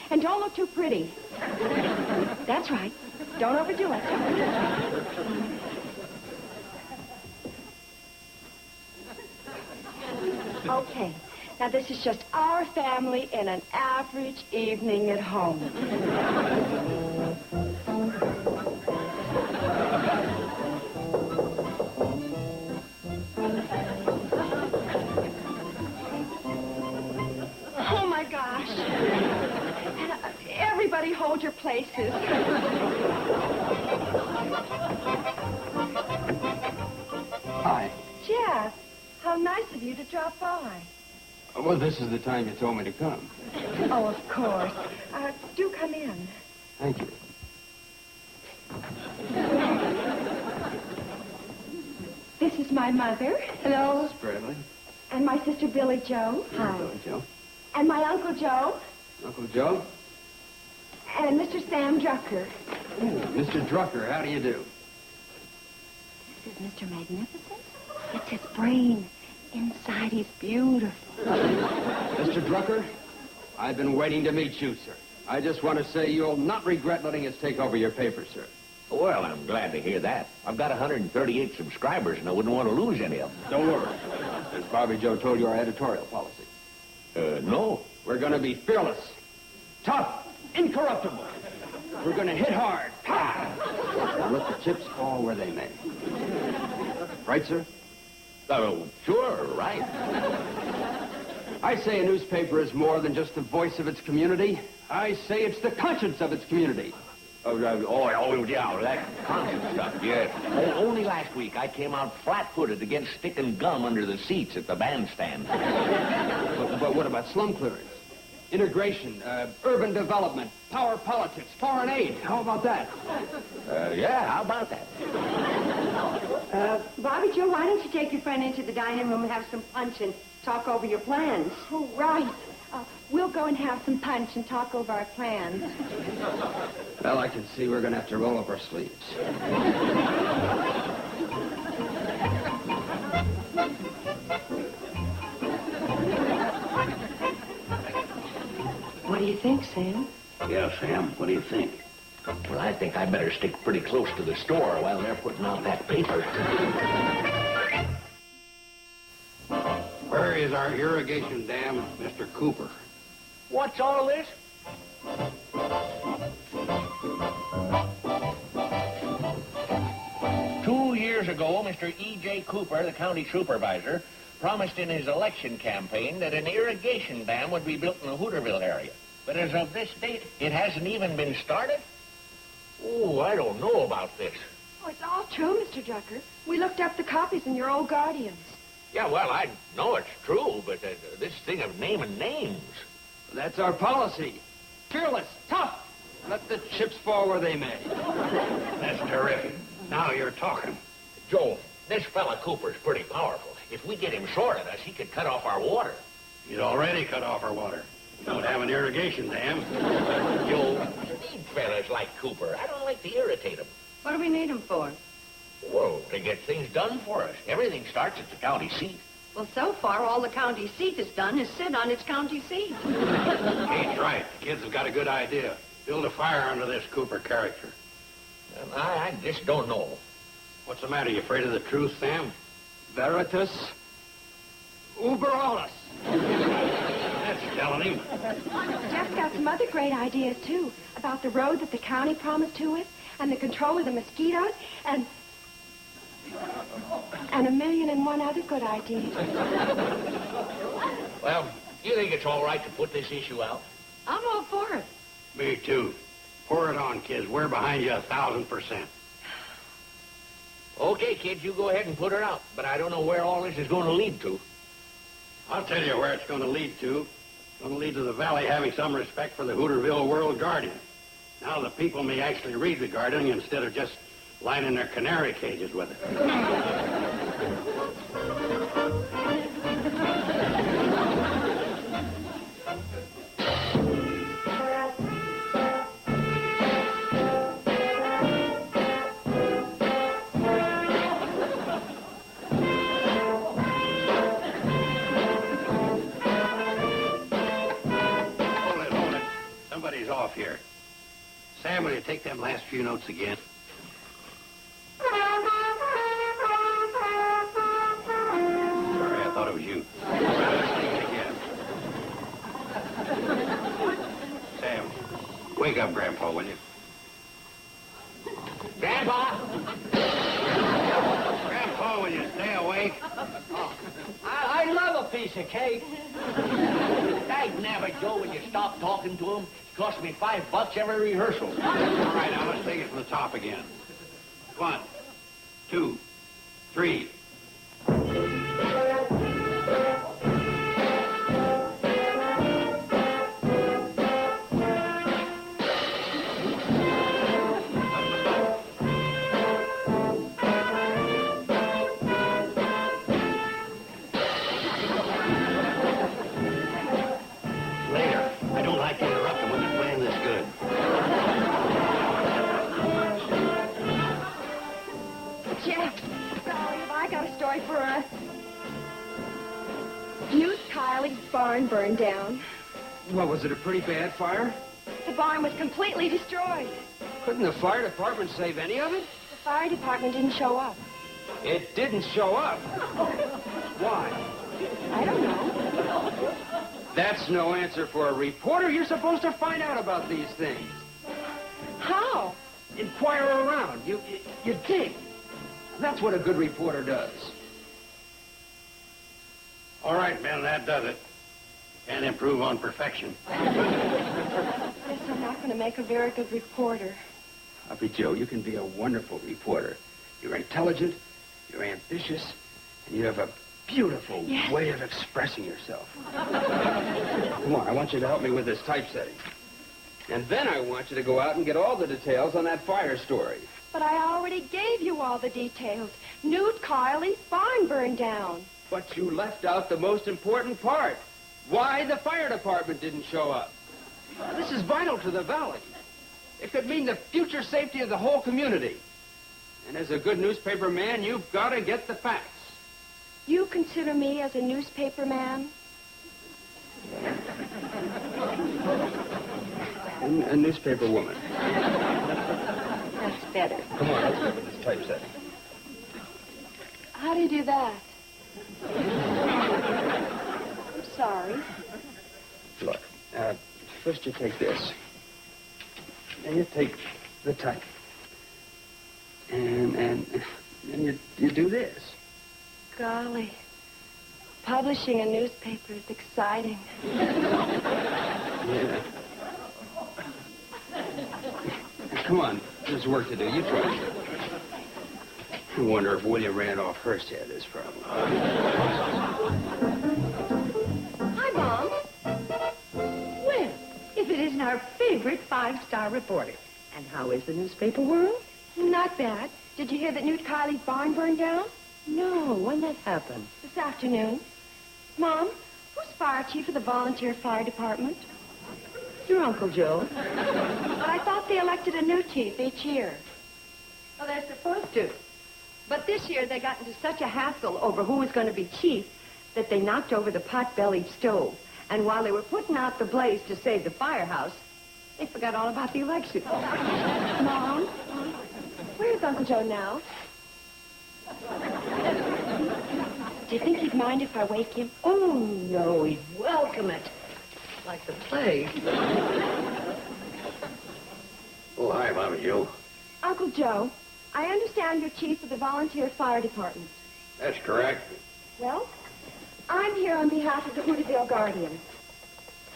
And don't look too pretty. That's right. Don't overdo it. Okay. Now, this is just our family in an average evening at home. Oh, my gosh. Everybody hold your places. Hi. Jeff, how nice of you to drop by. Well, this is the time you told me to come. Oh, of course. Do come in. Thank you. This is my mother. Hello. Mrs. Bradley. And my sister Billy Joe. Hi. Hello, Joe. And my Uncle Joe. Uncle Joe. And Mr. Sam Drucker. Mr. Drucker, how do you do? This is Mr. Magnificent. It's his brain. Inside, he's beautiful. Mr. Drucker, I've been waiting to meet you, sir. I just want to say you'll not regret letting us take over your paper, sir. Well, I'm glad to hear that. I've got 138 subscribers, and I wouldn't want to lose any of them. Don't worry. Has Bobby Joe told you our editorial policy? No. We're going to be fearless, tough, incorruptible. We're going to hit hard, and let the chips fall where they may. Right, sir? Oh, sure, right. I say a newspaper is more than just the voice of its community. I say it's the conscience of its community. Yeah, that conscience stuff, yes. Only last week I came out flat-footed against sticking gum under the seats at the bandstand. But what about slum clearance? Integration, urban development, power politics, foreign aid. How about that? Yeah, how about that? Bobby Joe, why don't you take your friend into the dining room and have some punch and talk over your plans? Oh, right. We'll go and have some punch and talk over our plans. Well, I can see we're going to have to roll up our sleeves. What do you think, Sam? Yeah, Sam, what do you think? Well, I think I better stick pretty close to the store while they're putting out that paper. Where is our irrigation dam, Mr. Cooper? What's all this? Two years ago, Mr. E.J. Cooper, the county supervisor, promised in his election campaign that an irrigation dam would be built in the Hooterville area. But as of this date, it hasn't even been started? Oh, I don't know about this. Oh, it's all true, Mr. Drucker. We looked up the copies in your old Guardians. Yeah, well, I know it's true, but this thing of naming names. That's our policy. Fearless, tough. Let the chips fall where they may. That's terrific. Now you're talking. Joe, this fella Cooper's pretty powerful. If we get him short of us, he could cut off our water. He's already cut off our water. We don't have an irrigation dam. Joe, you need fellas like Cooper. I don't like to irritate him. What do we need him for? Well, to get things done for us. Everything starts at the county seat. Well, so far, all the county seat has done is sit on its county seat. Kate's right. The kids have got a good idea. Build a fire under this Cooper character. I just don't know. What's the matter? You afraid of the truth, Sam? Veritas uber alles. That's telling him. Jeff's got some other great ideas, too, about the road that the county promised to us, and the control of the mosquitoes, and a million and one other good ideas. Well, you think it's all right to put this issue out? I'm all for it. Me too. Pour it on, kids. We're behind you 1,000%. Okay, kids, you go ahead and put her out. But I don't know where all this is going to lead to. I'll tell you where it's going to lead to. It's going to lead to the valley having some respect for the Hooterville World Guardian. Now the people may actually read the Guardian instead of just lining their canary cages with it. Hold it. Somebody's off here. Sam, will you take them last few notes again? Sorry, I thought it was you. Let's take it again. Sam, wake up Grandpa, will you? Grandpa! Grandpa, will you stay awake? I love a piece of cake. Dag nabbit, Joe, will you stop talking to him? It cost me $5 every rehearsal. All right, now let's take it from the top again. 1, 2, 3. Kiley's barn burned down. Well, was it a pretty bad fire? The barn was completely destroyed. Couldn't the fire department save any of it? The fire department didn't show up. It didn't show up. Why? I don't know. That's no answer for a reporter. You're supposed to find out about these things. How? Inquire around. You dig. That's what a good reporter does. All right, Ben, that does it. Can't improve on perfection. Guess I'm not going to make a very good reporter. Puppy Joe, you can be a wonderful reporter. You're intelligent, you're ambitious, and you have a beautiful way of expressing yourself. Come on, I want you to help me with this typesetting. And then I want you to go out and get all the details on that fire story. But I already gave you all the details. Newt Kiley's barn burned down. But you left out the most important part. Why the fire department didn't show up. This is vital to the valley. It could mean the future safety of the whole community. And as a good newspaper man, you've got to get the facts. You consider me as a newspaper man? A newspaper woman. That's better. Come on, let's go with this typesetting. How do you do that? I'm sorry. Look, first you take this. Then you take the type. And you do this. Golly. Publishing a newspaper is exciting. Yeah. Come on, there's work to do. You try it. I wonder if William Randolph Hearst had this problem. Hi, Mom. Well, if it isn't our favorite five-star reporter. And how is the newspaper world? Not bad. Did you hear that Newt Kiley's barn burned down? No, when that happened? This afternoon. Mom, who's fire chief of the volunteer fire department? Your Uncle Joe. But I thought they elected a new chief each year. Well, they're supposed to. But this year they got into such a hassle over who was going to be chief that they knocked over the pot-bellied stove. And while they were putting out the blaze to save the firehouse, they forgot all about the election. Mom, where's Uncle Joe now? Do you think he'd mind if I wake him? Oh, no, he'd welcome it. Like the plague. Oh, hi, Bobby Joe. Uncle Joe, I understand you're chief of the volunteer fire department. That's correct. Well, I'm here on behalf of the Hooterville Guardian.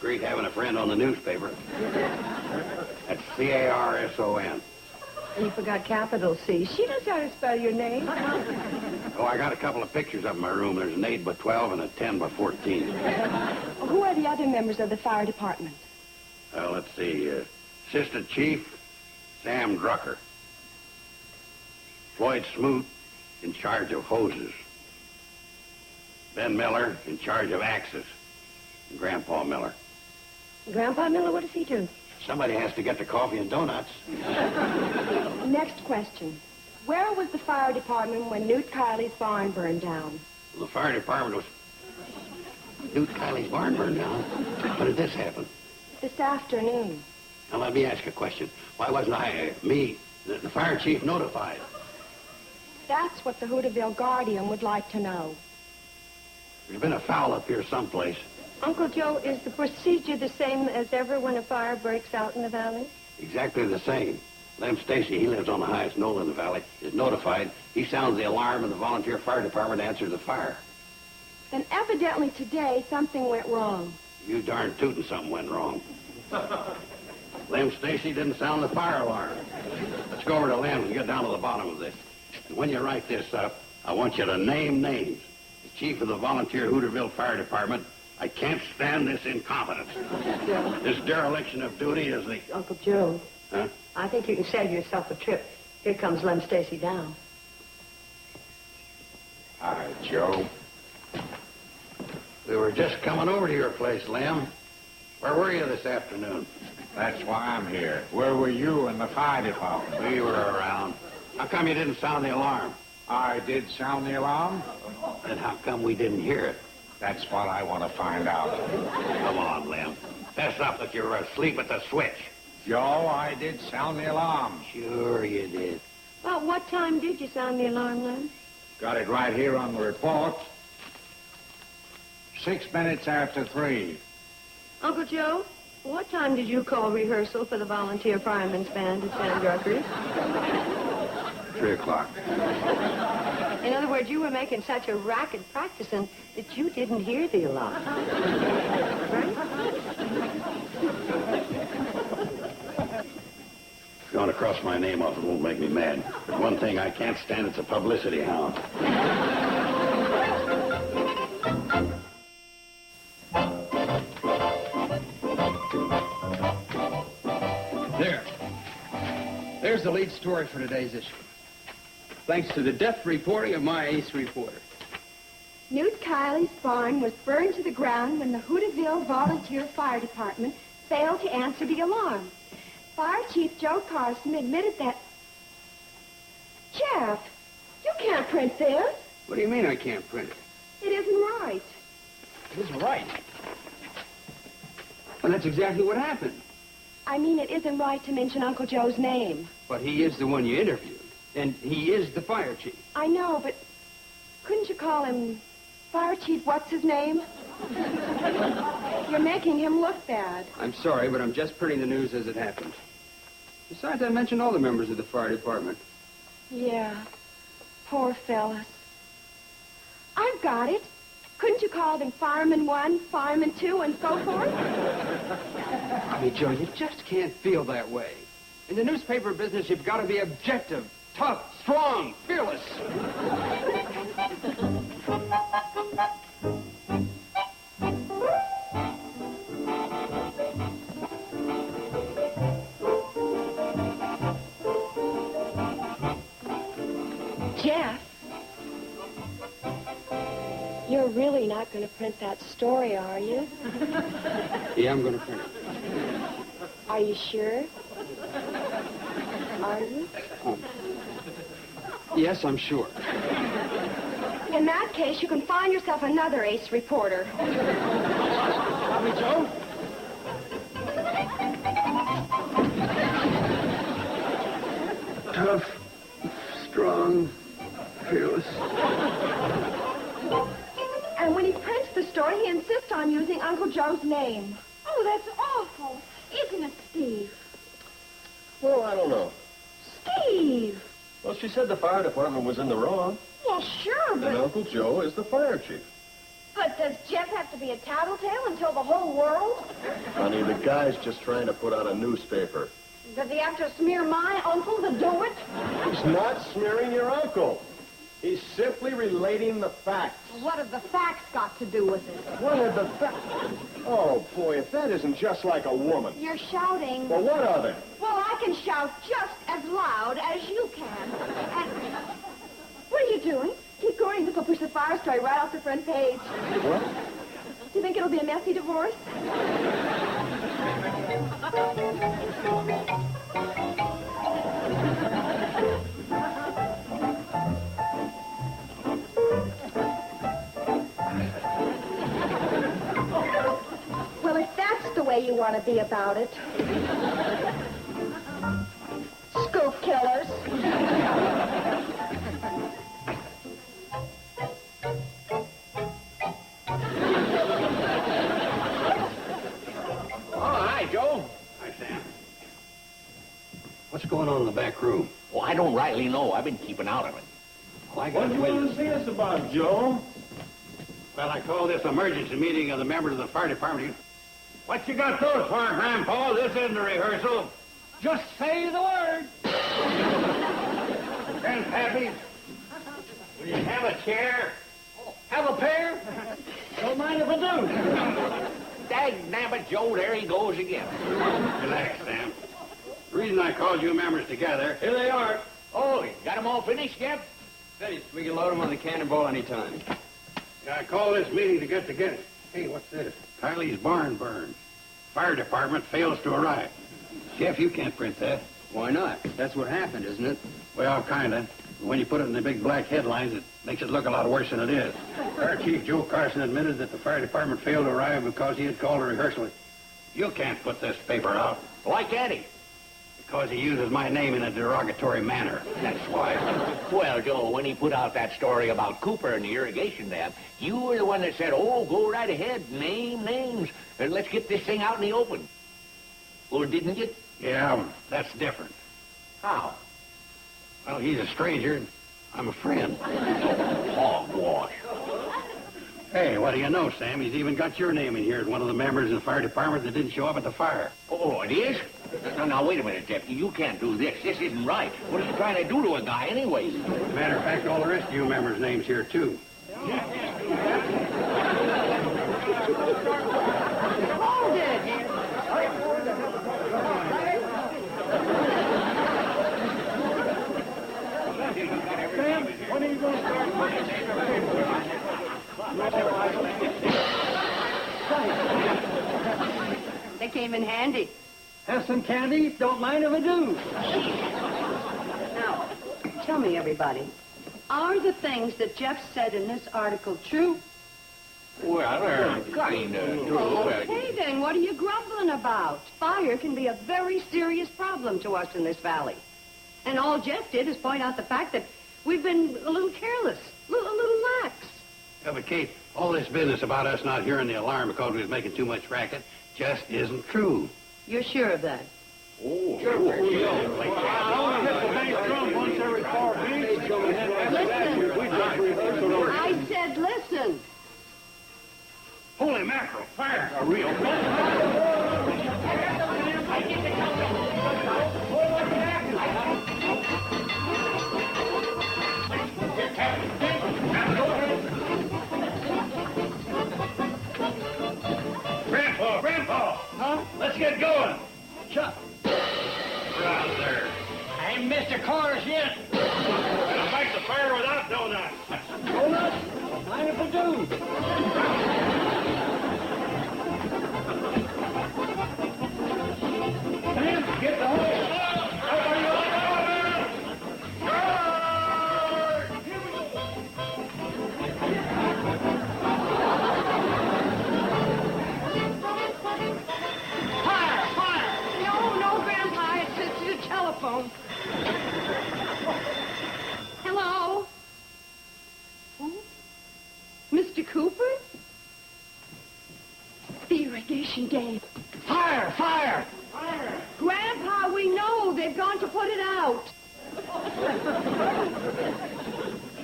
Great having a friend on the newspaper. That's C-A-R-S-O-N. You forgot capital C. She knows how to spell your name. Oh, I got a couple of pictures up in my room. There's an 8 by 12 and a 10 by 14. Who are the other members of the fire department? Well, let's see. Assistant Chief Sam Drucker. Floyd Smoot in charge of hoses. Ben Miller in charge of axes. And Grandpa Miller. Grandpa Miller, what does he do? Somebody has to get the coffee and donuts. Next question. Where was the fire department when Newt Kiley's barn burned down? Well, the fire department was... Newt Kiley's barn burned down? When did this happen? This afternoon. Now, let me ask you a question. Why wasn't the fire chief notified? That's what the Hooterville Guardian would like to know. There's been a foul up here someplace. Uncle Joe, is the procedure the same as ever when a fire breaks out in the valley? Exactly the same. Lem Stacy, he lives on the highest knoll in the valley, is notified. He sounds the alarm, and the volunteer fire department answers the fire. Then evidently today something went wrong. You darn tootin' something went wrong. Lem Stacy didn't sound the fire alarm. Let's go over to Lem and get down to the bottom of this. And when you write this up, I want you to name names. The chief of the volunteer Hooterville Fire Department. I can't stand this incompetence. This dereliction of duty is the... Uncle Joe. Huh? I think you can save yourself a trip. Here comes Lem Stacy down. Hi, Joe. We were just coming over to your place, Lem. Where were you this afternoon? That's why I'm here. Where were you in the fire department? We were around. How come you didn't sound the alarm? I did sound the alarm. Then how come we didn't hear it? That's what I want to find out. Come on, Lem. Fess up that you were asleep at the switch. Joe, I did sound the alarm. Sure you did. Well, what time did you sound the alarm, Lem? Got it right here on the report. 6 minutes after 3. Uncle Joe, what time did you call rehearsal for the volunteer firemen's band at San Drucker's? 3 o'clock. In other words, you were making such a racket practicing that you didn't hear the alarm. Right? Going to cross my name off, it won't make me mad. But one thing I can't stand, it's a publicity hound. There's the lead story for today's issue. Thanks to the deft reporting of my ace reporter. Newt Kiley's barn was burned to the ground when the Hooterville Volunteer Fire Department failed to answer the alarm. Fire Chief Joe Carson admitted that... Jeff, you can't print this. What do you mean I can't print it? It isn't right. It isn't right. Well, that's exactly what happened. I mean, it isn't right to mention Uncle Joe's name. But he is the one you interviewed. And he is the fire chief. I know, but couldn't you call him Fire Chief what's-his-name? You're making him look bad. I'm sorry, but I'm just printing the news as it happened. Besides, I mentioned all the members of the fire department. Yeah, poor fellas. I've got it. Couldn't you call them Fireman 1, Fireman 2, and so forth? I mean, Joe, you just can't feel that way. In the newspaper business, you've got to be objective, tough, strong, fearless. Jeff, you're really not going to print that story, are you? Yeah, I'm going to print it. Are you sure? Are you? Yes, I'm sure. In that case, you can find yourself another ace reporter. Copy, Joe? Tough, strong, fearless. And when he prints the story, he insists on using Uncle Joe's name. Oh, that's awful. Isn't it, Steve? Well, I don't know. Steve! Well, she said the fire department was in the wrong. Well, sure, but... And Uncle Joe is the fire chief. But does Jeff have to be a tattletale and tell the whole world? Honey, the guy's just trying to put out a newspaper. Does he have to smear my uncle to do it? He's not smearing your uncle. He's simply relating the facts. What have the facts got to do with it? What are the facts? Oh, boy, if that isn't just like a woman. You're shouting. Well, what of it? Well, I can shout just as loud as you can. And what are you doing? Keep going. This will push the fire story right off the front page. What? Do you think it'll be a messy divorce? Well, if that's the way you want to be about it. Scoop killers. What's going on in the back room? Well, I don't rightly know. I've been keeping out of it. What do you want to see us about, Joe? Well, I call this emergency meeting of the members of the fire department. What you got those for, Grandpa? This isn't a rehearsal. Just say the word. Grandpappy, will you have a chair? Have a pair? Don't mind if I do. Dag-nabbit, Joe, there he goes again. Relax, Sam. The reason I called you members together... Here they are. Oh, you got them all finished yet? Finished. We can load them on the cannonball anytime. I called this meeting to get together. Hey, what's this? Kylie's barn burned. Fire department fails to arrive. Jeff, you can't print that. Why not? That's what happened, isn't it? Well, kinda. When you put it in the big black headlines, it makes it look a lot worse than it is. Fire Chief Joe Carson admitted that the fire department failed to arrive because he had called a rehearsal. You can't put this paper out. Why can't he? Because he uses my name in a derogatory manner. That's why. Well, Joe, when he put out that story about Cooper and the irrigation dam, you were the one that said, oh, go right ahead, name names, and let's get this thing out in the open. Or didn't you? Yeah, that's different. How? Well, he's a stranger, and I'm a friend. Hogwash. Hey, what do you know, Sam? He's even got your name in here as one of the members of the fire department that didn't show up at the fire. Oh, it is? Now, wait a minute, Jeff. You can't do this. This isn't right. What are you trying to do to a guy anyway? Matter of fact, all the rest of you members' names here, too. Hold it! Sam, when are you going to start They came in handy. Have some candy? Don't mind if I do. Now, tell me, everybody, are the things that Jeff said in this article true? Well, kind of. Okay, then, what are you grumbling about? Fire can be a very serious problem to us in this valley. And all Jeff did is point out the fact that we've been a little careless, a little lax. Yeah, but Kate, all this business about us not hearing the alarm because we was making too much racket just isn't true. You're sure of that? Oh, sure. I only hit the bass drum once every 4 beats. Listen. I said listen. Holy mackerel, fire! A real Grandpa! Huh? Let's get going. Chuck! Around there. I ain't missed a chorus yet. I'll fight the fire without donuts. Donuts? Mind if I do? Sam, get the hose. No, Grandpa, it's the telephone. Hello? Who? Mr. Cooper? The irrigation dam. Fire! Fire! Grandpa, we know. They've gone to put it out.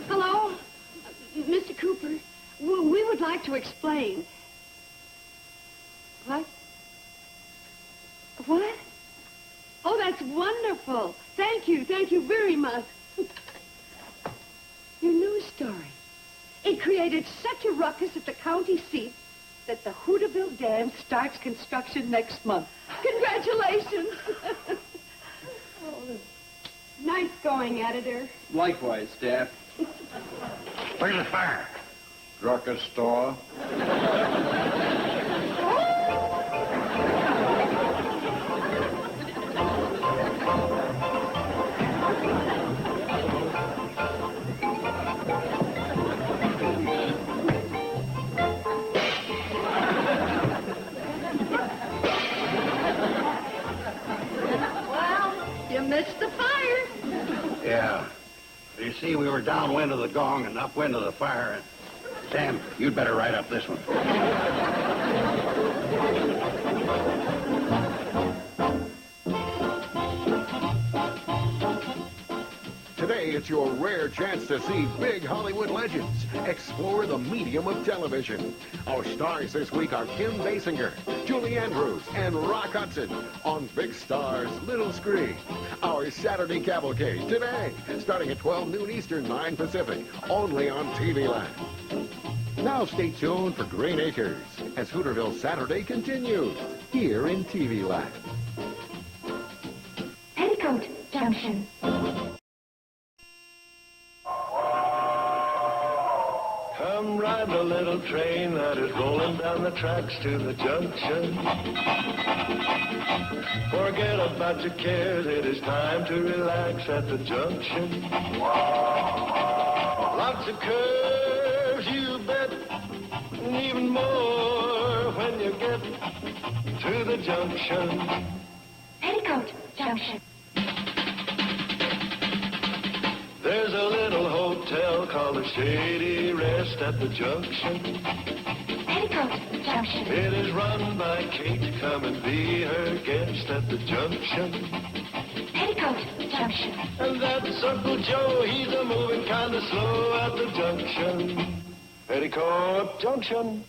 Hello? Mr. Cooper, we would like to explain. What? What? Oh, that's wonderful. Thank you very much. Your news story. It created such a ruckus at the county seat that the Hooterville Dam starts construction next month. Congratulations. Nice going, editor. Likewise, staff. Where's the fire? Drucker store. You missed the fire. Yeah. You see, we were downwind of the gong and upwind of the fire. And Sam, you'd better write up this one. Today, it's your rare chance to see big Hollywood legends explore the medium of television. Our stars this week are Kim Basinger, Julie Andrews, and Rock Hudson on Big Star's Little Screen. Our Saturday Cavalcade today, starting at 12 noon Eastern, 9 Pacific, only on TV Land. Now stay tuned for Green Acres as Hooterville Saturday continues here in TV Land. Petticoat Junction. Come ride a little train that is rolling down the tracks to the junction. Forget about your cares, it is time to relax at the junction. Lots of curves, you bet, and even more when you get to the junction. Petticoat Junction. There's a little hotel called the Shady Rest at the junction. Petticoat Junction. It is run by Kate. Come and be her guest at the junction. Petticoat Junction. And that's Uncle Joe. He's a moving kind of slow at the junction. Petticoat Junction.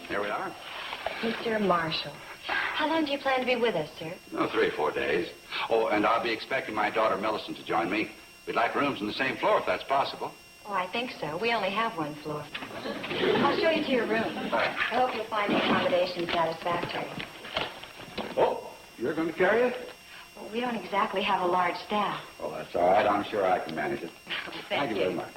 Here we are. Mr. Marshall, how long do you plan to be with us, sir? Oh, 3 or 4 days. Oh, and I'll be expecting my daughter Millicent to join me. We'd like rooms on the same floor if that's possible. Oh, I think so. We only have 1 floor. I'll show you to your room. I hope you'll find the accommodation satisfactory. Oh, you're going to carry it? Well, we don't exactly have a large staff. Oh, that's all right. I'm sure I can manage it. Thank you very much.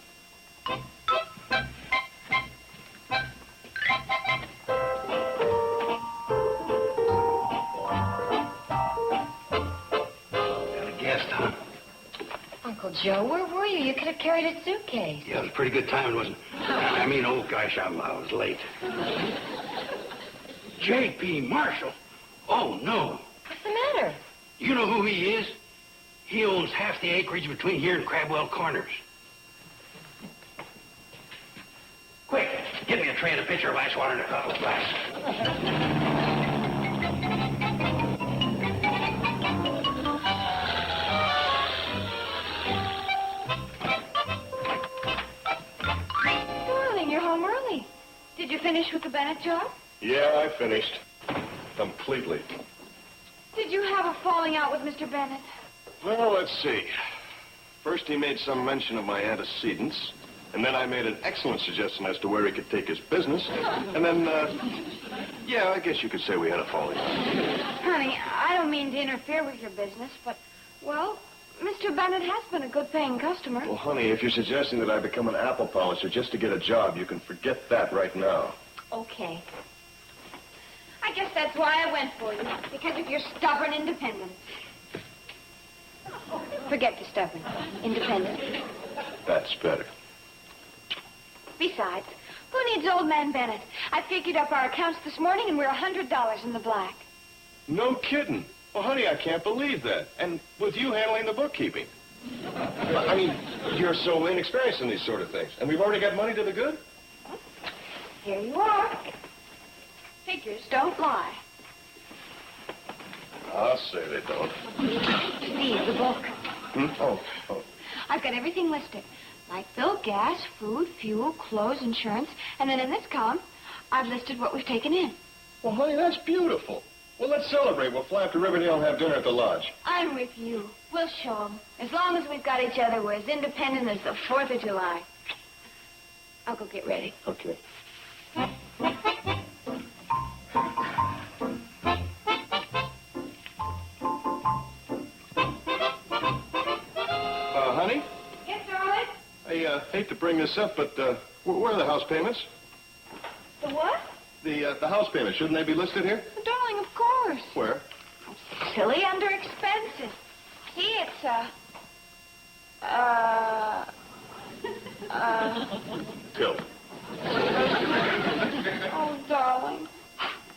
Uncle Joe, where were you? You could have carried a suitcase. Yeah, it was a pretty good time, wasn't it? I mean, oh, gosh, I was late. J.P. Marshall? Oh, no. What's the matter? You know who he is? He owns half the acreage between here and Crabwell Corners. Quick, get me a tray and a pitcher of ice water and a couple of glasses. Did you finish with the Bennett job? Yeah, I finished. Completely. Did you have a falling out with Mr. Bennett? Well, let's see. First, he made some mention of my antecedents, and then I made an excellent suggestion as to where he could take his business, and then, yeah, I guess you could say we had a falling out. Honey, I don't mean to interfere with your business, but, well, Mr. Bennett has been a good-paying customer. Well, honey, if you're suggesting that I become an apple polisher just to get a job, you can forget that right now. Okay. I guess that's why I went for you, because of your stubborn independence. Forget the stubborn. Independent. That's better. Besides, who needs old man Bennett? I figured up our accounts this morning, and we're $100 in the black. No kidding. Well, honey, I can't believe that. And with you handling the bookkeeping. I mean, you're so inexperienced in these sort of things. And we've already got money to the good? Here you are. Figures don't lie. I'll say they don't. See, the book. Oh. I've got everything listed. Light bill, gas, food, fuel, clothes, insurance. And then in this column, I've listed what we've taken in. Well, honey, that's beautiful. Well, let's celebrate. We'll fly up to Riverdale and have dinner at the lodge. I'm with you. We'll show them. As long as we've got each other, we're as independent as the 4th of July. I'll go get ready. Okay. Honey? Yes, darling? I hate to bring this up, but where are the house payments? The what? The house payments. Shouldn't they be listed here? Oh, darling, of course. Where? Silly, under expenses. See, it's, Tilt. Oh, darling.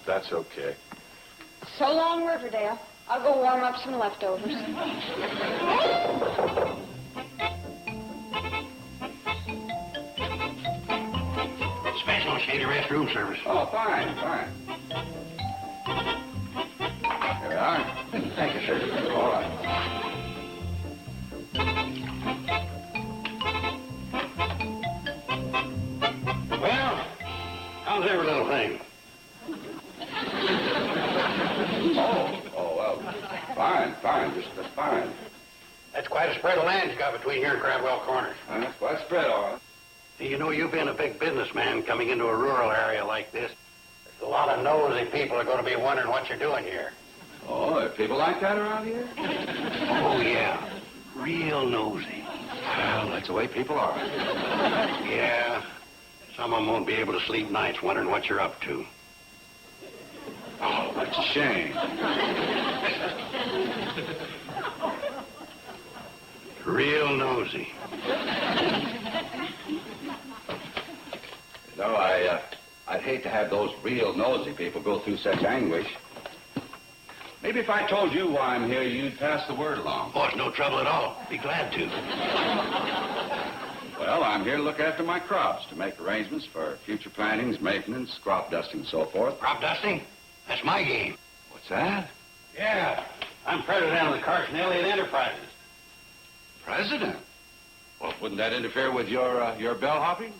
That's okay. So long, Riverdale. I'll go warm up some leftovers. Special Shady Rest room service. Oh, fine. Here we are. Thank you, sir. All right. Well, how's every little thing? Well, fine, just fine. That's quite a spread of land you got between here and Crabwell Corners. That's quite a spread, all right. You know, you've been a big businessman coming into a rural area like this. There's a lot of nosy people are going to be wondering what you're doing here. Oh, are people like that around here? Oh, yeah. Real nosy. Well, that's the way people are. Yeah. Some of them won't be able to sleep nights wondering what you're up to. Oh, that's a shame. Real nosy. You know, I'd hate to have those real nosy people go through such anguish. Maybe if I told you why I'm here, you'd pass the word along. Oh, it's no trouble at all. Be glad to. Well, I'm here to look after my crops, to make arrangements for future plantings, maintenance, crop dusting, and so forth. Crop dusting? That's my game. What's that? Yeah. I'm president of the Carson Elliott Enterprises. President? Well, wouldn't that interfere with your bellhopping?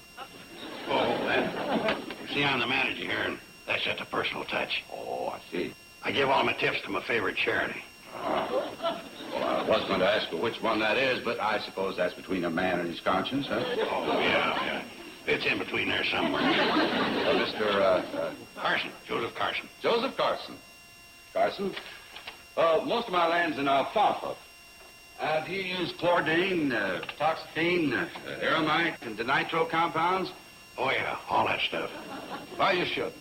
Oh, that. You see, I'm the manager here, and that's just a personal touch. Oh, I see. I give all my tips to my favorite charity. Well, I was going to ask you which one that is, but I suppose that's between a man and his conscience, huh? Oh, yeah. It's in between there somewhere. Mr. Carson. Joseph Carson. Joseph Carson. Carson? Most of my land's in alfalfa. Do you use chlordine, toxaphene, aeromite, and denitro compounds? Oh, yeah, all that stuff. Well, you shouldn't.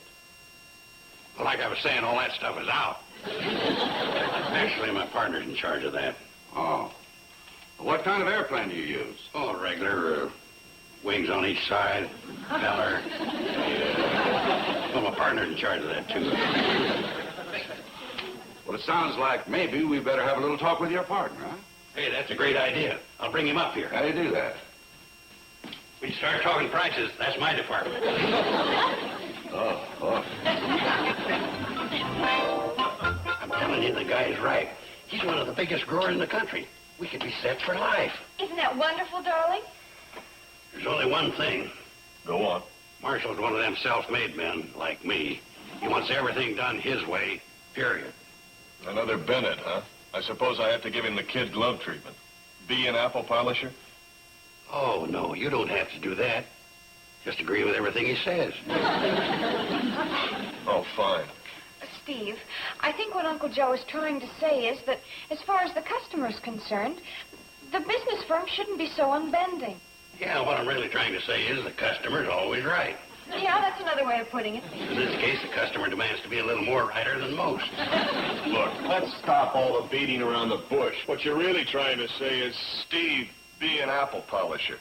Well, like I was saying, all that stuff is out. Actually, my partner's in charge of that. Oh. What kind of airplane do you use? Oh, regular, wings on each side, propeller. Well, my partner's in charge of that, too. Well, it sounds like maybe we better have a little talk with your partner, huh? Hey, that's a great idea. I'll bring him up here. How do you do that? We start talking prices. That's my department. Oh. I'm telling you, the guy's right. He's one of the biggest growers in the country. We could be set for life. Isn't that wonderful, darling? There's only one thing. Go on. Marshall's one of them self-made men, like me. He wants everything done his way, period. Another Bennett, huh? I suppose I have to give him the kid glove treatment. Be an apple polisher? Oh, no, you don't have to do that. Just agree with everything he says. Oh, fine. Steve, I think what Uncle Joe is trying to say is that as far as the customer's concerned, the business firm shouldn't be so unbending. Yeah, what I'm really trying to say is the customer's always right. Yeah, that's another way of putting it. In this case, the customer demands to be a little more righter than most. Look, let's stop all the beating around the bush. What you're really trying to say is, Steve, be an apple polisher.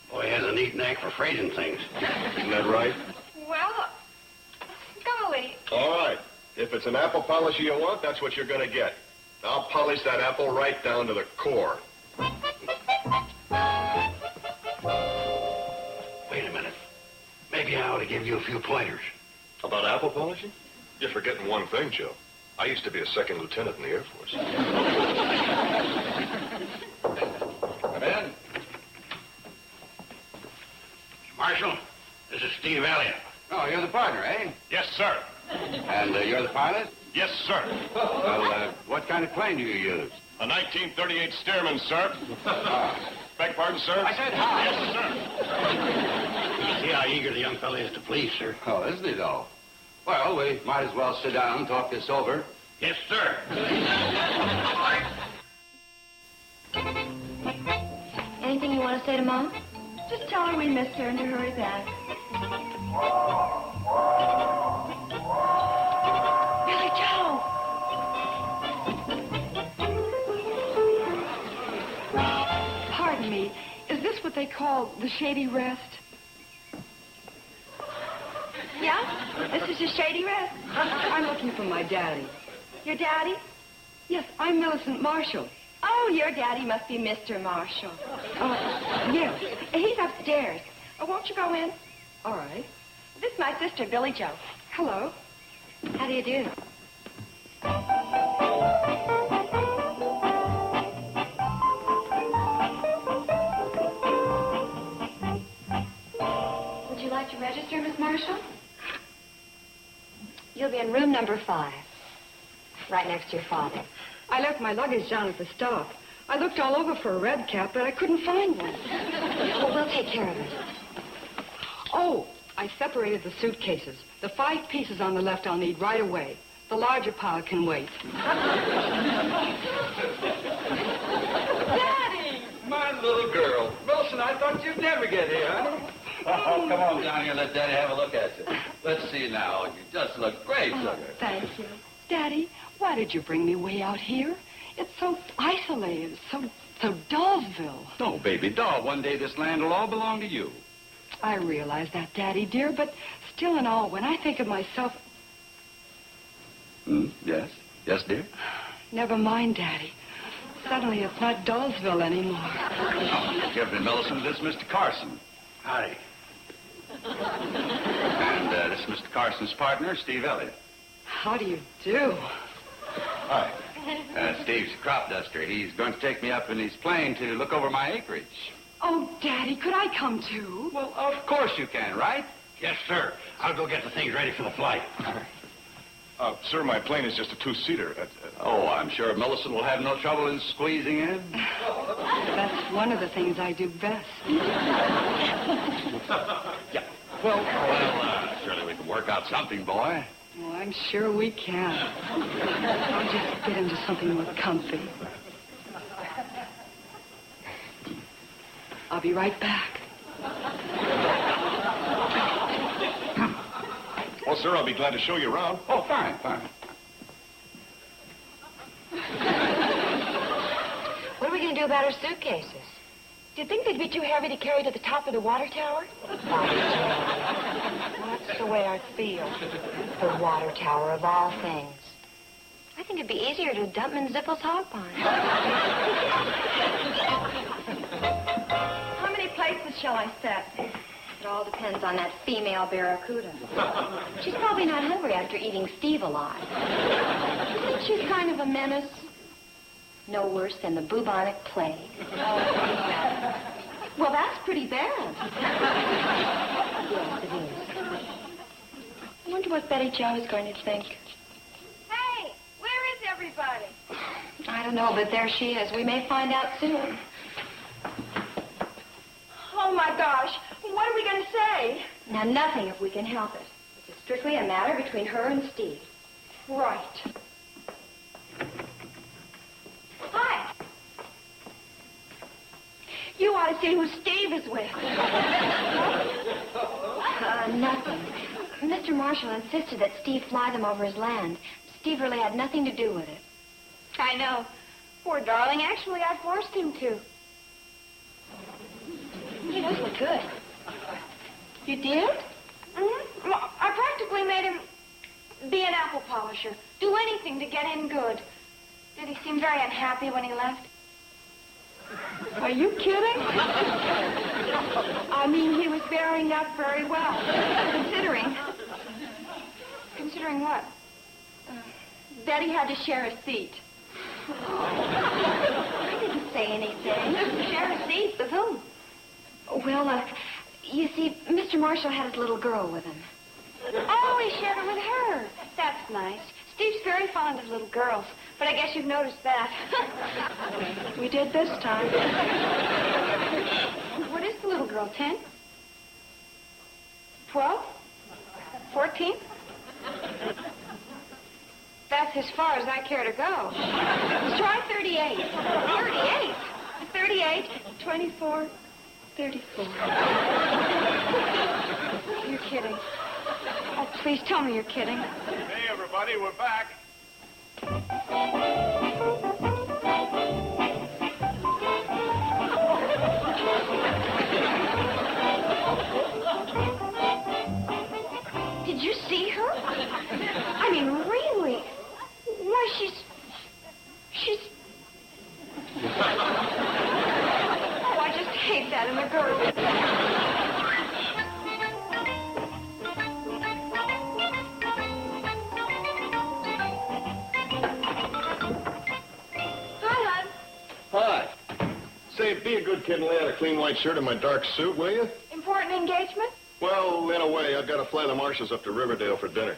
Boy, he has a neat knack for phrasing things. Isn't that right? Well, golly. All right. If it's an apple polisher you want, that's what you're going to get. I'll polish that apple right down to the core. Wait a minute. Maybe I ought to give you a few pointers. About apple polishing? You're forgetting one thing, Joe. I used to be a second lieutenant in the Air Force. Come in. Marshal, this is Steve Elliott. Oh, you're the partner, eh? Yes, sir. And you're the pilot? Yes, sir. Well, what kind of plane do you use? A 1938 Stearman, sir. Beg pardon, sir? I said hi. Yes, sir. You see how eager the young fellow is to please, sir? Oh, isn't he, though? Well, we might as well sit down and talk this over. Yes, sir. Anything you want to say to Mom? Just tell her we missed her and to hurry back. Billy Joe! Pardon me. Is this what they call the Shady Rest? Yeah? This is your Shady Rest? I'm looking for my daddy. Your daddy? Yes, I'm Millicent Marshall. Oh, your daddy must be Mr. Marshall. Yes. He's upstairs. Won't you go in? All right. This is my sister, Billy Joe. Hello. How do you do? Would you like to register, Miss Marshall? You'll be in room number 5, right next to your father. I left my luggage down at the stop. I looked all over for a red cap, but I couldn't find one. Well, we'll take care of it. Oh, I separated the suitcases. The 5 pieces on the left I'll need right away. The larger pile can wait. Daddy! My little girl. Wilson, I thought you'd never get here, huh? Oh, come on down here and let Daddy have a look at you. Let's see now. You just look great, sugar. Thank you. Daddy, why did you bring me way out here? It's so isolated, so Dollsville. No, baby doll. One day this land will all belong to you. I realize that, Daddy, dear, but still and all, when I think of myself... Yes? Yes, dear? Never mind, Daddy. Suddenly it's not Dollsville anymore. Oh, Captain Millicent, this is Mr. Carson. Howdy. And this is Mr. Carson's partner, Steve Elliott. How do you do? Hi. Steve's a crop duster. He's going to take me up in his plane to look over my acreage. Oh, Daddy, could I come too? Well, of course you can, right? Yes, sir. I'll go get the things ready for the flight. Sir, my plane is just a 2-seater. Oh, I'm sure Millicent will have no trouble in squeezing in. That's one of the things I do best. Yeah. Well, surely we can work out something, boy. Well, I'm sure we can. I'll just get into something more comfy. I'll be right back. Well, sir, I'll be glad to show you around. Oh, fine, fine. What are we going to do about our suitcases? Do you think they'd be too heavy to carry to the top of the water tower? That's the way I feel. The water tower of all things. I think it'd be easier to dump them in Zippel's hog pond. How many places shall I set? It all depends on that female barracuda. She's probably not hungry after eating Steve alive. You think she's kind of a menace? No worse than the bubonic plague. Well, that's pretty bad. Yes, it is. I wonder what Betty Jo is going to think. Hey, where is everybody? I don't know, but there she is. We may find out soon. Oh, my gosh. What are we going to say? Now, nothing if we can help it. It's strictly a matter between her and Steve. Right. Hi. You ought to see who Steve is with. Nothing. Mr. Marshall insisted that Steve fly them over his land. Steve really had nothing to do with it. I know. Poor darling. Actually, I forced him to. He does look good. You did? Mm-hmm. Well, I practically made him be an apple polisher. Do anything to get in good. Did he seem very unhappy when he left? Are you kidding? I mean, he was bearing up very well. Considering... Considering what? That he had to share a seat. I didn't say anything. Share a seat with whom? Well, you see, Mr. Marshall had his little girl with him. Oh, he shared it with her. That's nice. Steve's very fond of little girls, but I guess you've noticed that. We did this time. What is the little girl, 10? 12? 14? That's as far as I care to go. Let's try 38. 38? 38, 24, 34. You're kidding. Oh, please tell me you're kidding. Hey, everybody, we're back. Did you see her? I mean, really? Why, she's... Oh, I just hate that in a girl. Hi, hon. Hi. Say, be a good kid and lay out a clean white shirt and my dark suit, will you? Important engagement? Well, in a way, I've got to fly the Marshalls up to Riverdale for dinner.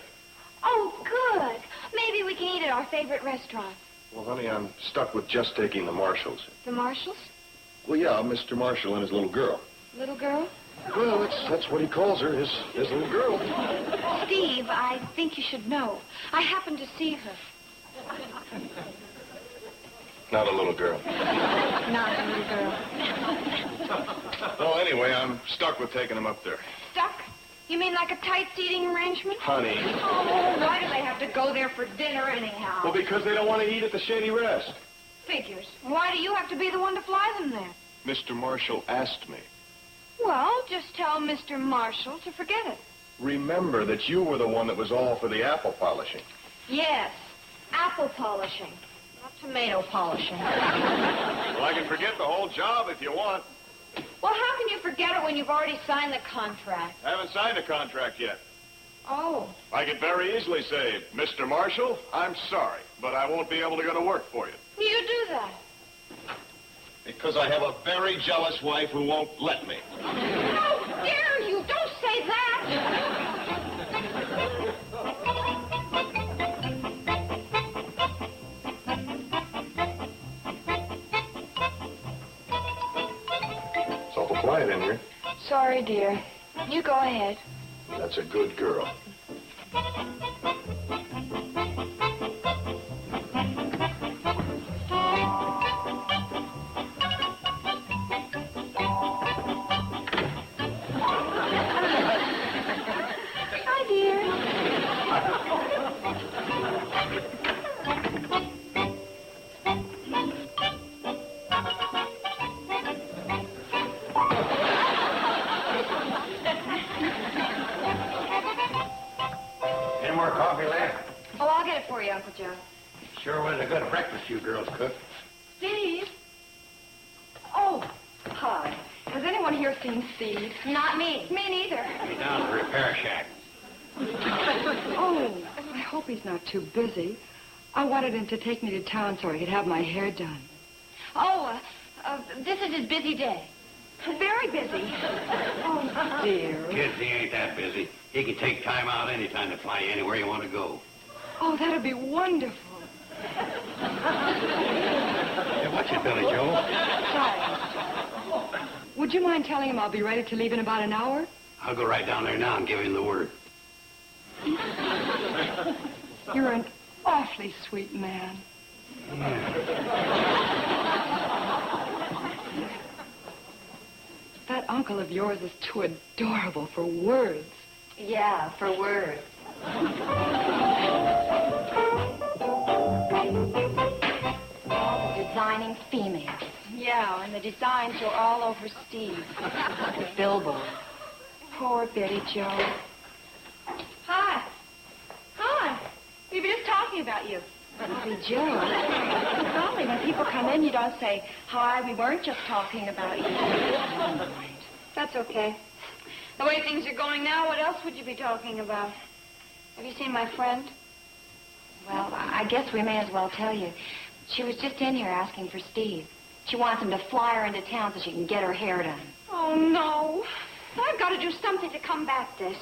Oh, good. Maybe we can eat at our favorite restaurant. Well, honey, I'm stuck with just taking the Marshalls. The Marshalls? Well, yeah, Mr. Marshall and his little girl. Little girl? Well, that's what he calls her, his little girl. Steve, I think you should know. I happened to see her. Not a little girl. Not a little girl. Well, anyway, I'm stuck with taking him up there. Stuck? You mean like a tight seating arrangement? Honey. Oh, why do they have to go there for dinner anyhow? Well, because they don't want to eat at the Shady Rest. Figures. Why do you have to be the one to fly them there? Mr. Marshall asked me. Well, just tell Mr. Marshall to forget it. Remember that you were the one that was all for the apple polishing. Yes, apple polishing, not tomato polishing. Well, I can forget the whole job if you want. Well, how can you forget it when you've already signed the contract? I haven't signed a contract yet. Oh. I could very easily say, Mr. Marshall, I'm sorry, but I won't be able to go to work for you. You do that. Because I have a very jealous wife who won't let me. How dare you! Don't say that! It's awful quiet in here. Sorry, dear. You go ahead. That's a good girl. Hi, dear. Any more coffee left? Oh, I'll get it for you, Uncle Joe. Sure was a good breakfast you girls cooked. Steve? Oh, hi. Has anyone here seen Steve? Not me. Me neither. He's down at the repair shack. Oh, I hope he's not too busy. I wanted him to take me to town so I could have my hair done. Oh, this is his busy day. Very busy. Oh, dear. Kids, he ain't that busy. He can take time out any time to fly anywhere you want to go. Oh, that'd be wonderful. Hey, watch it, Billy Joe. Sorry. Would you mind telling him I'll be ready to leave in about an hour? I'll go right down there now and give him the word. You're an awfully sweet man. That uncle of yours is too adorable for words. Yeah, for words. Designing females. Yeah, and the designs are all over Steve. The billboard. Poor Betty Joe. Hi. Hi. We were just talking about you. Betty Joe. Golly, when people come in, you don't say, hi, we weren't just talking about you. That's okay. The way things are going now, what else would you be talking about? Have you seen my friend? Well, I guess we may as well tell you. She was just in here asking for Steve. She wants him to fly her into town so she can get her hair done. Oh, no. I've got to do something to combat this.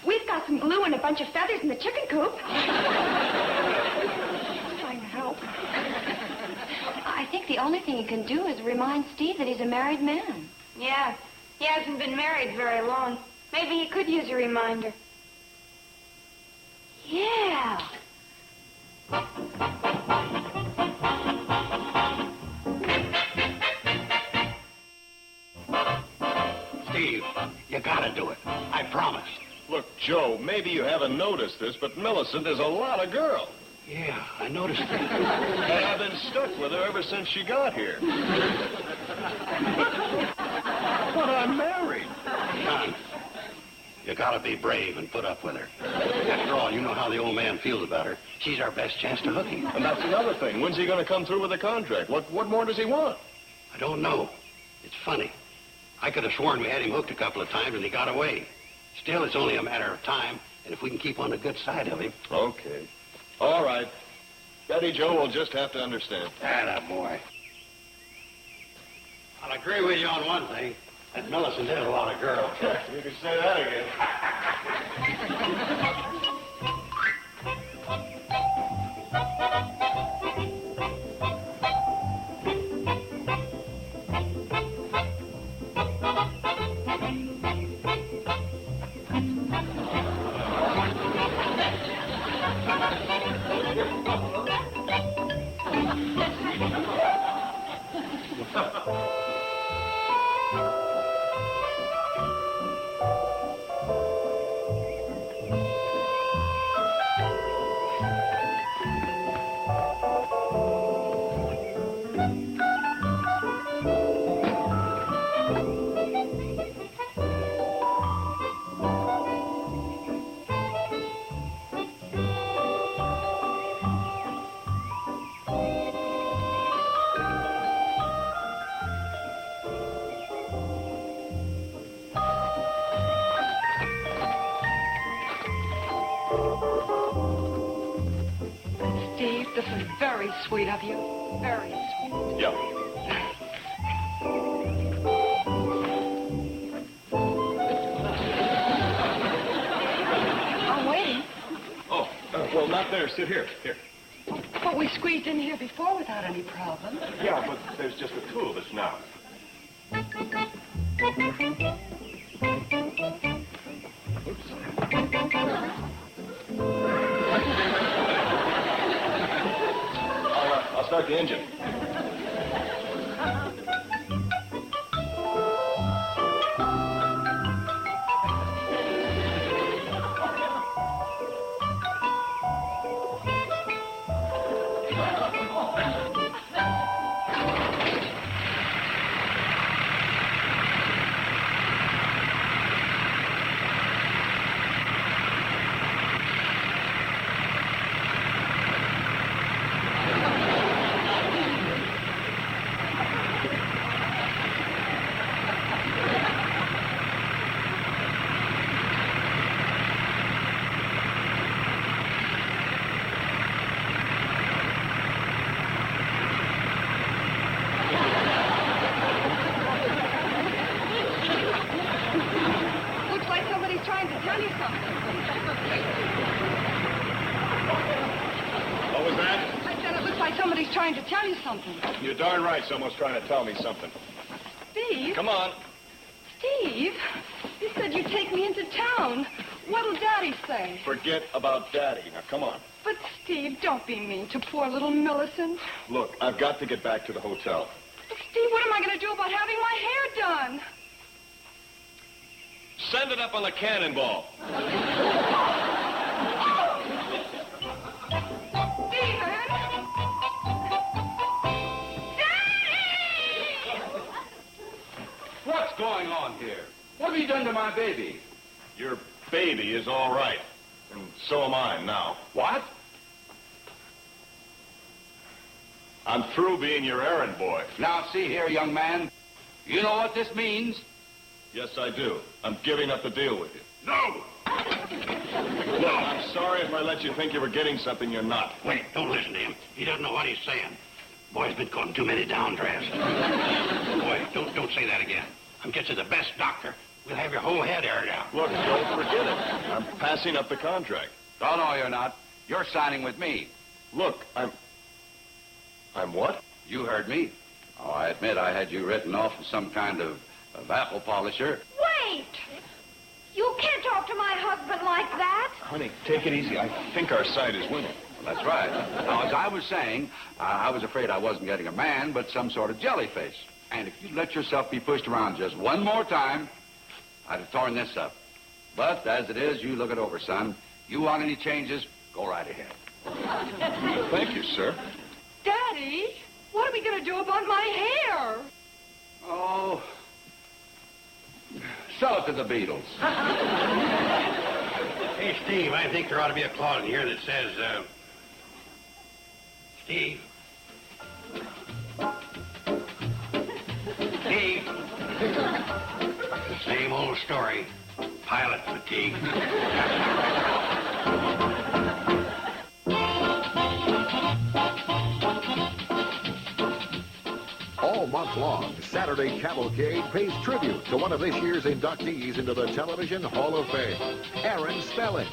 We've got some glue and a bunch of feathers in the chicken coop. Trying to help. I think the only thing you can do is remind Steve that he's a married man. Yeah, he hasn't been married very long. Maybe he could use a reminder. Yeah. Steve, you gotta do it. I promise. Look, Joe, maybe you haven't noticed this, but Millicent is a lot of girl. Yeah, I noticed that. And I've been stuck with her ever since she got here. But I'm married. Son, you gotta be brave and put up with her. After all, you know how the old man feels about her. She's our best chance to hook him. And that's another thing. When's he going to come through with the contract? What more does he want? I don't know. It's funny. I could have sworn we had him hooked a couple of times and he got away. Still, it's only a matter of time, and if we can keep on the good side of him. Okay. All right. Betty Joe will just have to understand. Atta boy. I'll agree with you on one thing. That Millicent is a lot of girl. You can say that again. Steve, this is very sweet of you. Very sweet. Yeah. I'm waiting. Oh, well, not there. Sit here. Here. But we squeezed in here before without any problem. Yeah, but there's just the two of us now. I'll start the engine. Looks like somebody's trying to tell you something. What was that? I said it looks like somebody's trying to tell you something. You're darn right someone's trying to tell me something. Steve? Come on. Steve? You said you'd take me into town. What'll Daddy say? Forget about Daddy. Now, come on. But, Steve, don't be mean to poor little Millicent. Look, I've got to get back to the hotel. But, Steve, what am I going to do about having my hair done? Send it up on the cannonball. What's going on here? What have you done to my baby? Your baby is all right. And so am I now. What? I'm through being your errand boy. Now, see here, young man. You know what this means? Yes, I do. I'm giving up the deal with you. No! Look, I'm sorry if I let you think you were getting something you're not. Wait, don't listen to him. He doesn't know what he's saying. Boy's been caught in too many downdrafts. Boy, don't say that again. I'm getting the best doctor. We'll have your whole head aired out. Look, don't forget it. I'm passing up the contract. Oh, no, you're not. You're signing with me. Look, I'm what? You heard me. Oh, I admit I had you written off as some kind of apple polisher. Wait! You can't talk to my husband like that. Honey, take it easy. I think our side is winning. Well, that's right. Now, as I was saying, I was afraid I wasn't getting a man, but some sort of jellyfish. And if you let yourself be pushed around just one more time, I'd have torn this up. But as it is, you look it over, son. You want any changes, go right ahead. Thank you, sir. Daddy, what are we going to do about my hair? Oh, sell it to the Beatles. Hey, Steve, I think there ought to be a clause in here that says, Steve. Steve. Same old story. Pilot fatigue. All month long, Saturday Cavalcade pays tribute to one of this year's inductees into the Television Hall of Fame, Aaron Spelling.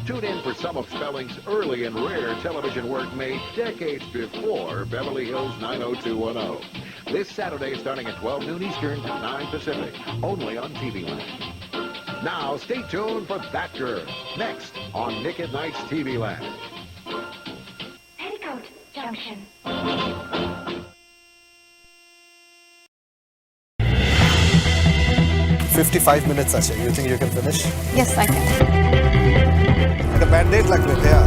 Tune in for some of Spelling's early and rare television work made decades before Beverly Hills 90210. This Saturday starting at 12 noon Eastern, 9 Pacific, only on TV Land. Now, stay tuned for That Girl, next on Nick at Night's TV Land. Petticoat Junction. 55 minutes আছে. You think you can finish? Yes, I can. একটা branded লাগবে দেয়া.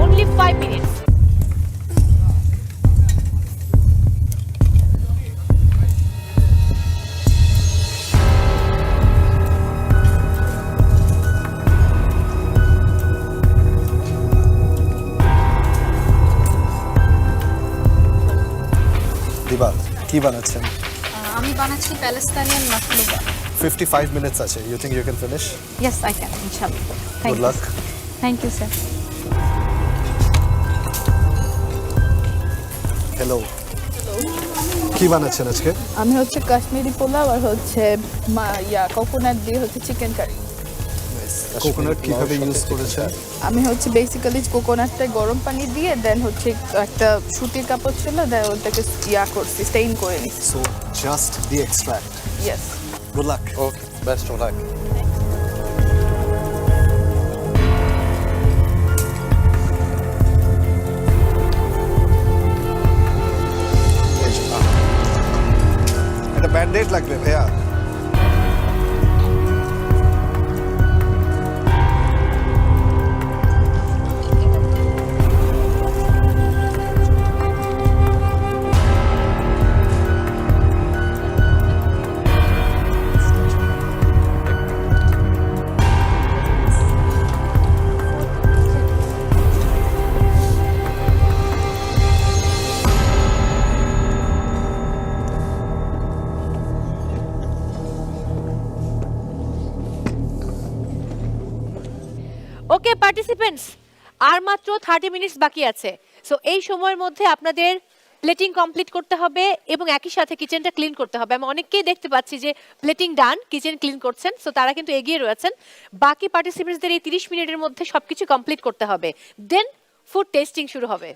Only 5 minutes. দিবা কি বানাচ্ছেন? আমি বানাচ্ছি প্যালেস্তানিয়ান মাকলুবা। 55 minutes আছে. You think you can finish? Yes, I can, inshallah. Good luck. Thank you, sir. Hello. কি বানাচ্ছেন আজকে? আমি হচ্ছে কাশ্মীরি পোলাও আর হচ্ছে কোকোনাট দিয়ে হচ্ছে চিকেন কারি। কোকোনাট কিভাবে ইউজ করেছেন? আমি হচ্ছে বেসিক্যালি কোকোনাটটা গরম পানি দিয়ে দেন হচ্ছে একটা সুতির কাপড় ছিল দেন ওটাকে করছি স্টেইন করে নিছি। So just the extract. Yes. Good luck. Okay, best of luck. একটা ব্যান্ডেড লাগবে ভাইয়া। ওকে পার্টিসিপেন্টস, আর মাত্র 30 মিনিটস বাকি আছে। সো এই সময়ের মধ্যে আপনাদের প্লেটিং কমপ্লিট করতে হবে এবং একই সাথে কিচেনটা ক্লিন করতে হবে। আমি অনেককেই দেখতে পাচ্ছি যে প্লেটিং ডান, কিচেন ক্লিন করছেন, সো তারা কিন্তু এগিয়ে রয়েছেন। বাকি পার্টিসিপেন্টসদের এই 30 মিনিটের মধ্যে সবকিছু কমপ্লিট করতে হবে, দেন ফুড টেস্টিং শুরু হবে।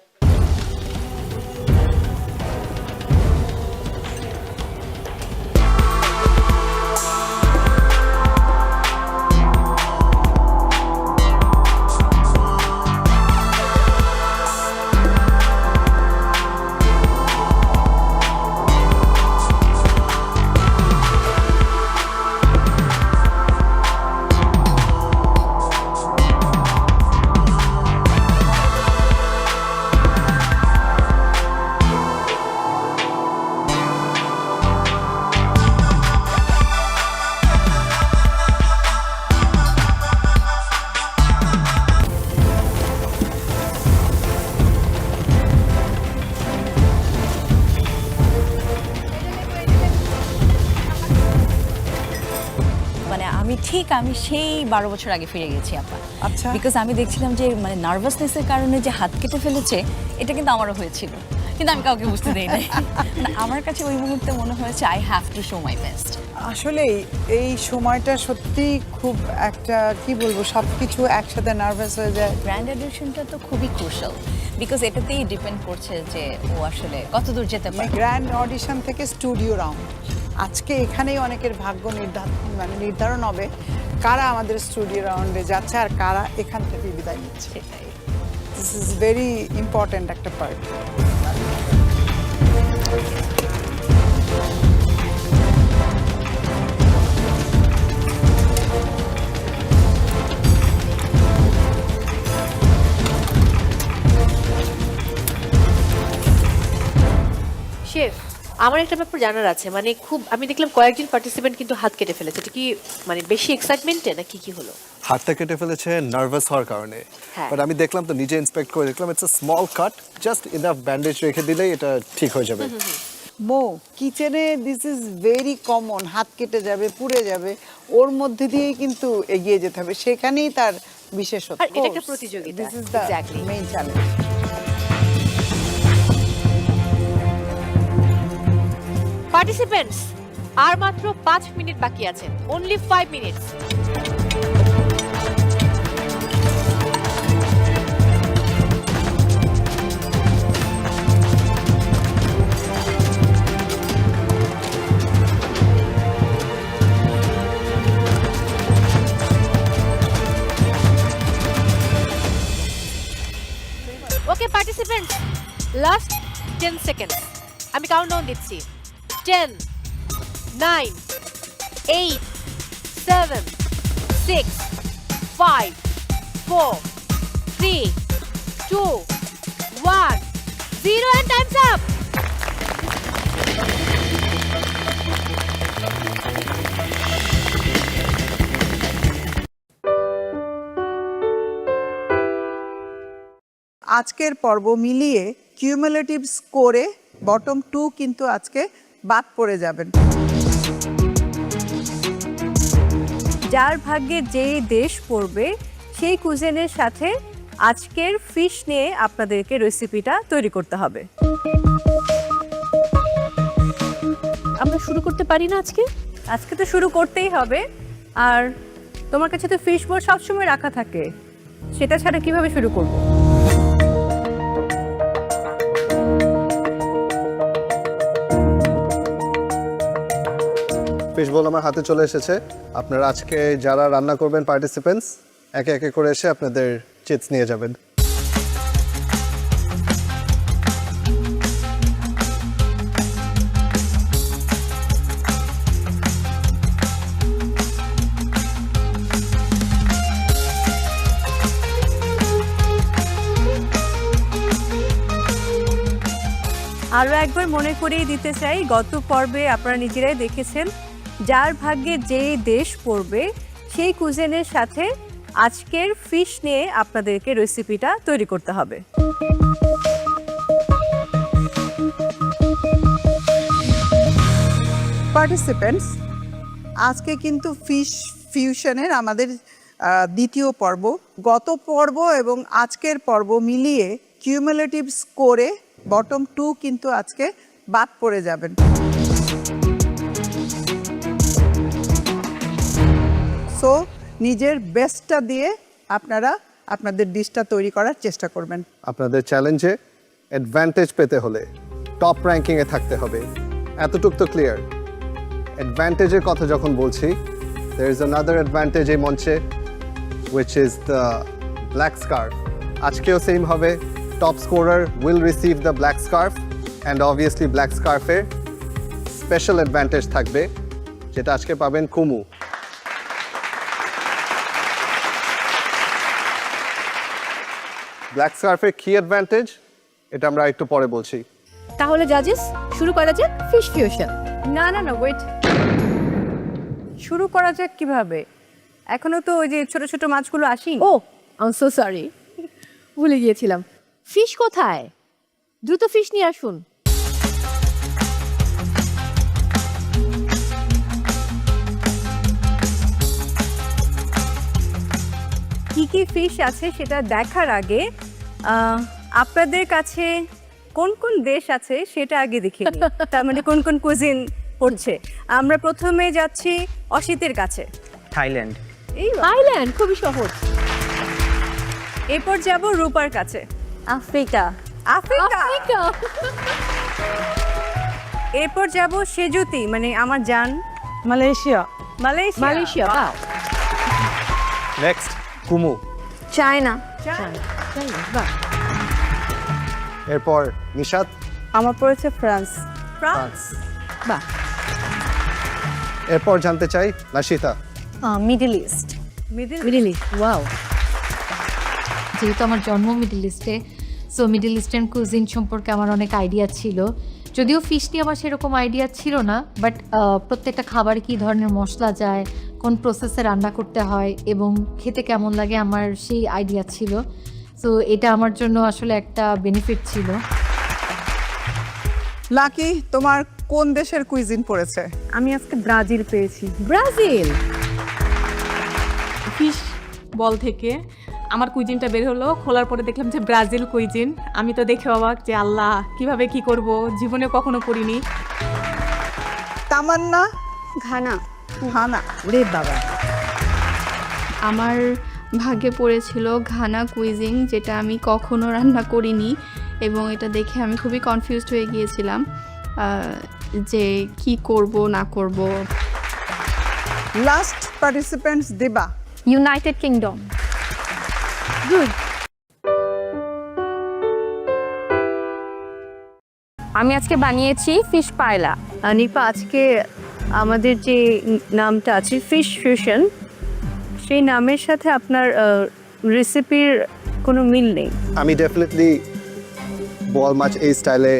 আমি সেই 12 বছর আগে ফিরে গেছি আপা। আচ্ছা, বিকজ আমি দেখছিলাম যে মানে নার্ভাসনেসের কারণে যে হাত কেটে ফেলেছে, এটা কিন্তু আমারও হয়েছিল, কিন্তু আমি কাউকে বুঝতে দেই নাই। আমার কাছে ওই মুহূর্তে মনে হয়েছে I have to show my best. আসলে এই সময়টা সত্যি খুব একটা কি বলবো, সবকিছু একসাথে নার্ভাস হয়ে যায়। গ্র্যান্ড অডিশনটা তো খুবই ক্রুশাল, বিকজ এটাতেই ডিপেন্ড করছে যে ও আসলে কতদূর যেতে পারে। গ্র্যান্ড অডিশন থেকে স্টুডিও রাউন্ড, আজকে এখানেই অনেকের ভাগ্য নির্ধারণ হবে কারা আমাদের স্টুডিও রাউন্ডে যাচ্ছে আর কারা এখান থেকে বিদায় নিচ্ছে। দিস ইজ ভেরি ইম্পর্ট্যান্ট একটা পার্ট। শেফ, আমার একটা ব্যাপার জানার আছে, মানে খুব আমি দেখলাম কয়েকজন পার্টিসিপেন্ট কিন্তু হাত কেটে ফেলেছে, এটা কি মানে বেশি এক্সাইটমেন্টে নাকি কি হলো? হাতটা কেটে ফেলেছে নার্ভাস হওয়ার কারণে, বাট আমি দেখলাম তো নিজে ইন্সপেক্ট করে দেখলাম it's a small cut, just enough bandage রেখে দিলেই এটা ঠিক হয়ে যাবে। মো কিচেনে দিস ইজ ভেরি কমন, হাত কেটে যাবে, পুড়ে যাবে, ওর মধ্যে দিয়েই কিন্তু এগিয়ে যেতে হবে, সেখানেই তার বিশেষত্ব। আর এটা একটা প্রতিযোগিতা, this is the main challenge. Participants, আর মাত্র 5 মিনিট বাকি আছে, only 5 minutes. Okay participants, last 10 seconds, আমি কাউন্টডাউন দিচ্ছি। 10, 9, 8, 7, 6, 5, 4, 3, 2, 1, 0 and time's up. আজকের পর্ব মিলিয়ে কিউমুলেটিভ স্কোরে বটম 2 কিন্তু আজকে বাদ পড়ে যাবেন। যার ভাগ্যে যে দেশ পড়বে সেই কুজিনের সাথে আজকের ফিশ নিয়ে আপনাদেরকে রেসিপিটা তৈরি করতে হবে। আমরা শুরু করতে পারি না আজকে? আজকে তো শুরু করতেই হবে, আর তোমার কাছে তো ফিশ বোর্ড সবসময় রাখা থাকে, সেটা ছাড়া কিভাবে শুরু করব? ফিশ বোল আমার হাতে চলে এসেছে। আপনারা আজকে যারা রান্না করবেন পার্টিসিপেন্টস একে একে করে এসে আপনাদের চিপস নিয়ে যাবেন। আরও একবার মনে করিয়ে দিতে চাই, গত পর্বে আপনারা নিজেরাই দেখেছেন যার ভাগ্যে যে দেশ পড়বে সেই কুজিনের সাথে আজকের ফিশ নিয়ে আপনাদেরকে রেসিপিটা তৈরি করতে হবে। পার্টিসিপেন্টস, আজকে কিন্তু ফিশ ফিউশনের আমাদের দ্বিতীয় পর্ব। গত পর্ব এবং আজকের পর্ব মিলিয়ে কিউমুলেটিভ স্কোরে বটম 2 কিন্তু আজকে বাদ পড়ে যাবেন। সো নিজের বেস্টটা দিয়ে আপনারা আপনাদের ডিশটা তৈরি করার চেষ্টা করবেন। আপনাদের চ্যালেঞ্জে অ্যাডভান্টেজ পেতে হলে টপ র্যাঙ্কিংয়ে থাকতে হবে, এতটুক তো ক্লিয়ার। অ্যাডভান্টেজের কথা যখন বলছি, there is another advantage এই মঞ্চে, which is the black scarf. আজকেও সেম হবে, top scorer will receive the black scarf, and obviously black scarf-এর স্পেশাল অ্যাডভান্টেজ থাকবে, যেটা আজকে পাবেন কুমু। ব্ল্যাক স্কার্ফের কি অ্যাডভান্টেজ এটা আমরা একটু পরে বলছি। তাহলে জাজেস শুরু করা যাক ফিশ ফিউশন। না না না, ওয়েট, শুরু করা যাক কিভাবে? এখনো তো ওই যে ছোট ছোট মাছগুলো আসেনি। ও আই এম সো সরি, ভুলে গিয়েছিলাম। ফিশ কোথায়? দ্রুত ফিশ নিয়ে আসুন। কি কি ফিশ আছে সেটা দেখার আগে আপনাদের কাছে কোন কোন দেশ আছে সেটা আগে দেখে নিই। তার মানে কোন কোন কুজিন পড়ছে। আমরা প্রথমে যাচ্ছি অসিতের কাছে, থাইল্যান্ড। এই থাইল্যান্ড খুবই সহজ। এরপর যাব রূপার কাছে, আফ্রিকা। আফ্রিকা। এরপর যাব সেজুতি, মানে আমার জান, মালয়েশিয়া। মালয়েশিয়া। মালয়েশিয়া। বাহ। নেক্সট কুমু, চায়না। বাহ। এরপর নিশাত, আমার পড়েছে ফ্রান্স। ফ্রান্স। বাহ। এরপর জানতে চাই Lashita, middle east. Middle east. Wow. যেহেতু আমার জন্ম মিডল ইস্টে, সো মিডল ইস্টার্ন কুজিন সম্পর্কে আমার অনেক আইডিয়া ছিল। যদিও ফিশ নিয়ে আমার সেরকম আইডিয়া ছিল না, বাট প্রত্যেকটা খাবারে কী ধরনের মশলা যায়, কোন প্রসেসে রান্না করতে হয় এবং খেতে কেমন লাগে আমার সেই আইডিয়া ছিল। সো এটা আমার জন্য আসলে একটা বেনিফিট ছিল। লাকি, তোমার কোন দেশের কুইজিন পড়েছে? আমি আজকে ব্রাজিল পেয়েছি। ব্রাজিল। ফিশ বল থেকে আমার কুইজিনটা বের হলো, খোলার পরে দেখলাম যে ব্রাজিল কুইজিন। আমি তো দেখে অবাক যে আল্লাহ, কিভাবে কি করব, জীবনে কখনো করিনি। তামান্না? ঘানা। ঘানা। ওরে বাবা। আমার ভাগ্যে পড়েছিল ঘানা কুইজিন, যেটা আমি কখনো রান্না করিনি এবং এটা দেখে আমি খুবই কনফিউজড হয়ে গিয়েছিলাম যে কি করব না করব। লাস্ট পার্টিসিপেন্টস দেবা। United kingdom. গুড। আমি আজকে বানিয়েছি ফিশ পায়লা। নিপা, আজকে আমাদের যে নামটা আছে ফিশ ফিউশন, সেই নামের সাথে আপনার রেসিপির কোনো মিল নেই। আমি ডেফিনেটলি বল মাছ এই স্টাইলে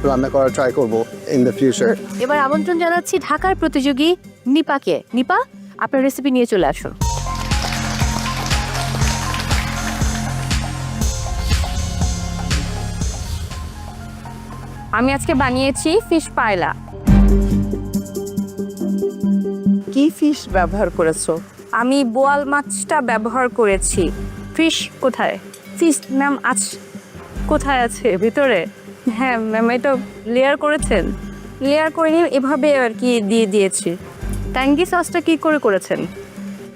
রান্না করার ট্রাই করব ইন দ্য ফিউচার। এবার আমন্ত্রণ জানাচ্ছি ঢাকার প্রতিযোগী নিপাকে। নিপা, আপনার রেসিপি নিয়ে চলে আসুন। আমি আজকে বানিয়েছি ফিশ পায়লা। কি ফিশ ব্যবহার করেছো? আমি বোয়াল মাছটা ব্যবহার করেছি। ফিশ কোথায়? ফিশ ম্যাম আজ কোথায় আছে? ভিতরে? হ্যাঁ ম্যাম, এটা লেয়ার করেছেন? লেয়ার করিনি, এভাবে আর কি দিয়ে দিয়েছি। ট্যাঙ্গি সসটা কি করে করেছেন?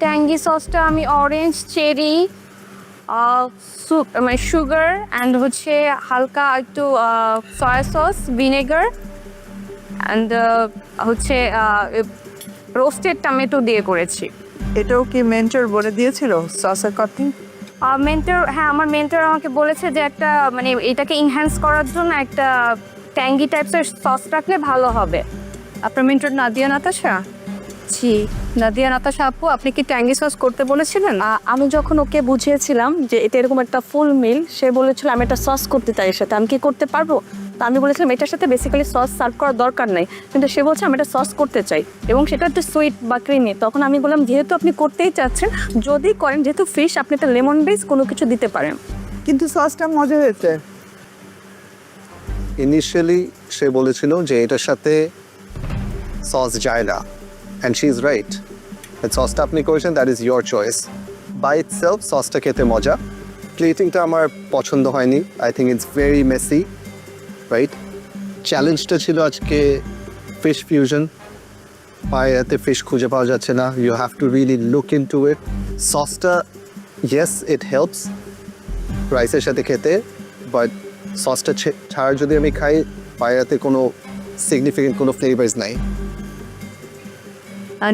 ট্যাঙ্গি সসটা আমি অরেঞ্জ, চেরি, মানে সুগার অ্যান্ড হচ্ছে হালকা একটু সয়া সস, ভিনেগার অ্যান্ড হচ্ছে রোস্টেড টমেটো দিয়ে করেছি। এটাও কি মেন্টর বলে দিয়েছিল সসের কথা? মেন্টর, হ্যাঁ আমার মেন্টর আমাকে বলেছে যে একটা মানে এটাকে ইনহ্যান্স করার জন্য একটা ট্যাঙ্গি টাইপসের সস রাখলে ভালো হবে। আপনার মেন্টর নাদিয়া নাতাশা? জি। নাদিয়া নাতাশা আপু, আপনি কি ট্যাঙ্গি সস করতে বলেছিলেন? আমি যখন ওকে বুঝিয়েছিলাম যে এটা এরকম একটা ফুল মিল, সে বলেছিল আমি একটা সস করতে চাই এর সাথে, আমি কি করতে পারবো? তা আমি বলেছিলাম এটার সাথে বেসিক্যালি সস সার্ভ করার দরকার নেই, কিন্তু সে বলছে আমি একটা সস করতে চাই এবং সেটা একটু সুইট বা ক্রিমি। তখন আমি বললাম যেহেতু আপনি করতেই চাচ্ছেন, যদি করেন, যেহেতু ফিশ, আপনি একটা লেমন বেস কোনো কিছু দিতে পারেন। কিন্তু সসটা মজা হয়েছে। ইনিশিয়ালি সে বলেছিল যে এটার সাথে সস যায় না, অ্যান্ড শি ইজ রাইট। সসটা আপনি করেছেন, that is your choice. By itself সসটা খেতে মজা। প্লেটিংটা আমার পছন্দ হয়নি। I think it's very messy, right? চ্যালেঞ্জটা ছিল আজকে ফিশ ফিউশন। পায়রাতে ফিশ খুঁজে পাওয়া যাচ্ছে না, you have to really look into it. সসটা ইয়েস ইট হেল্পস রাইসের সাথে খেতে, বাট সসটা ছাড়া যদি আমি খাই, পায়রাতে কোনো সিগনিফিকেন্ট কোনো ফ্লেভার্স নাই।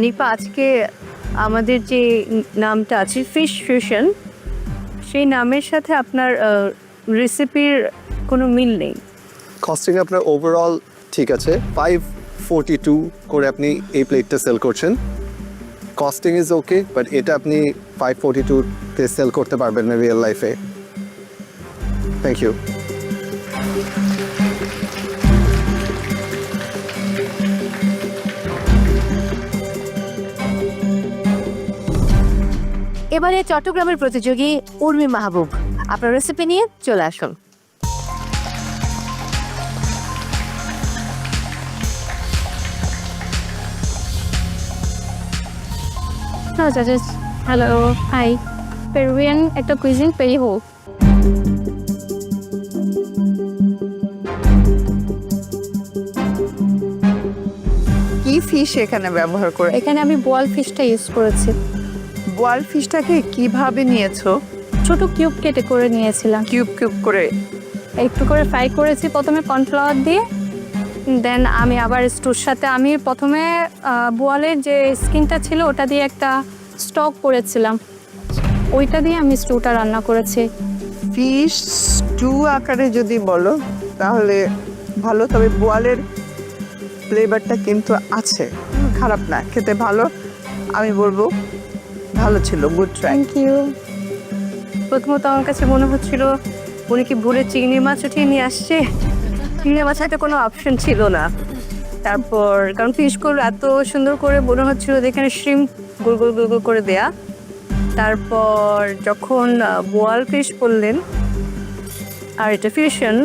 নিপা, আজকে আমাদের যে নামটা আছে ফিশ ফিউশন, সেই নামের সাথে আপনার রেসিপির কোনো মিল নেই। কস্টিং আপনার ওভারঅল ঠিক আছে, 542 করে আপনি এই প্লেটটা সেল করছেন। কস্টিং ইজ ওকে, বাট এটা আপনি 542-তে সেল করতে পারবেন না রিয়েল লাইফে। Thank you. এবারে চট্টগ্রামের প্রতিযোগী উর্মি মাহবুব, আপনার রেসিপি নিয়ে চলে আসুন। Hello, hi. পেরুভিয়ান একটা কুইজিন, পেরিহো। কি ফিশ এখানে ব্যবহার করে? এখানে আমি বোয়াল ফিশটা ইউজ করেছি। বোয়াল ফিশটাকে কিভাবে নিয়েছো? ছোট কিউব কেটে করে নিয়েছিলাম। কিউব কিউব করে একটু করে ফ্রাই করেছি প্রথমে কর্নফ্লাওয়ার দিয়ে, দেন আমি আবার স্টুর সাথে আমি প্রথমে বোয়ালের যে স্কিনটা ছিল ওটা দিয়ে একটা স্টক করেছিলাম, ওইটা দিয়ে আমি স্টুটা রান্না করেছি। ফিশ স্টু আকারে যদি বলো তাহলে ভালো, তবে বোয়ালের ফ্লেভারটা কিন্তু আছে, খারাপ না, খেতে ভালো। আমি বলবো ভালো ছিল, গুড ট্রাই। Thank you. প্রথমত আমার কাছে মনে হচ্ছিল উনি কি ভুলে চিংড়ি মাছ উঠিয়ে নিয়ে আসছে, চিংড়ি মাছ একটা কোনো অপশন ছিল না। তারপর কারণ ফিশগুলো এত সুন্দর করে মনে হচ্ছিল যেখানে শ্রিম গোল গোল গোল গোল করে দেয়া। তারপর যখন বোয়াল ফিশ বললেন আর এটা ফিউশন,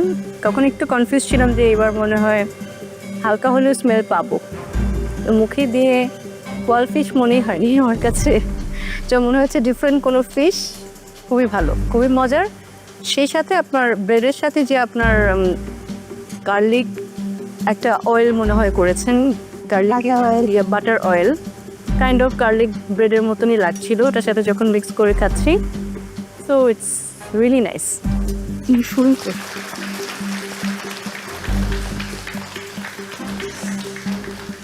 তখন একটু কনফিউজ ছিলাম যে এবার মনে হয় হালকা হলেও স্মেল পাবো। মুখে দিয়ে বোয়াল ফিশ মনেই হয়নি আমার কাছে, যা মনে হচ্ছে ডিফারেন্ট কোনো ফিশ। খুবই ভালো, খুবই মজার। সেই সাথে আপনার ব্রেডের সাথে যে আপনার গার্লিক একটা অয়েল মনে হয় করেছেন, garlic oil, butter oil, kind of garlic ব্রেডের মতনই লাগছিল ওটার সাথে যখন মিক্স করে খাচ্ছি। So it's really nice.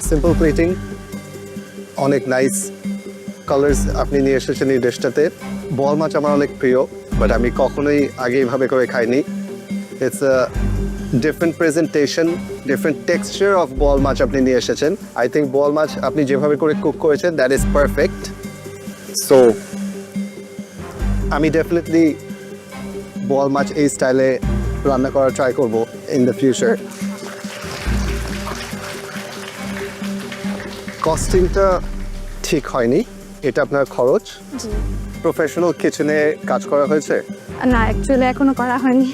Simple plating, অনেক নাইস কালার্স আপনি নিয়ে এসেছেন এই ডিশটাতে। বোয়াল মাছ আমার অনেক প্রিয়, বাট আমি কখনোই আগে এইভাবে করে খাইনি। It's a different presentation, different texture of বোয়াল মাছ আপনি নিয়ে এসেছেন। আই থিঙ্ক বোয়াল মাছ আপনি যেভাবে করে কুক করেছেন, দ্যাট ইজ পারফেক্ট। সো আমি ডেফিনেটলি বোয়াল মাছ এই স্টাইলে রান্না করার ট্রাই করব ইন দ্য ফিউচার। কস্টিংটা ঠিক হয়নি, এটা আপনার খরচ। প্রফেশনাল কিচেনে কাজ করা হয়েছে? না, অ্যাকচুয়ালি এখনো করা হয়নি।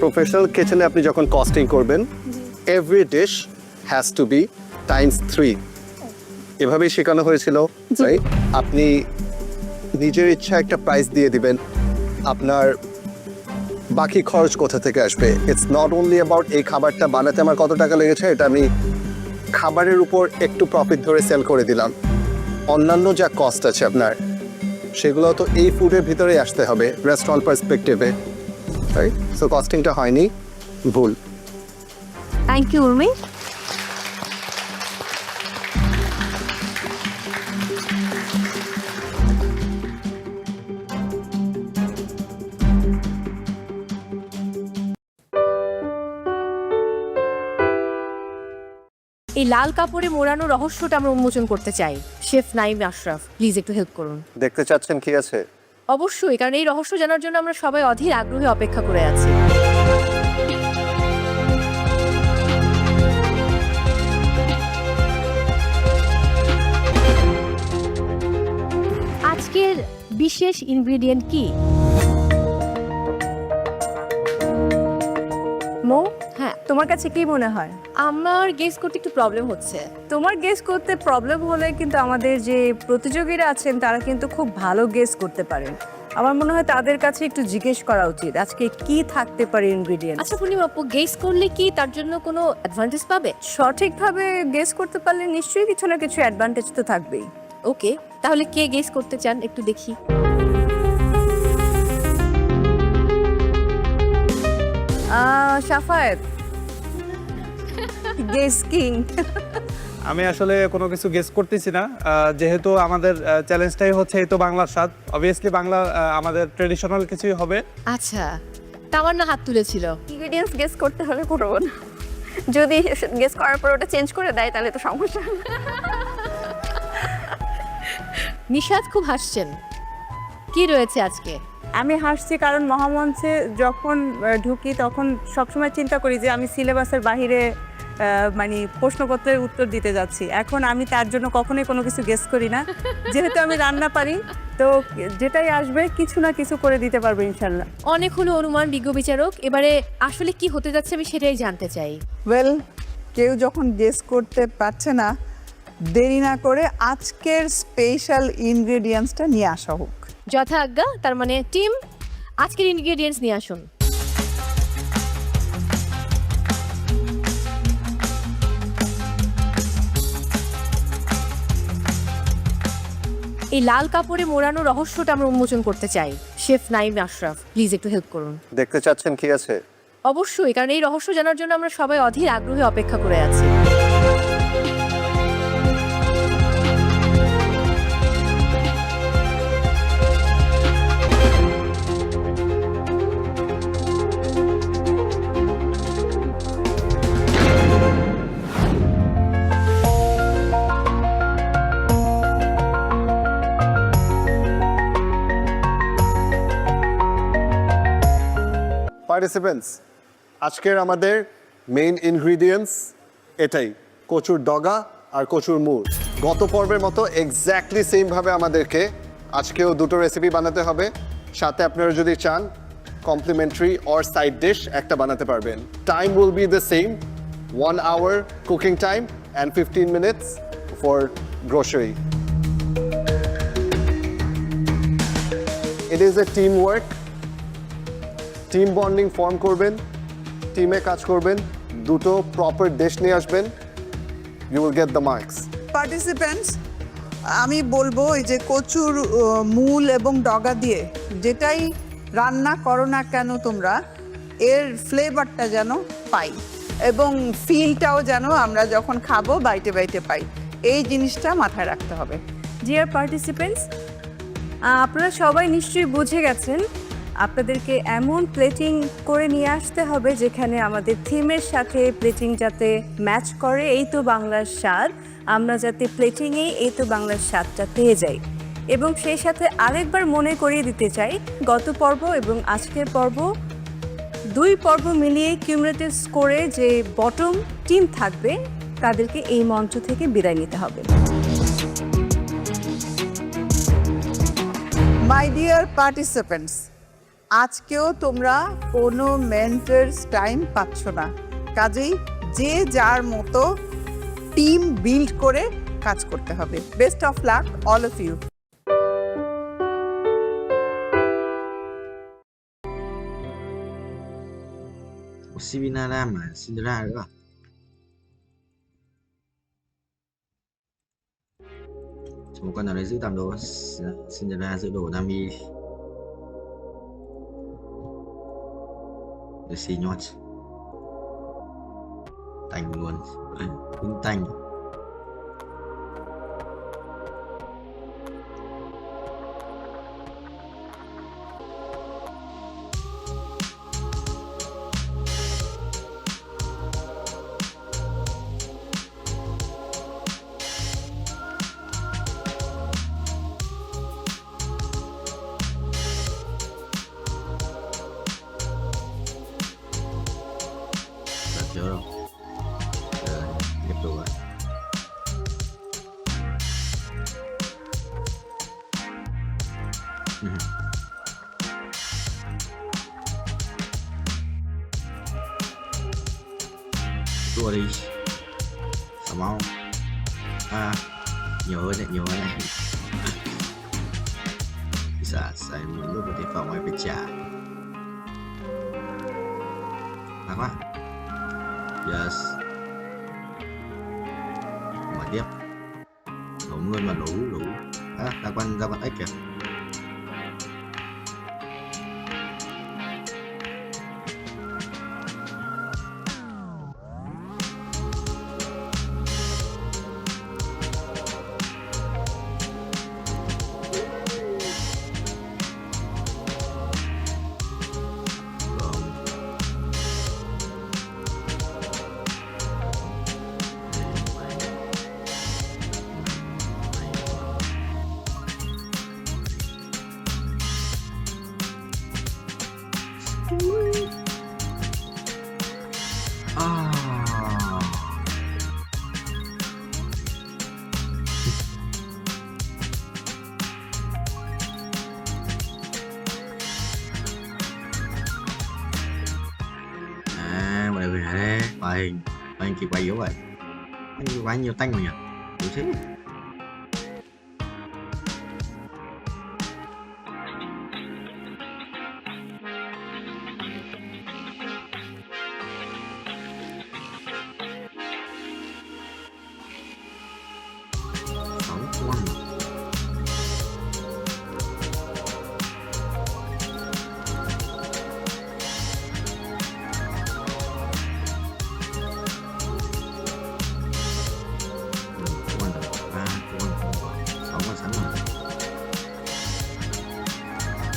প্রফেশনাল কিচেনে আপনি যখন কস্টিং করবেন, every dish has to be ×3। এভাবেই শেখানো হয়েছিল, রাইট? আপনি নিজের ইচ্ছা একটা প্রাইস দিয়ে দিবেন, আপনার বাকি খরচ কোথা থেকে আসবে। ইটস নট অনলি অ্যাবাউট এই খাবারটা বানাতে আমার কত টাকা লেগেছে, এটা আমি খাবারের উপর একটু প্রফিট ধরে সেল করে দিলাম। অন্যান্য যা কস্ট আছে আপনার, সেগুলো তো এই ফুডের ভিতরেই আসতে হবে রেস্টুরেন্ট পার্সপেক্টিভে, রাইট? সো কস্টিংটা হয়নি, ভুল। Thank you Urmi. এই লাল কাপড়ে মোড়ানো রহস্যটা আমরা উন্মোচন করতে চাই। শেফ নাইম আশরাফ, প্লিজ একটু হেল্প করুন। দেখতে চাচ্ছেন কি আছে? অবশ্যই, কারণ এই রহস্য জানার জন্য আমরা সবাই অধীর আগ্রহে অপেক্ষা করে আছি। আজকের বিশেষ ইনগ্রেডিয়েন্ট কি? মো, হ্যাঁ, তোমার কাছে কি মনে হয়? আমার গেস করতে একটু প্রবলেম হচ্ছে। তোমার গেস করতে প্রবলেম হলে কিন্তু আমাদের যে প্রতিযোগীরা আছেন তারা কিন্তু খুব ভালো গেস করতে পারেন। আমার মনে হয় তাদের কাছে একটু জিজ্ঞেস করা উচিত আজকে কি থাকতে পারে ইনগ্রেডিয়েন্ট। আচ্ছা পূর্ণিমা আপু, গেস করলে কি তার জন্য কোনো অ্যাডভান্টেজ পাবে? সঠিকভাবে গেস করতে পারলে নিশ্চয়ই কিছু না কিছু অ্যাডভান্টেজ তো থাকবেই। ওকে, তাহলে কে গেস করতে চান একটু দেখি। Shafayet, guess king. আমি আসলে কোনো কিছু গেস করতেছি না, যেহেতু আমাদের চ্যালেঞ্জটাই হচ্ছে এই তো বাংলার স্বাদ, অবভিয়াসলি বাংলা আমাদের ট্রেডিশনাল কিছুই হবে। আচ্ছা, তামান্না হাত তুলেছিল। ইনগ্রেডিয়েন্টস গেস করতে হলে করবো না, যদি গেস করার পর ওটা চেঞ্জ করে দেয় তাহলে তো সমস্যা। নিশাদ খুব হাসছেন, কি রয়েছে আজকে? আমি হাসছি কারণ মহামঞ্চে যখন ঢুকি তখন সবসময় চিন্তা করি যে আমি সিলেবাসের বাহিরে মানে প্রশ্নপত্রের উত্তর দিতে যাচ্ছি। এখন আমি তার জন্য কখনোই কোনো কিছু গেস করি না, যেহেতু আমি রান্না পারি তো যেটাই আসবে কিছু না কিছু করে দিতে পারবো ইনশাল্লাহ। অনেক হলো অনুমান বিজ্ঞ বিচারক, এবারে আসলে কি হতে যাচ্ছে আমি সেটাই জানতে চাই। ওয়েল, কেউ যখন গেস করতে পারছে না, দেরি না করে আজকের স্পেশাল ইনগ্রেডিয়েন্টসটা নিয়ে আসা হোক। যথা আজ্ঞা, তার মানে টিম আজকের ইনগ্রেডিয়েন্টস নিয়ে আসুন। এই লাল কাপড়ে মোড়ানো রহস্যটা আমরা উন্মোচন করতে চাই। শেফ নাইম আশরাফ, প্লিজ একটু হেল্প করুন। দেখতে চাচ্ছেন কি আছে? অবশ্যই, কারণ এই রহস্য জানার জন্য আমরা সবাই অধীর আগ্রহে অপেক্ষা করে আছি। পার্টিসিপেন্টস, আজকের আমাদের মেইন ইনগ্রিডিয়েন্টস এটাই, কচুর ডগা আর কচুর মুড়। গত পর্বের মতো এক্স্যাক্টলি সেমভাবে আমাদেরকে আজকেও দুটো রেসিপি বানাতে হবে। সাথে আপনারা যদি চান কমপ্লিমেন্টারি অর সাইড ডিশ একটা বানাতে পারবেন। Time will be the same, 1 hour cooking time and 15 minutes for grocery. It is a team work, team bonding form করবেন, টিমে কাজ করবেন, দুটো প্রপার ডিশ নিয়ে আসবেন, you will get the marks. Participants, আমি বলবো এই যে কচুর মূল এবং ডগা দিয়ে যেটাই রান্না করো না কেন তোমরা, এর ফ্লেভারটা যেন পাই এবং ফিলটাও যেন আমরা যখন খাবো বাইটে বাইটে পাই, এই জিনিসটা মাথায় রাখতে হবে। ডিয়ার পার্টিসিপেন্টস, আপনারা সবাই নিশ্চয়ই বুঝে গেছেন আপনাদেরকে এমন প্লেটিং করে নিয়ে আসতে হবে যেখানে আমাদের থিমের সাথে প্লেটিং যাতে ম্যাচ করে। এই তো বাংলার স্বাদ, আমরা যাতে প্লেটিংয়ে এই তো বাংলার স্বাদটা পেয়ে যাই। এবং সেই সাথে আরেকবার মনে করিয়ে দিতে চাই, গত পর্ব এবং আজকের পর্ব, দুই পর্ব মিলিয়ে কিউমুলেটিভ স্কোরে যে বটম টিম থাকবে তাদেরকে এই মঞ্চ থেকে বিদায় নিতে হবে। মাই ডিয়ার পার্টিসিপেন্টস, আজকেও তোমরা কোনো মেন্টরস টাইম পাচ্ছ না, কাজেই যে যার মতো টিম বিল্ড করে কাজ করতে হবে। Best of luck all of you. Sivina Lam mà Cinderella nữa à? Chỉ một con nào đấy giữ tạm đồ Cinderella giữ đồ Nami. Để xì nhót tành luôn, cũng tành. Thiếu rồi. Ghép đồ rồi. Tua đi. Sao máu. Nhiều hơn đấy, nhiều hơn đấy. Bisa saya minum di phòng ngoài pecah. Thắng quá. Yes. Mở tiếp. Đúng luôn mà đủ. Ra quan ếch kìa. Mọi người đây, hình kỳ quay yếu vậy. Anh quá nhiều tanh rồi nhỉ? Đúng thế.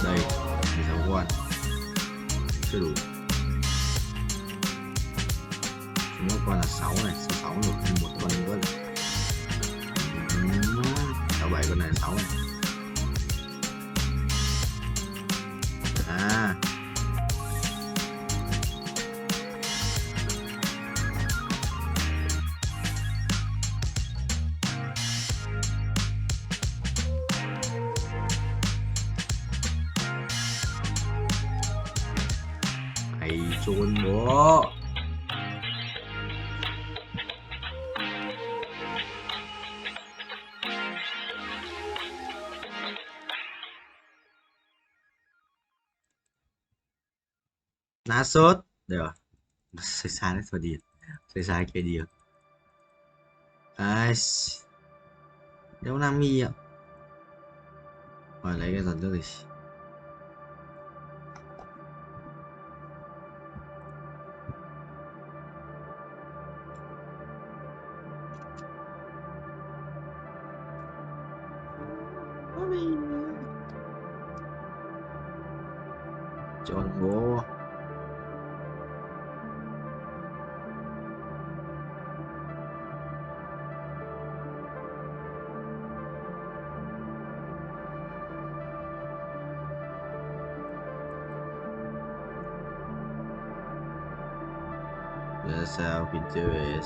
Đây, 16 con. Chưa đủ. Chúng nó con là 6 này, 6 được thêm một con nữa này. 7 con này là 6 này. Hãy trốn bố. Ná sốt. Được. Xoay xa đấy thôi đi. Xoay xa kia đi. Đéo Nam Mi ạ. Rồi lấy cái dần trước đi. Chọn bố. That's how we do it.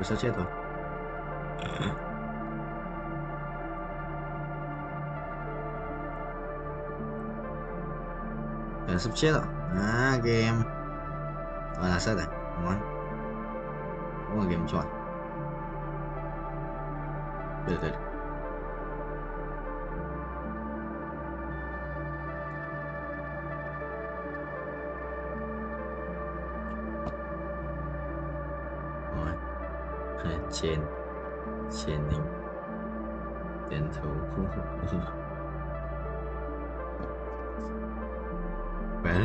Sao chết rồi? Sắp chết rồi. Game. Là sao đây? Đúng rồi. Đúng là game chọn. Được. Rồi. Trên hình tiền thủ. Vậy đó.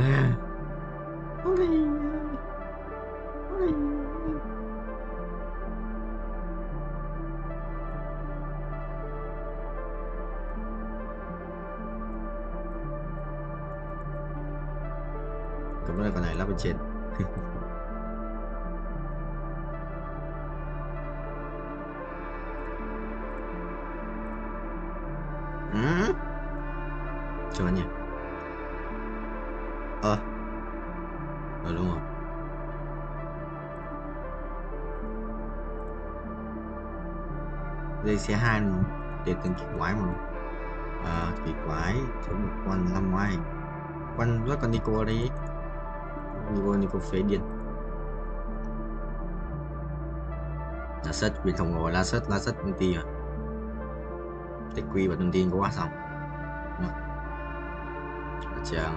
Cái này con này lắp bên trên. Cho anh nhỉ. Đúng rồi. Đây xe 2 mà để từng kỳ quái mà. Kỳ quái số một con năm ngoài con rất con Nico đấy. Nico phế điện. Là sất vì khổng lồ la sất công ty à. Tịch quy và thông tin có quá xong. Chờ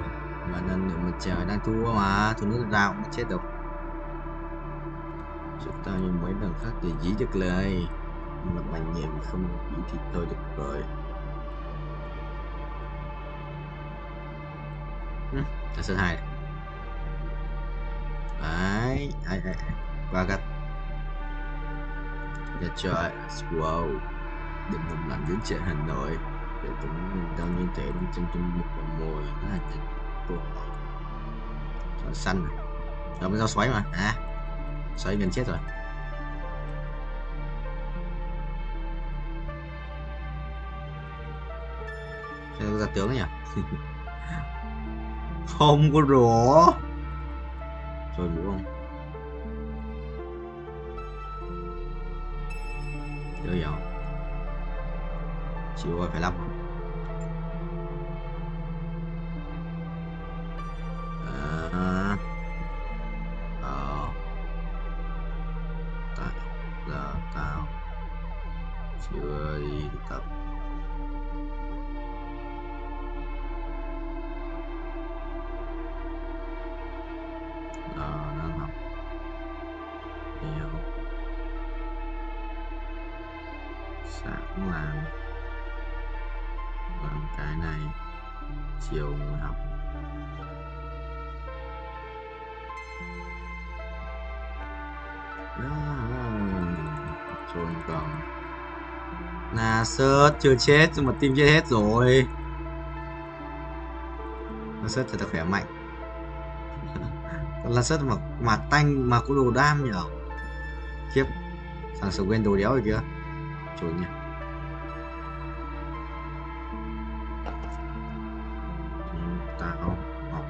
mà nên chờ đang thua mà thua nước ra cũng chết đâu. Chúng ta như mấy lần khác thì dí được lời mà bạn nhiệm không dí thì thôi được rồi. Là sân 2 đấy. Ai qua gắt để trời. Wow, đừng một lần đến chạy Hà Nội để cũng đau nhiên tệ trên một con mồi nó là câu hỏi xanh rồi mới rau xoáy mà xoáy gần chết rồi. Thế ra tướng nhỉ. Không có rõ rồi đúng không. Chơi vào chịu phải lắp tao chưa đi tập. Đang học nhiều sáng làm cái này chiều ngồi học. Rồi còn là sớt chưa chết nhưng mà tim chết hết rồi. Là sớt thật là khỏe mạnh. Còn là sớt mà tanh mà có đồ đam nhở. Khiếp, thằng sầu quên đồ đéo rồi kìa. Trốn nhỉ. Tao học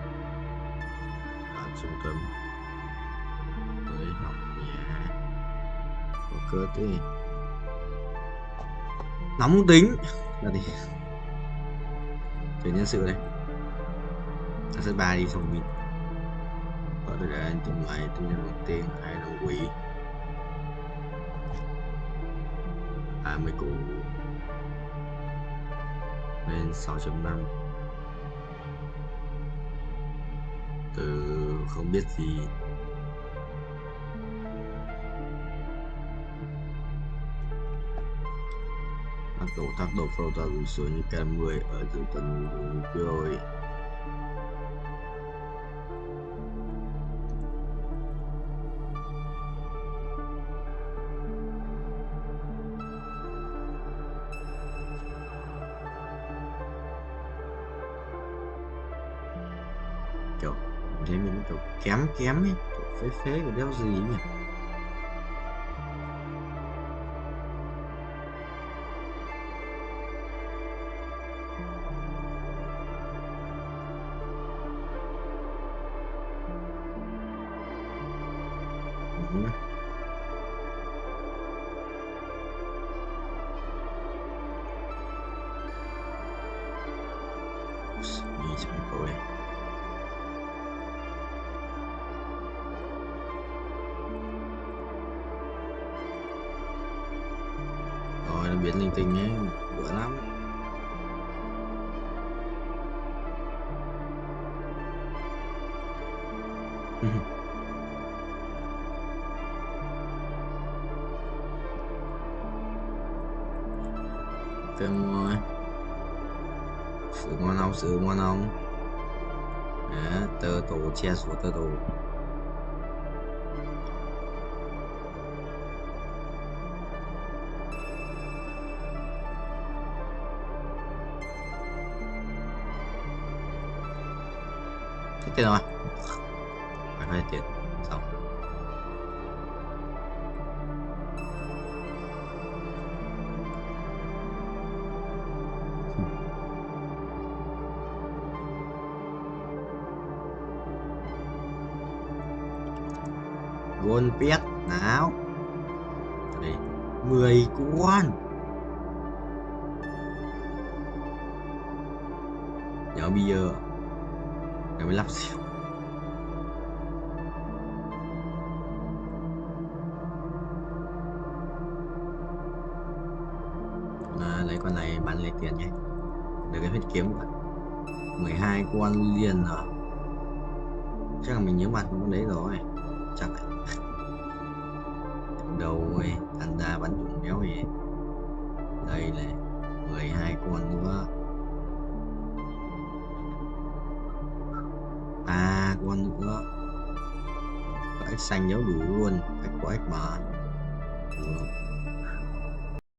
ở trung tâm với học nhà có cơ thế nóng tính là gì tuyển nhân sự đây. Nó sẽ ba đi xong mình ở đây là anh từng ngày tôi nhân một tên hay là quý 20 củ lên 6.5 từ không biết gì. Tác độ phẫu thuật số như kèm 10 ở giữa tuần rồi. Kiểu thấy mình kiểu kém ấy, kiểu phế của đeo gì nhỉ. biến linh tinh ấy, bữa lắm. Kem rồi. Sự ngon không? Đó, tơ tổ che sủa tơ tổ. Hết tiền rồi. Phải tiền. Xong. Gold pet nào. Đây, 10 con. Nhớ bây giờ 15 triệu. Lấy con này bán lấy tiền nhé. Được cái huyết kiếm rồi. 12 con liền rồi. Chắc là mình nhớ mặt con đấy rồi. Chắc đầu ấy, thành ra bắn trúng méo gì. Đây này, 12 con nữa. 3 con nữa. Có ếch xanh nếu đủ luôn, ếch có ếch mà.